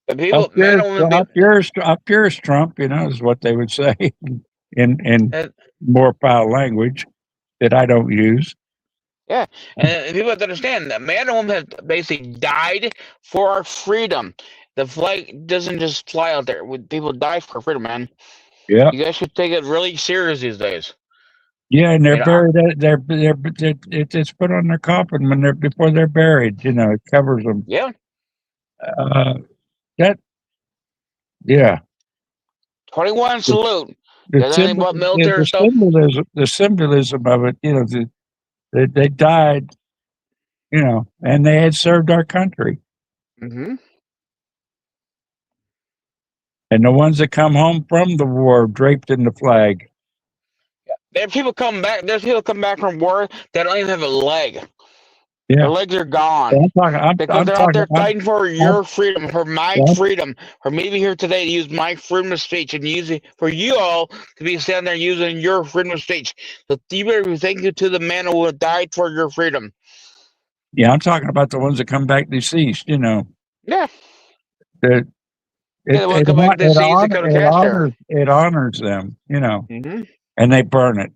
The people, man and women, up yours, Trump. Is what they would say in uh, more foul language that I don't use. yeah, and people have to understand that man and woman have basically died for our freedom. The flag doesn't just fly out there. People die for freedom, man. Yeah, You guys should take it really serious these days. yeah, and they're You know, buried. It's put on their coffin when they're before they're buried. It covers them. yeah. Uh, that yeah. 21 The, salute. You got anything about military stuff? the symbolism of it. They died. And they had served our country. Hmm. And the ones that come home from the war draped in the flag. There's people coming back. There's people come back from war that don't even have a leg. Yeah, Their legs are gone I'm talking. because they're out there fighting for I'm, your freedom, for my I'm, freedom, for me to be here today to use my freedom of speech and use it for you all to be standing there using your freedom of speech. So thank you to the man who died for your freedom. yeah, I'm talking about the ones that come back deceased. Yeah, That yeah. They want to come back to see to come to cash there. it honors them. Hmm. And they burn it.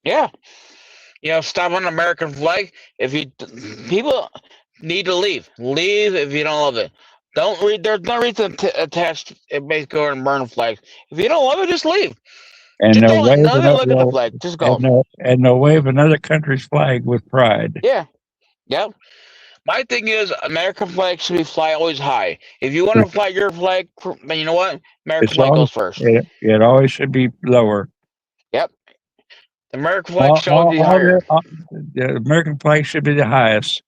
Yeah. Stop on the American flag. If you people need to leave, leave if you don't love it. Don't read. There's no reason to attach basically and burn flags. If you don't love it, just leave. And Just they'll don't wave even look at the flag. Just go. they'll wave another country's flag with pride. Yeah. Yep. My thing is, American flag should be fly always high. If you want to fly your flag, then you know what? American It's flag always goes first. it always should be lower. Yep. The American flag should always be All higher. the American flag should be the highest.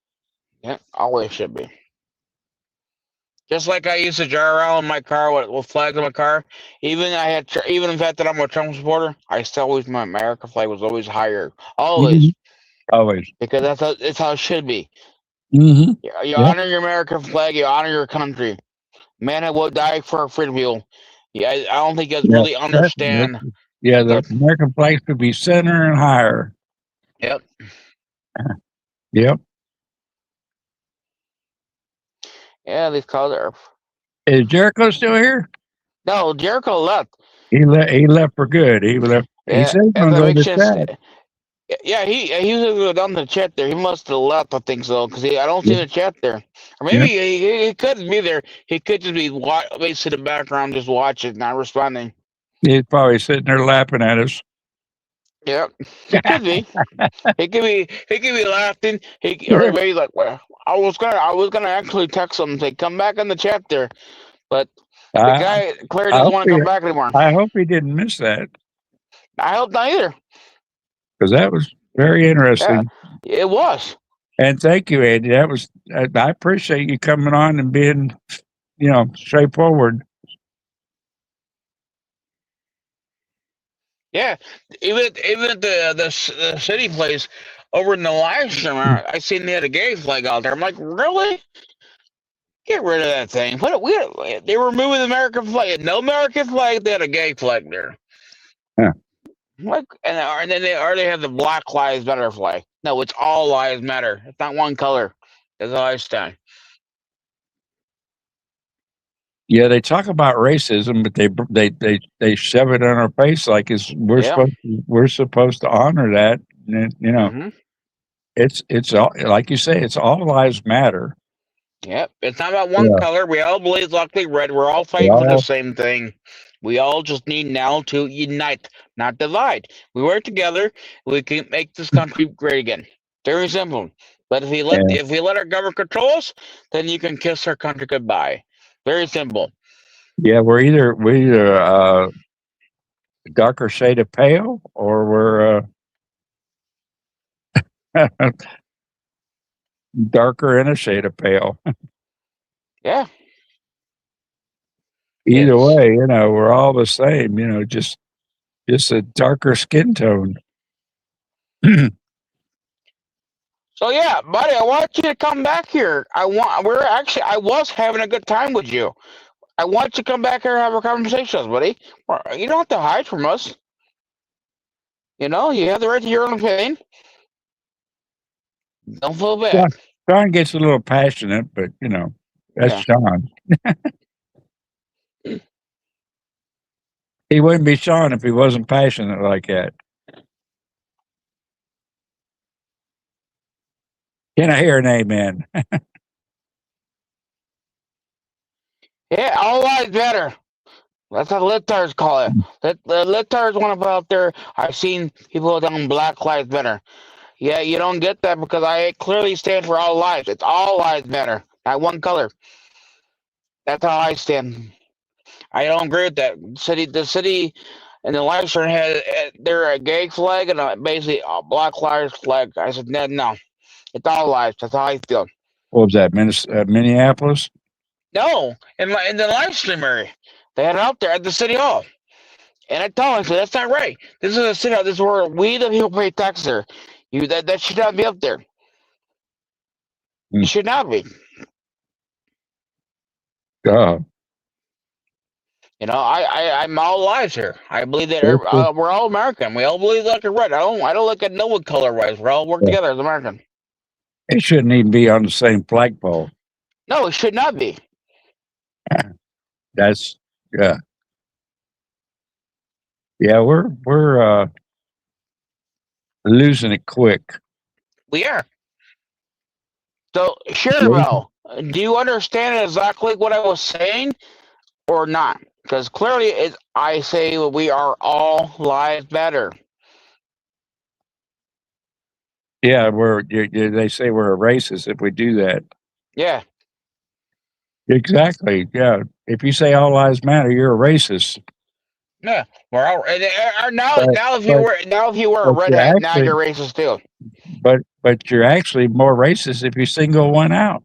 Yep. Always should be. Just like I used to drive around in my car with flags on my car, even the fact that I'm a Trump supporter, I still always my American flag was always higher, Mhm. always, Always. because it's how it should be. Hmm. You Yeah. honor your American flag, you honor your country. Man, I would die for our freedom, people. Yeah, I don't think you guys Yeah. really understand. Yeah. The The American flag should be center and higher. Yep, Yep. yeah, these colors. Is Jericho still here? No, Jericho left. He left. He left for good. He left. He Yeah, said he's as gonna I go make to sense. chat. Yeah, he was gonna go down the chat there. He must have left, I think so, because I don't see Yeah. the chat there. Or Yeah. maybe he couldn't be there. He could just be basically in the background, just watching, not responding. He's probably sitting there laughing at us. Yeah, he could be. He could be laughing. Or maybe like, well, I was gonna actually text him and say, come back in the chat there, but the I, guy clearly I doesn't hope want to come back anymore. he didn't miss that I hope not either. because that was very Yeah, interesting. it was. And thank you, Andy. I appreciate you coming on and being, straightforward. Yeah, even the city place, over in the live stream, I seen they had a gay flag out there. I'm like, really? Get rid of that thing. They were moving the American flag. No American flag. They had a gay flag there. Huh. Like, and then they have the Black Lives Matter flag. No, it's all lives matter. It's not one color. That's all I stand. Yeah, they talk about racism, but they shove it in our face like Yeah. we're supposed to honor that. And, Mm-hmm. it's all like you say, it's all lives matter. Yep. It's not about one Yeah, color. We all believe luckily red. We're all they fighting for the all same thing. We all just need now to unite, not divide. We work together. We can make this country great again. Very simple. But yeah, if we let our government control us, then you can kiss our country goodbye. Very simple. yeah. We're either darker shade of pale, or we're darker in a shade of pale. Yeah. Either Yes. way, we're all the same. Just a darker skin tone. So yeah, buddy, I want you to come back here. I was having a good time with you. I want you to come back here and have a conversation with us, buddy. You don't have to hide from us. You have the right to your own opinion. Don't feel Yeah, bad. Sean gets a little passionate, but that's Yeah. Sean. He wouldn't be Sean if he wasn't passionate like that. Can I hear an amen? Yeah, all lives matter. That's what libtards call it. The libtards want to put out there, I've seen people down Black Lives Matter. Yeah, you don't get that because I clearly stand for all lives. It's all lives matter, not one color. That's how I stand. I don't agree with that. The city, and the live stream had they're a gay flag and basically a Black Lives flag. I said no, it's all lives. That's how I feel. What was that, Minneapolis? No, in the live stream area, they had it out there at the city hall. And I told him, I said, that's not right. This is a city hall. This is where we the people pay taxes there. That should not be up there. Hmm. It should not be. God. I'm all lives here. I believe that Okay. we're all American. We all believe like a red. I don't look at no one color wise. We're all work Yeah. together as American. It shouldn't even be on the same flagpole. No, it should not be. That's yeah. Yeah, we're losing it quick. We are. So, sure, Yeah. Mel, do you understand exactly what I was saying or not? Because clearly, I say we are all lives matter. Yeah, they say we're a racist if we do that. Yeah. Exactly. Yeah. If you say all lives matter, you're a racist. Yeah, we're all now. But Now, if but you wear a but red you're hat, now actually you're racist too. but you're actually more racist if you single one out.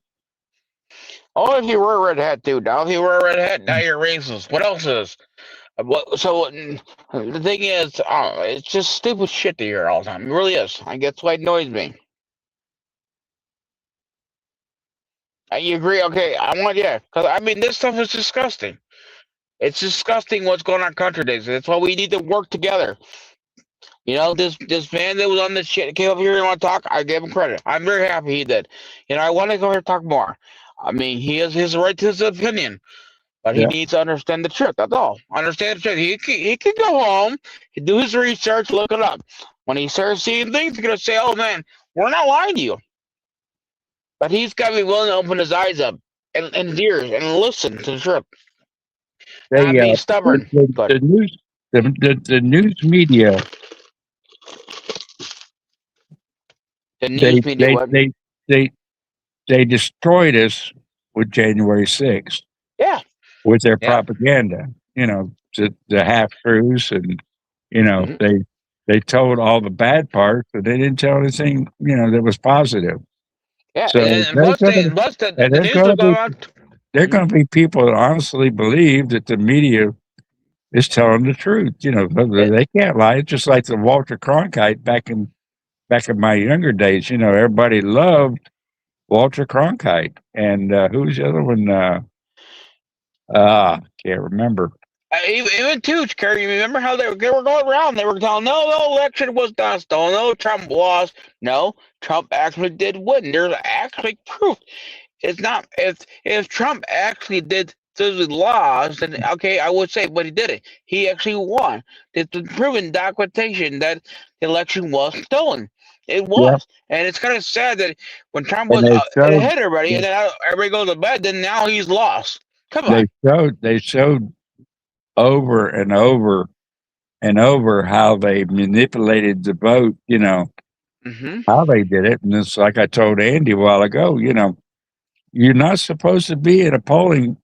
Oh, if you wear a red hat too. Now, if you wear a red hat, now you're racist. What else is? The thing is, it's just stupid shit to hear all the time. It really is. I guess why it annoys me. You agree? Okay, I want because I mean this stuff is disgusting. It's disgusting what's going on in country days. That's why we need to work together. This man that was on this shit came up here and want to talk. I gave him credit. I'm very happy he did. I want to go here and talk more. I mean, he has his right to his opinion, but he Yeah. needs to understand the truth. That's all. Understand the truth. He can go home, do his research, look it up. When he starts seeing things, he's gonna say, "Oh man, we're not lying to you." But he's got to be willing to open his eyes up and his ears and listen to the truth, They not be stubborn. But the news the news media the they news media, they what? they they they destroyed us with January 6th Yeah, with their yeah. propaganda. The half truths, and Mhm. they told all the bad parts, but they didn't tell anything that was positive. Yeah, So and plus, and the news will go out. there are Mhm. going to be people that honestly believe that the media is telling the truth. Yeah, They can't lie. It's just like the Walter Cronkite back in back in my younger days, everybody loved Walter Cronkite, and who's the other one? Can't remember. Even too, Kerry, you remember how they were going around? They were telling, no, the election was not stolen. No, Trump lost. No, Trump actually did win. There's actually proof. It's not if Trump actually did those laws, then okay, I would say, but he didn't. He actually won. It's been proven documentation that the election was stolen. It Yeah, was, and it's kind of sad that when Trump and was they showed ahead of everybody, and then everybody goes to bed, then now he's lost. Come they on. showed over and over and over how they manipulated the vote. Hmm. How they did it, and it's like I told Andy a while ago. You're not supposed to be in a polling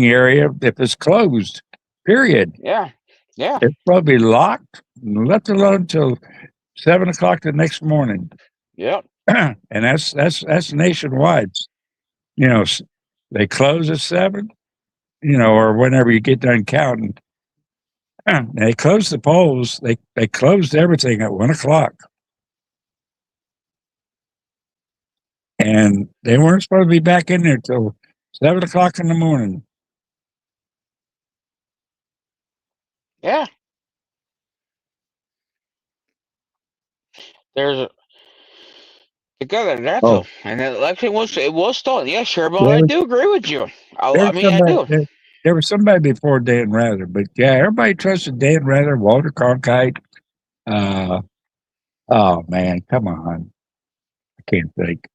area if it's closed. Period. Yeah. Yeah. It's supposed to be locked and left alone until 7 o'clock the next morning, Yep. and that's nationwide. You know, s- they close at 7. Or whenever you get done counting. They closed the polls. They closed everything at 1 o'clock, and they weren't supposed to be back in there till 7 o'clock in the morning. Yeah. There's a together that's Oh, a and the election was stolen. Yeah, sure, but there I was do agree with you. there I was mean, I somebody do. there was somebody before Dan Rather, but yeah, everybody trusted Dan Rather, Walter Cronkite. Uh, oh man, come on, I can't think.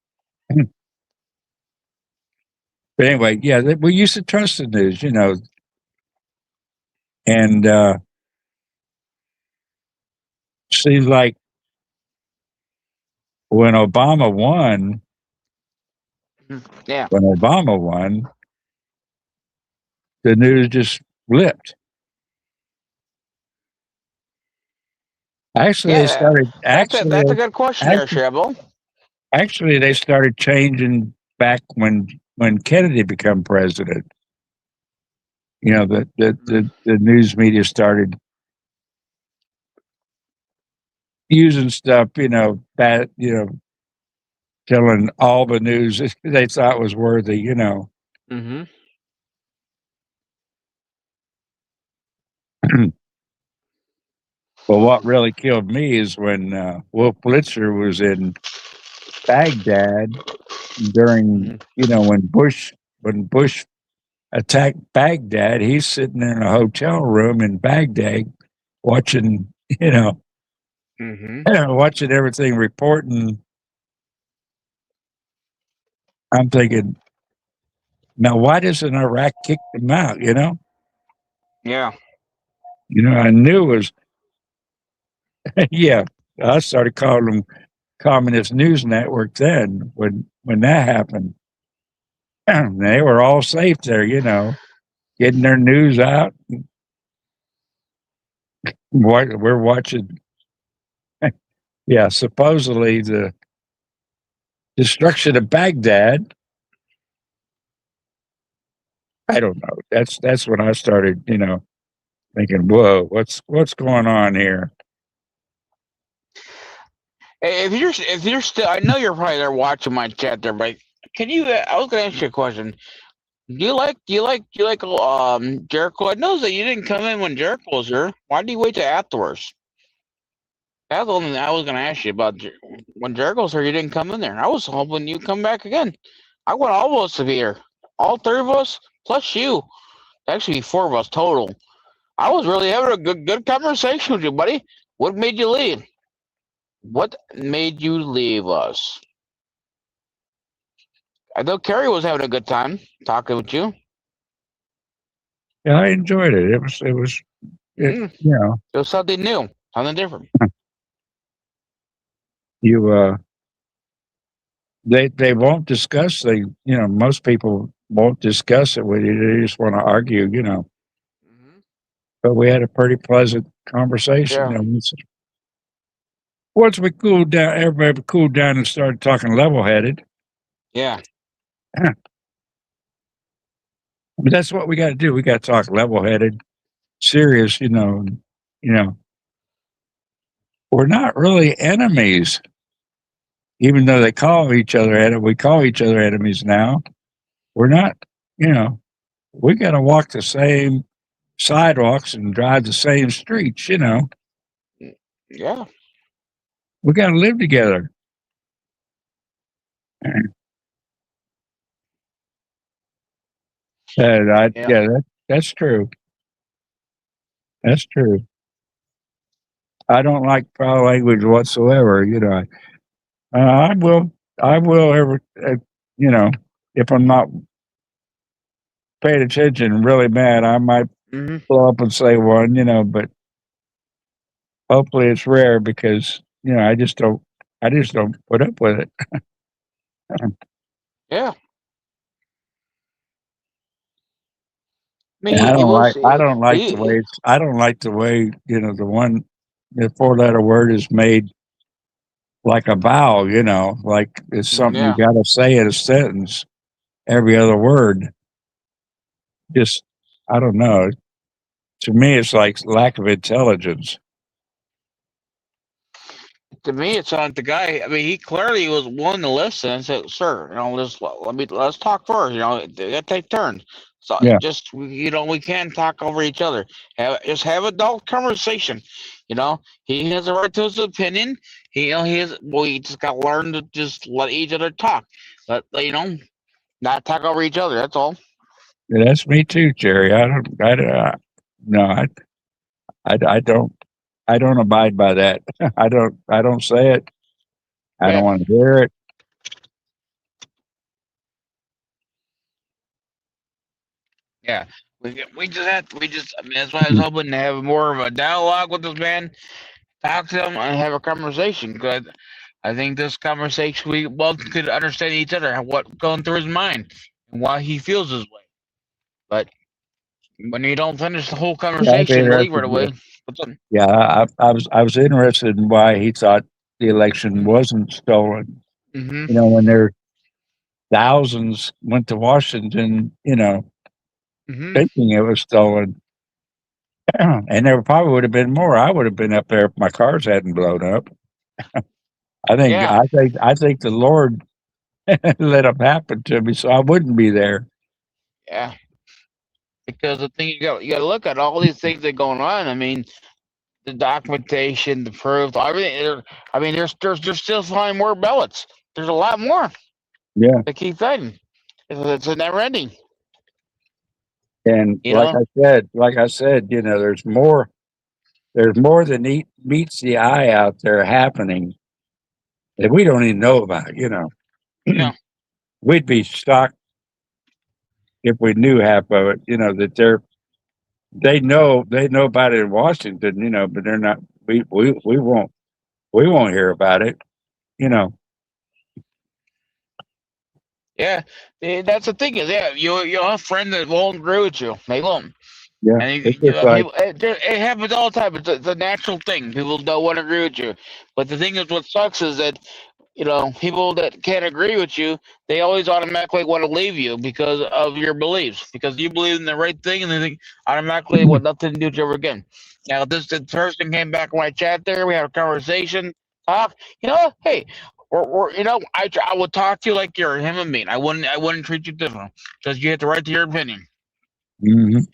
But anyway, yeah, we used to trust the news, and seems like when Obama won, Yeah. when Obama won, the news just flipped. Actually, they Yeah, started. that's a good question there, Actually, Shabel. actually, they started changing back when Kennedy became president. The news media started using stuff. That telling all the news they thought was worthy. Mm-hmm. But what really killed me is when Wolf Blitzer was in Baghdad during, Mm-hmm. when Bush attacked Baghdad. He's sitting in a hotel room in Baghdad watching, you know, Mm-hmm. watching everything reporting. I'm thinking, now why doesn't Iraq kick them out? Yeah. I knew it was, yeah. I started calling them Communist News Network then when that happened. They were all safe there, getting their news out. We're watching, yeah, supposedly the destruction of Baghdad. I don't know. That's when I started, thinking, "Whoa, what's going on here?" Hey, if you're still, I know you're probably there watching my chat there, but can you? I was gonna ask you a question. Do you like Jericho? I know that you didn't come in when Jericho was here. Why did you wait till afterwards? That's the only thing I was gonna ask you about. When Jericho's here, you didn't come in there. I was hoping you'd come back again. I want all of us to be here, all three of us plus you. Actually, four of us total. I was really having a good conversation with you, buddy. What made you leave? What made you leave us? I know Carrie was having a good time talking with you. Yeah, I enjoyed it. It, Mm, you know, it was something new, something different. you they won't discuss most people won't discuss it with you. They just want to argue, Hmm. But we had a pretty pleasant conversation. Yeah, Once we cooled down, everybody cooled down and started talking level headed. yeah, But that's what we got to do. We got to talk level headed, serious. You know, we're not really enemies, even though they call each other we call each other enemies now. We're not, you know, we got to walk the same sidewalks and drive the same streets. Yeah. We got to live together. And Yeah. yeah, that's true. That's true. I don't like foul language whatsoever. I will, I will ever, you know, if I'm not paying attention and really mad, I might Hmm. blow up and say one, but hopefully it's rare because, I just don't put up with it. Yeah. I mean, And he was I don't like the way, the 4 letter word is made like a vowel, like it's something you yeah. got to say in a sentence, every other word. Just, I don't know. To me, it's like lack of intelligence. To me, it's not the guy. I mean, he clearly was willing to listen and said, "Sir, let's talk first. They gotta take turns. So Yeah, we can't talk over each other. Just have adult conversation. He has a right to his opinion. He has. We just got to learn to just let each other talk. Not talk over each other. That's all. yeah, that's me too, Jerry. No, I don't abide by that. I don't say it. I don't Yeah, want to hear it. yeah. We just had. We just. I mean, that's why I was hoping to have more of a dialogue with this man, talk to them and have a conversation. Because I think this conversation we both could understand each other, what going through his mind, and why he feels this way. But when you don't finish the whole Yeah, I'd be conversation, you leave right interested. away. What's up? Yeah, I was interested in why he thought the election wasn't stolen. Mm-hmm. When there thousands went to Washington, Mm-hmm. thinking it was stolen, and there probably would have been more. I would have been up there if my cars hadn't blown up. Yeah, I think the Lord let them happen to me, so I wouldn't be there. yeah. Because the thing you got to look at all these things that are going on. I mean, the documentation, the proof, everything. I mean, there's still finding more ballots. There's a lot more. Yeah, They keep finding. It's a never ending. and You know. like I said, there's more. There's more than meets the eye out there happening that we don't even know about. Yeah. We'd be shocked if we knew half of it. That they know about it in Washington. But they're not. We won't hear about it. You know. Yeah, that's the thing is, yeah, you have friends that won't agree with you. They won't, Yeah, and it's just like it happens all the time. It's a natural thing. People don't want to agree with you, but the thing is, what sucks is that people that can't agree with you, they always automatically want to leave you because of your beliefs, because you believe in the right thing, and they think automatically want nothing to do with you ever again. Now, this person came back in my chat there. We had a conversation, talk. Hey, I would talk to you like you're a human being. I wouldn't treat you different because you have the right to your opinion. mhm,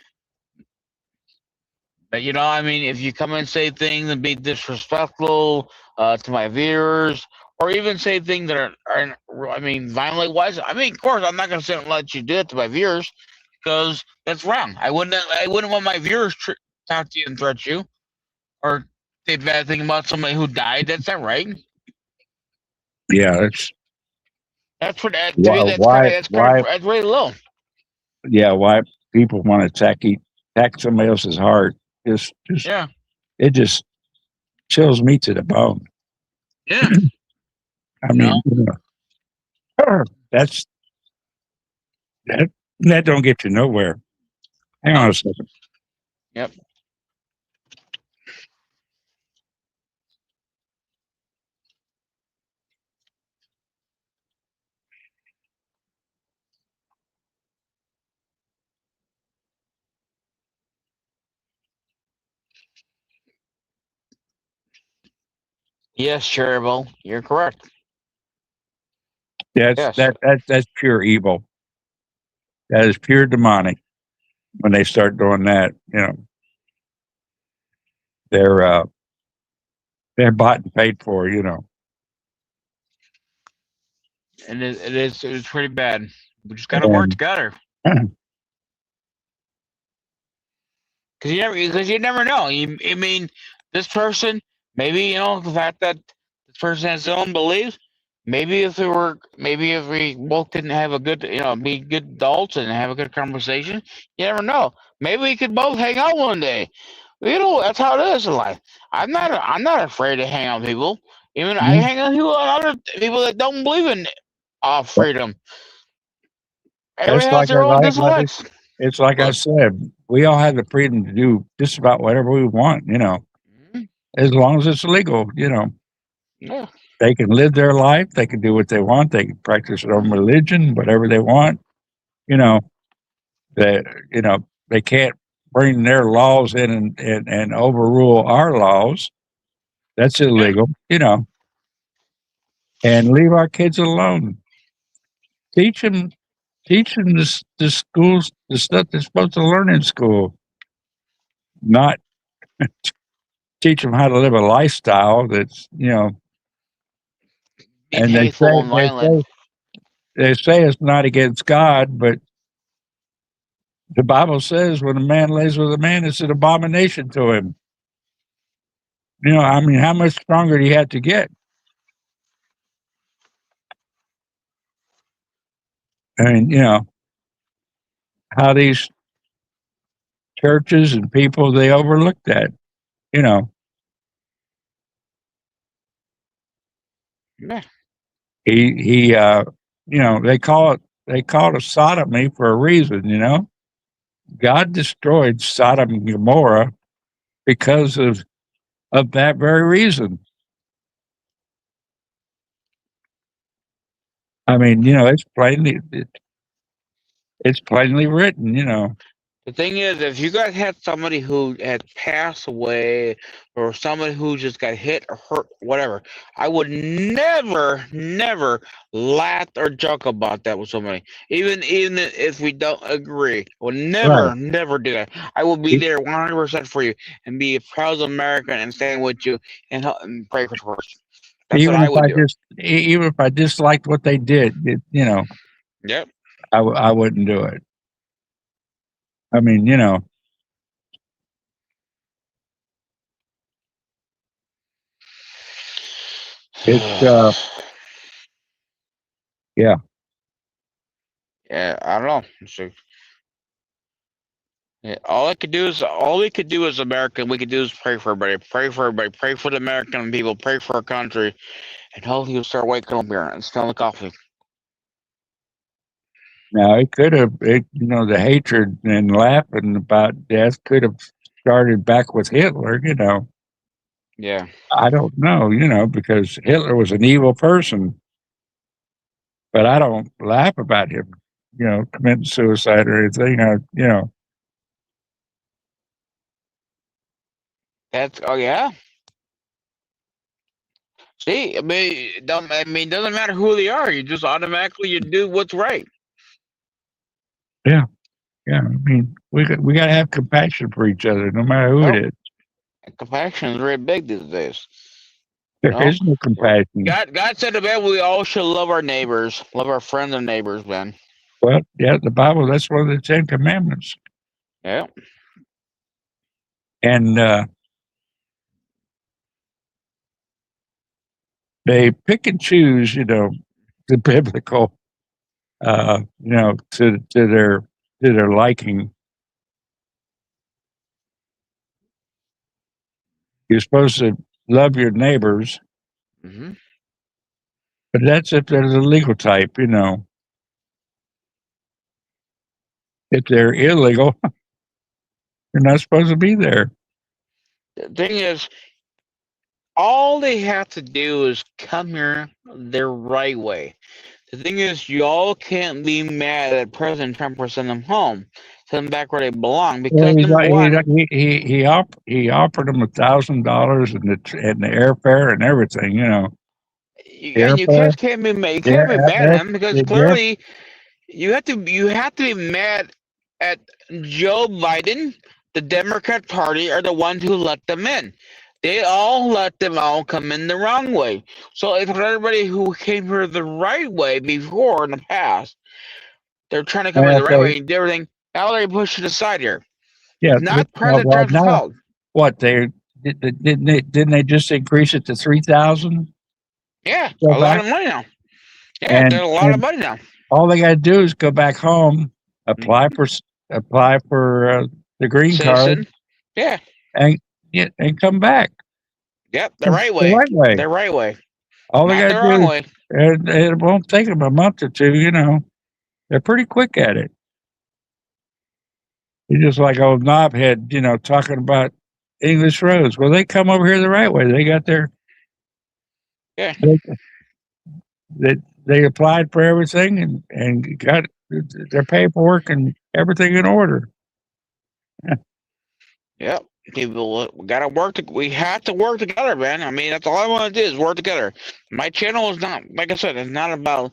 But I mean, if you come and say things and be disrespectful to my viewers, or even say things that I mean, violently wise. I mean, of course, I'm not going to sit and let you do it to my viewers because that's wrong. I wouldn't want my viewers talk to you and threat you or say bad thing about somebody who died. That's not right. yeah, it's That's what to me. why That's kind of why that's kind of why that's really low. why people want to attack somebody else's heart. Just Yeah, it just chills me to the bone. yeah. I You know. mean, that's that that don't get you nowhere. Hang on No. a second. Yep. Yes, charitable. You're correct. That's Yes. that's pure evil. That is pure demonic. When they start doing that, they're uh, they're bought and paid for. And it's pretty bad. We just got to work And together. Because you never know. I mean, this person, maybe, the fact that this person has their own beliefs, maybe if we both didn't have a good, be good adults and have a good conversation, you never know. Maybe we could both hang out one day. That's how it is in life. I'm not afraid to hang out with people. Even I Mhm. hang out with other people that don't believe in freedom. Everybody It's has like their own I dislikes. it's like I But said, we all have the freedom to do just about whatever we want, mhm, as long as it's legal. yeah, They can live their life, they can do what they want, they can practice their own religion, whatever they want. You know, that they can't bring their laws in and overrule our laws. That's yeah, illegal. And leave our kids alone. Teach them, teach them the schools, the stuff they're supposed to learn in school, not teach them how to live a lifestyle that's being and hateful and violent. they say it's not against God, but the Bible says when a man lays with a man, it's an abomination to him. I mean, how much stronger do you have to get? I mean, how these churches and people they overlook that. You know, Yeah, he they call it sodomy for a reason. God destroyed Sodom and Gomorrah because of that very reason. I mean, it's plainly written. the thing is, if you guys had somebody who had passed away, or somebody who just got hit or hurt, whatever, I would never, never laugh or joke about that with somebody. Even if we don't agree, I would Right. never, never do that. I will be E- there 100% for you and be a proud American and stand with you and help and pray for the person. That's what Even I if would do. even if I disliked what they did, Yep. I wouldn't do it. I mean, it's yeah. Yeah, I don't know. So, yeah, all we could do as American, we could do is pray for everybody, pray for the American people, pray for our country, and hopefully you'll start waking up here and smelling coffee. Now it could have, the hatred and laughing about death could have started back with Hitler. Yeah, I don't know, because Hitler was an evil person, but I don't laugh about him, committing suicide or anything. oh yeah. See, doesn't matter who they are. You just automatically you do what's right. Yeah, yeah. I mean, we got to have compassion for each other, no matter who it Yep, is. and compassion is very big these days. There No, is no compassion. God said to man, we all should love our neighbors, love our friends and neighbors, man. Well, yeah, the Bible, that's one of the 10 Commandments. Yeah. And they pick and choose, the biblical, to their liking. You're supposed to love your neighbors, Hmm. but that's if they're the legal type. If they're illegal, you're not supposed to be there. The thing is, all they have to do is come here the right way. The thing is, y'all can't be mad at President Trump for sending them home. Send them back where they belong. Well, Because number one, he offered him $1,000 and the airfare and everything. You know, the and you airfare, guys can't be mad. You the can't be air, mad air, at him because the air, clearly you have to be mad at Joe Biden, the Democrat Party, are the ones who let them in. They all let them all come in the wrong way. So if everybody who came here the right way before in the past, they're trying to come here and the if right way and do everything, now they push it aside here. yeah, It's not President well, Trump's now fault. what didn't they just increase it to 3,000? Yeah, Go a lot back of money now. Yeah, and there's a lot of and money now. all they got to do is go back home, apply Mhm. for the green card, Citizen. Yeah. and and come back Yep. The the right way. right way. The right way. All they Not got to the do wrong is way. it won't take them a month or two. You know, they're pretty quick at it. You're just like old knobhead, you know, talking about English roads. Well, they come over here the right way. They got Yeah. they, they applied for everything and got their paperwork and everything in order. Yep. People, we gotta work. We have to work together, man. I mean, that's all I want to do is work together. My channel is not, like I said, it's not about.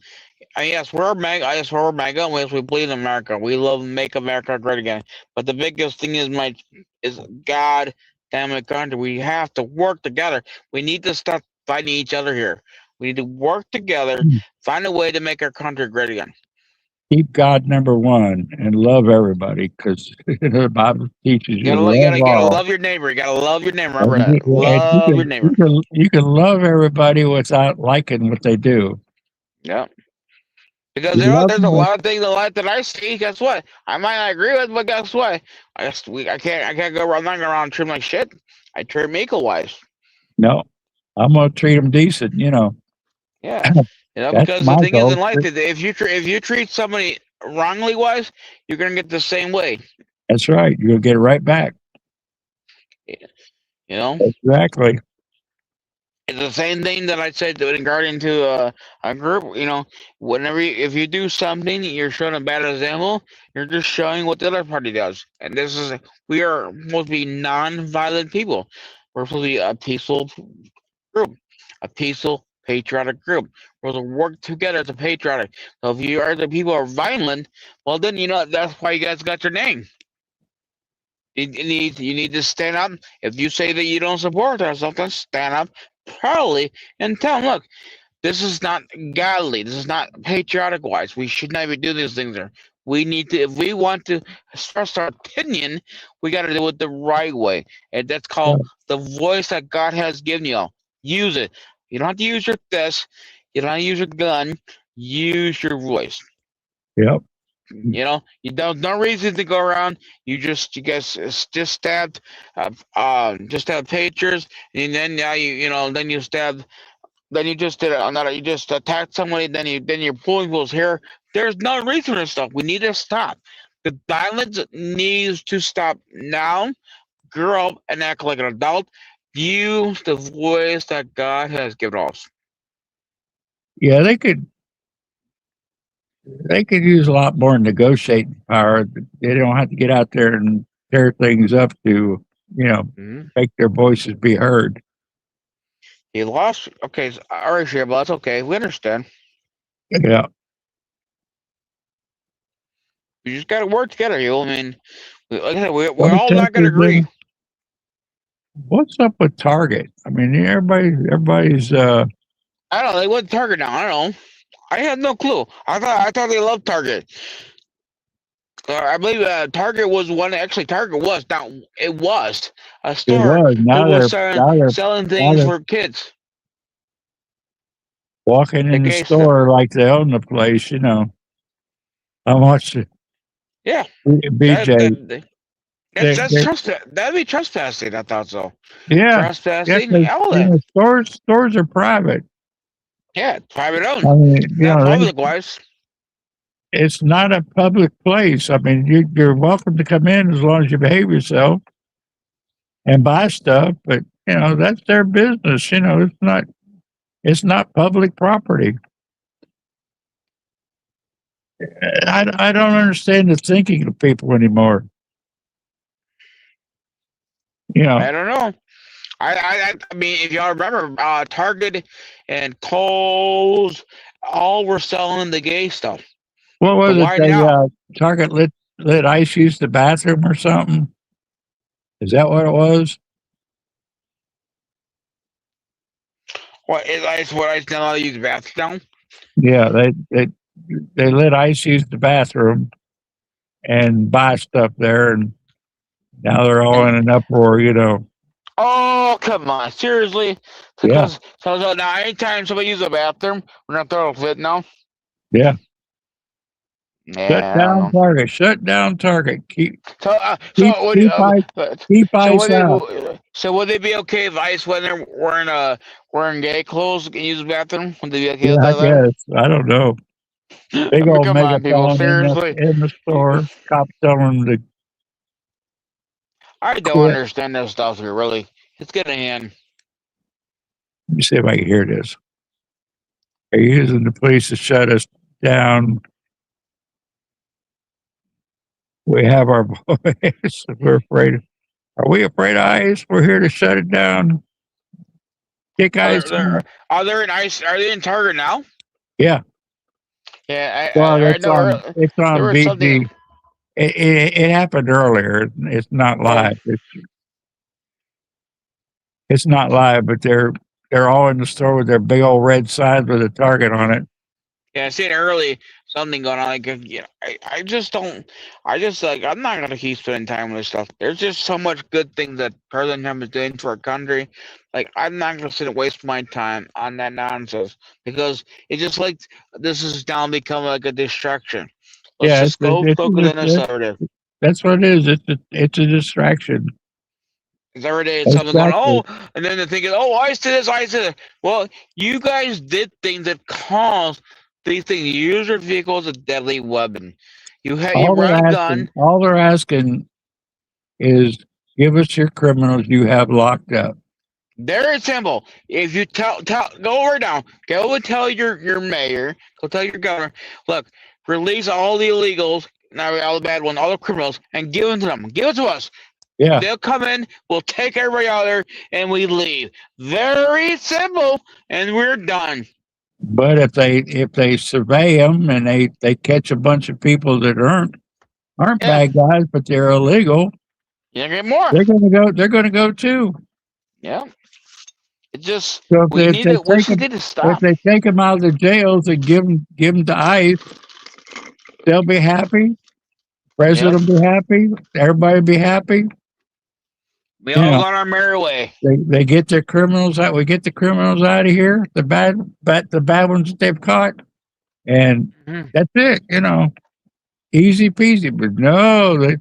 Yes, we're mega. Yes, we're mega. And yes, we believe in America. We love make America great again. But the biggest thing is God damn it, country. We have to work together. We need to stop fighting each other here. We need to work together, find a way to make our country great again. Keep God number one and love everybody because the Bible teaches You you to gotta, you love gotta, you gotta all. love your neighbor. You gotta love your neighbor. Remember And that. Love your neighbor. you can love everybody without liking what they do. Yeah. Because You love there's a them, but lot of things in life that I see. Guess what? I might not agree with, but guess what? I can't go around. I'm not going around treating like shit. I treat them equal wise. no, I'm gonna treat them decent. You know, Yeah, that's because the my thing is goal. in life, if you treat somebody wrongly wise, you're gonna get the same way. That's right. You'll get it right back. You know, Exactly. it's the same thing that I said regarding to a group. Whenever if you do something, you're showing a bad example. You're just showing what the other party does, and we are supposed to be non-violent people. We're supposed to be a peaceful group, a peaceful, patriotic group. We're supposed to work together as a patriotic. So if you are the people who are violent, well then that's why you guys got your name. You need to stand up. If you say that you don't support or something, stand up proudly and tell them, look, this is not godly. This is not patriotic wise. We should not be doing these things there. We need to, if we want to express our opinion, we got to do it the right way. And that's called the voice that God has given you all. Use it. You don't have to use your fist. You don't have to use your gun. Use your voice. Yep. You don't no reason to go around. You guys just stabbed, just stabbed pagers, and then now then you stabbed then you just did another. You just attacked somebody. Then you're pulling people's hair. There's no reason for this stuff. We need to stop. The violence needs to stop now. Grow up and act like an adult. Use the voice that God has given us. Yeah, they could use a lot more negotiating power. They don't have to get out there and tear things up to, you know, Mm-hmm. make their voices be heard. He lost. Okay, all right, sure, but that's okay. We understand. Yeah. We just got to work together. I mean, like I said, we're all not going to Protesters, agree. what's up with Target? I mean, everybody's I don't know. They went Target now. I don't know. I had no clue. I thought they loved Target. I believe Target was one. Actually, Target was not. It was a it store was. who Now was they're selling now they're selling now things they're for kids. walking They in the gave stuff. store like they own the place, you know. How much Yeah, that BJ? that that's They trespass. That'd be trespassing. I thought so. yeah, yeah, Trespassing. because All you that. know stores are private. Yeah, private I owned, mean, you not know, public wise. it's not a public place. I mean, you're welcome to come in as long as you behave yourself and buy stuff, but you know that's their business. You know, it's not public property. I don't understand the thinking of people anymore. You know, I don't know. I mean, if y'all remember, Target and Kohl's all were selling the gay stuff. what But was it? why They now? Target let ICE use the bathroom or something. Is that what it was? It's what I now use bathroom. Yeah, they let ICE use the bathroom and buy stuff there, and now they're all in And an uproar. You know. oh come on, seriously? Yeah, So now anytime somebody uses a bathroom, we're not throwing a fit now. yeah. Shut Yeah, I don't down know. Target. Shut down Target. So Keep so would keep ice keep so ice would out. would they be okay if ICE when they're wearing gay clothes and use the bathroom? Would they be okay Yeah, with I that there? guess. I don't know. I Big mean, old come on, people. megaphone Seriously, in the store. Cops telling them to I don't quit. understand this stuff here. Really, it's getting in. Let me see if I can hear this. They're using the police to shut us down. We have our voice. We're afraid. Are we afraid of ICE? We're here to shut it down. Kick Are ICE out. they in ICE? Are they in Target now? Yeah. Yeah, Well, I know. it's There on was something. BG. It happened earlier. It's not Oh, live. It's not live, but they're all in the store with their big old red signs with a target on it. yeah, I seen early something going on. Like, I just don't. I just like. I'm not gonna keep spending time with this stuff. There's just so much good things that President Trump is doing for our country. Like, I'm not gonna sit and waste my time on that nonsense because it's just like this is now becoming like a distraction. Let's Yeah, just go focus on this narrative. that's what it is. It's a distraction. Because every day it's something going, Exactly. oh, and then they're thinking, oh, I did this, I did it. Well, you guys did things that caused these things. You use your vehicle as a deadly weapon. You run a gun. All they're asking is give us your criminals you have locked up. Very simple. If you go over now, go and tell your mayor, go tell your governor, look, release all the illegals, not all the bad ones, all the criminals, and give them to them. Give it to us. Yeah. They'll come in, we'll take everybody out there, and we leave. Very simple, and we're done. But if they survey them and they catch a bunch of people that aren't Yeah, bad guys, but they're illegal, you get more. they're gonna go too. Yeah, it just So we need it. We just need to if stop. they take them out of the jails and give them to ICE, they'll be happy. Yep, President will be happy. Everybody will be happy. we You all know, got our merry way. they get their criminals out. We get the criminals out of here. The bad ones that they've caught, and Mhm. that's it. You know, easy peasy. But no,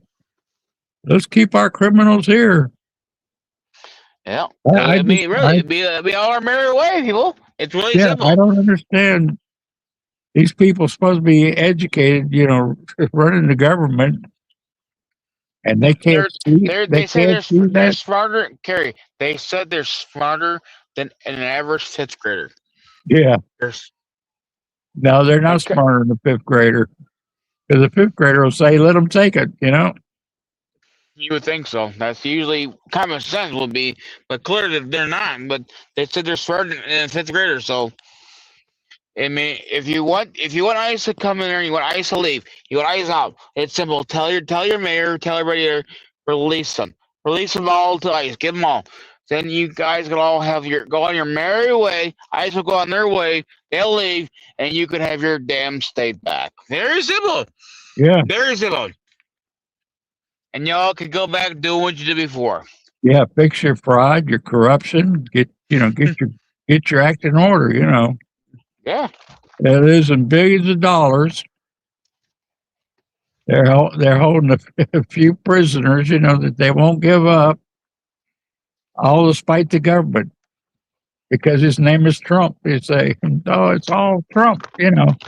let's keep our criminals here. Yeah, I I just, mean, really, be all our merry way, people. It's really yeah, I simple. don't understand. These people supposed to be educated, you know, running the government, and They're they they say can't see they're that. smarter, Carrie. They said they're smarter than an average fifth grader. Yeah, They're, no, they're not okay. smarter than the fifth grader because the fifth grader will say, "Let them take it," you know. You would think so. That's usually common sense would be, but clearly they're not. But they said they're smarter than fifth graders. So I mean, if you want ICE to come in there, and you want ICE to leave, you want ICE out. It's simple. Tell your mayor, tell everybody there, release them all to ICE, give them all. Then you guys can all have your go on your merry way. ICE will go on their way. They'll leave, and you can have your damn state back. Very simple. Yeah, Very simple. And y'all can go back doing what you did before. yeah. Fix your fraud, your corruption. Get your act in order. You know, Yeah. they're losing billions of dollars. They're holding a few prisoners. You know that they won't give up, all despite the government because his name is Trump. They say, "Oh, it's all Trump." You know,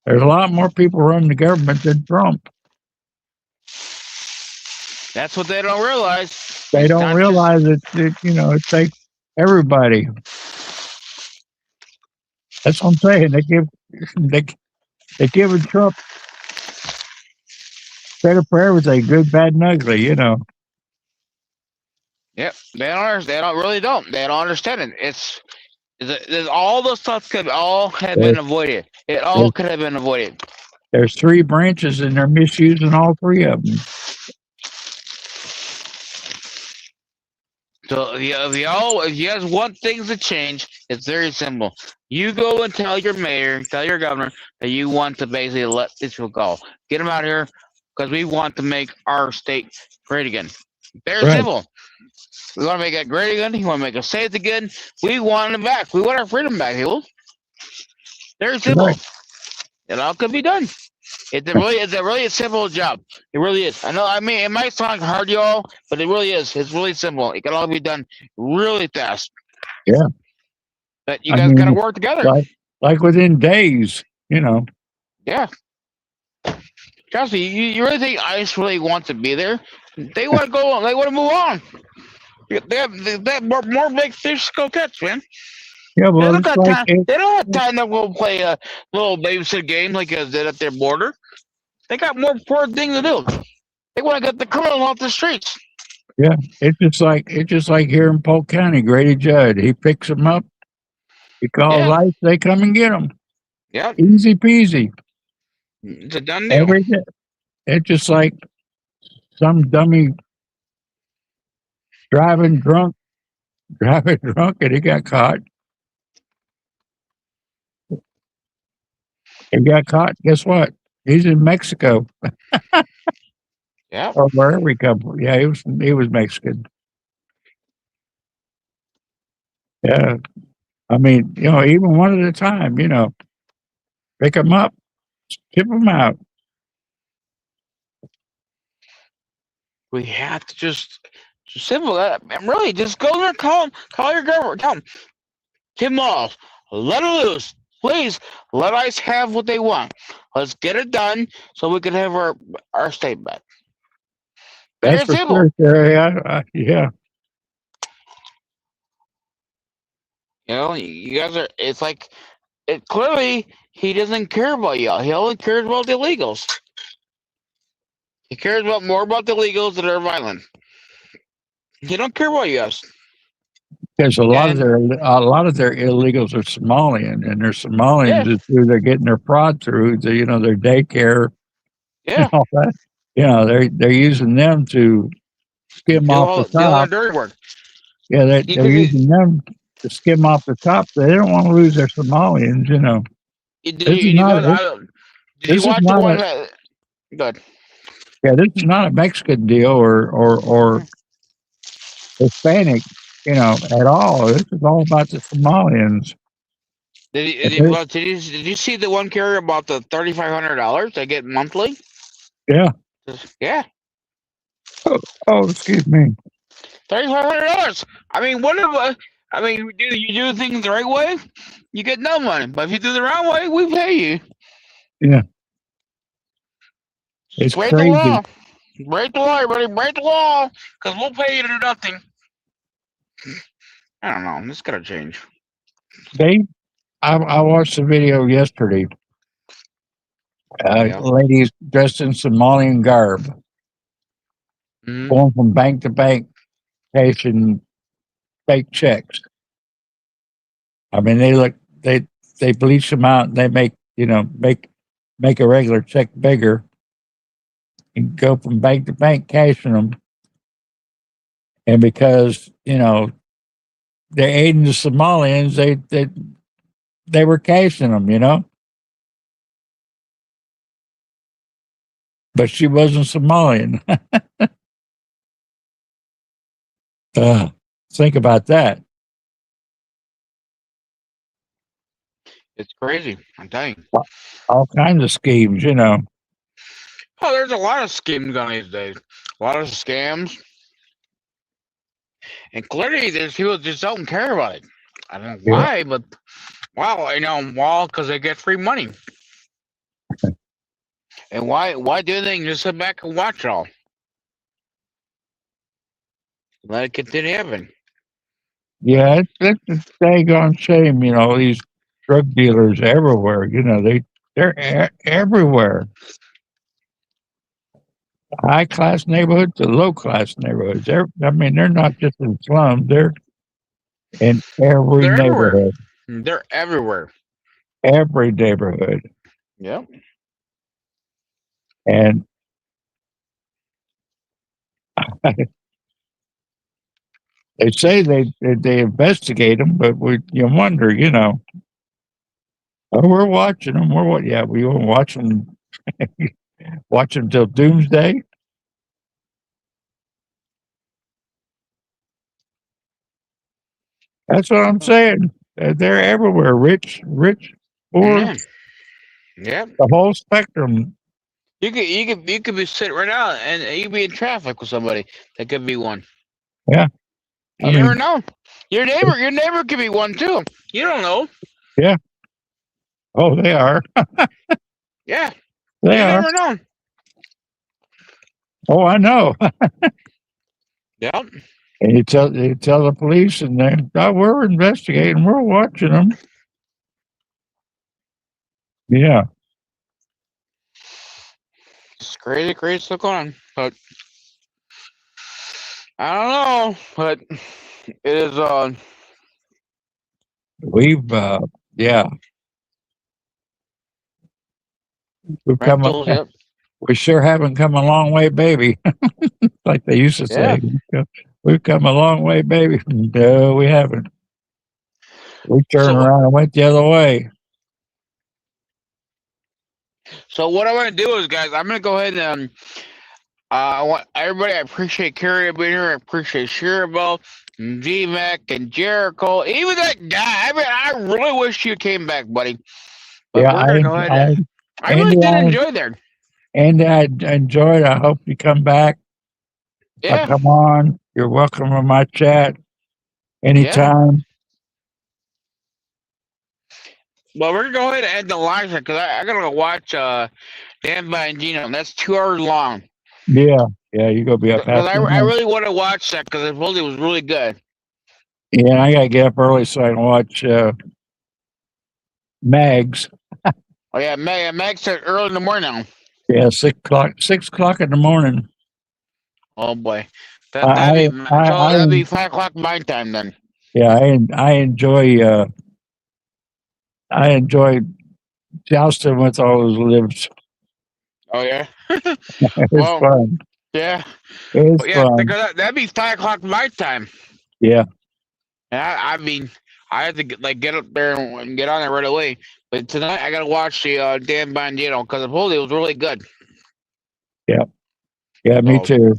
there's a lot more people running the government than Trump. That's what they don't realize. They It's don't not just realize that you know it takes everybody. That's what I'm saying. They giving Trump better for everything, good, bad, and ugly. Yep, they don't really don't. They don't understand it. There's all the stuff could all have There, been avoided. It all there- could have been avoided. there's three branches, and they're misusing all three of them. So if you guys want things to change, it's very simple. You go and tell your mayor, tell your governor that you want to basically let these people go. Get them out of here because we want to make our state great again. Very Right, simple. We want to make it great again. We want to make it safe again. We want it back. We want our freedom back, people. Very simple. right. It all could be done. It's a really simple job. It really is. I know. I mean, it might sound hard, y'all, but it really is. It's really simple. It can all be done really fast. Yeah, But you I guys got to mean, work together. like within days. Yeah. Trust me. You really think ICE really wants to be there? They want to go. They want to move on. They have more big fish to go catch, man. Yeah, They well, don't it's got like time. They don't have time to go play a little babysit game like they did at their border. They got more important things to do. They want to get the criminal off the streets. yeah, it's just like here in Polk County, Grady Judd. He picks them up. He calls Yeah. ICE. They come and get them. Yep. Easy peasy. It's a done deal. Every day. It's just like some dummy driving drunk, and he got caught. He got caught. Guess what? He's in Mexico Yep. or wherever he come from. Yeah, he was Mexican. Yeah, I mean, even one at a time. Pick them up, ship them out. We have to just simple that. And really, just go there, call your government, tell them, Tim off, let it loose, please. Let ICE have what they want. Let's get it done so we can have our state back. That's Very for simple. sure, Terry. Yeah, You guys are. It's like it clearly he doesn't care about y'all. He only cares about the illegals. He cares more about the illegals that are violent. He don't care about you guys. because a lot of And their illegals are Somalian, and their yeah, Somalians is who they're getting their fraud through. Their daycare and yeah, all that. They're using them to skim off the do all their top. dirty work. Yeah, You they're could. using them to skim off the top. They don't want to lose their Somalians. This is You not. guys, did you This is watch the not one a. that? Good. Yeah, this is not a Mexican deal or Hispanic. At all. This is all about the Somalians. But Did you see the one carrier about the $3,500 they get monthly? yeah. Yeah, Oh, excuse me. $3,500. I mean, I mean, you do things the right way, you get no money. But if you do the wrong way, we pay you. Yeah, it's Break the crazy. law. Break the law, everybody. Break the law, because we'll pay you to do nothing. I don't know. This gotta change. I watched the video yesterday. Yeah. Ladies dressed in Somalian garb Hmm. going from bank to bank cashing fake checks. I mean, they bleach them out and they make a regular check bigger and go from bank to bank cashing them. And because they're aiding the Somalians, they were cashing them. But she wasn't Somalian. Think about that. It's crazy. I'm telling you. All kinds of schemes. Oh, there's a lot of schemes on these days. A lot of scams. And clearly, there's people that just don't care about it. I don't know Yeah. why, but wow, because they get free money. And why do they just sit back and watch it all? Let it continue happening. Yeah, it's a daggone shame. These drug dealers everywhere. They're everywhere. high class neighborhoods to low class neighborhoods. I mean, they're not just in slums; they're in every They're everywhere. neighborhood, They're everywhere. every neighborhood. Yep. And they say they investigate them, but you wonder, oh, we're watching them. Yeah, we will watch them, watch them till doomsday. That's what I'm saying. They're everywhere, rich, poor, Yeah. Yep. the whole spectrum. You could be sitting right now and you could be in traffic with somebody. That could be one. Yeah, I You never mean, know. Your neighbor could be one too. You don't know. yeah. Oh, they are. Yeah. They You are. never know. Oh, I know. Yep. And you tell the police, and we're investigating. We're watching them. Yeah, It's crazy, crazy stuff going on. But I don't know. But it is we've yeah, we've come. rentals. Yep. We sure haven't come a long way, baby. Like they used to Yeah. say. We've come a long way, baby. No, we haven't. We turned So around and went the other way. so what I want to do is, guys, I'm gonna go ahead and I want everybody. I appreciate Carrie being here. I appreciate Shearable, G Mac, and Jericho. Even that guy. I mean, I really wish you came back, buddy. But Yeah, we're gonna go ahead. I really Andy, did enjoy that. I enjoyed. I hope you come back. Yeah. Come on. You're welcome on my chat Yeah. anytime. Well, we're gonna go ahead and end the live because I gotta go watch Dan Bongino. That's 2 hours long. Yeah, yeah. You're gonna be up Because after I me. really want to watch that because it was really good. Yeah, I gotta get up early so I can watch Mags. Oh yeah, Meg said early in the morning now. Yeah, 6 o'clock. 6 o'clock in the morning. Oh boy, I, that that'd I, be I, so I that'd be 5 o'clock my time then. yeah, I enjoy. I enjoy jousting with all those libs. Oh yeah. It's Well, fun. yeah. It's But yeah, fun. because that'd be 5 o'clock my time. Yeah, And I mean, I had to get up there and get on there right away. But tonight I gotta watch the Dan Bongino because it was really good. yeah, yeah. Me So too.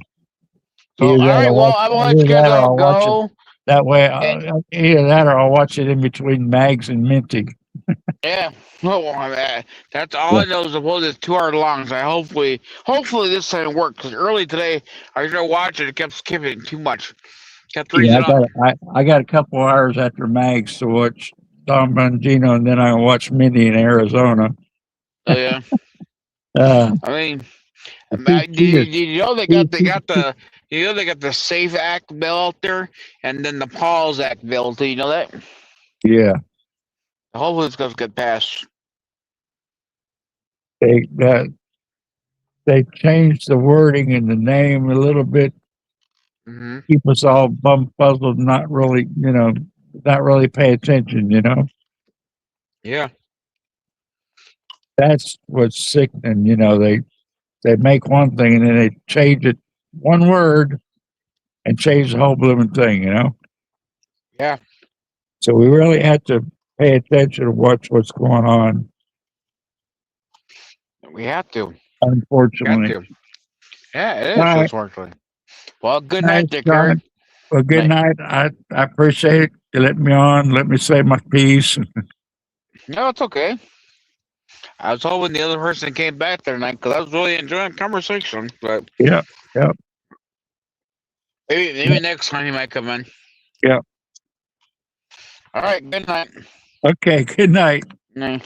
so all right. Well, I will let Either you guys that or all I'll watch it go. that way. And Either that or I'll watch it in between Mags and Minty. yeah, well, that's all Yeah, I know is the vote is 2 hours long. So hopefully this time worked because early today I was gonna watch it. It kept skipping too much. Kept yeah. freezing up. I got a couple hours after Mags to watch Don Bongino, and then I watch Minty in Arizona. Oh yeah. Uh, I mean, she, she did just, you know they got the Safe Act bill out there, and then the Pauls Act bill. Do you know that? yeah. Hopefully it's gonna get passed. They they changed the wording and the name a little bit, Hmm. keep us all puzzled, not really pay attention. Yeah. That's what's sickening. They make one thing and then they change it one word and change the whole blooming thing. Yeah. So we really have to pay attention to what's going on. We have to. Got Unfortunately. to. Yeah, it All is. right, Unfortunately. Well, good nice, night, Dick Carey. John. Well, good Night. night. I appreciate it. You let me on. Let me say my piece. No, it's okay. I was hoping the other person came back there tonight because I was really enjoying the conversation. But Yeah, yeah, maybe next time he might come in. yeah. All right. Good night. Okay. Good night. No.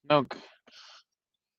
No.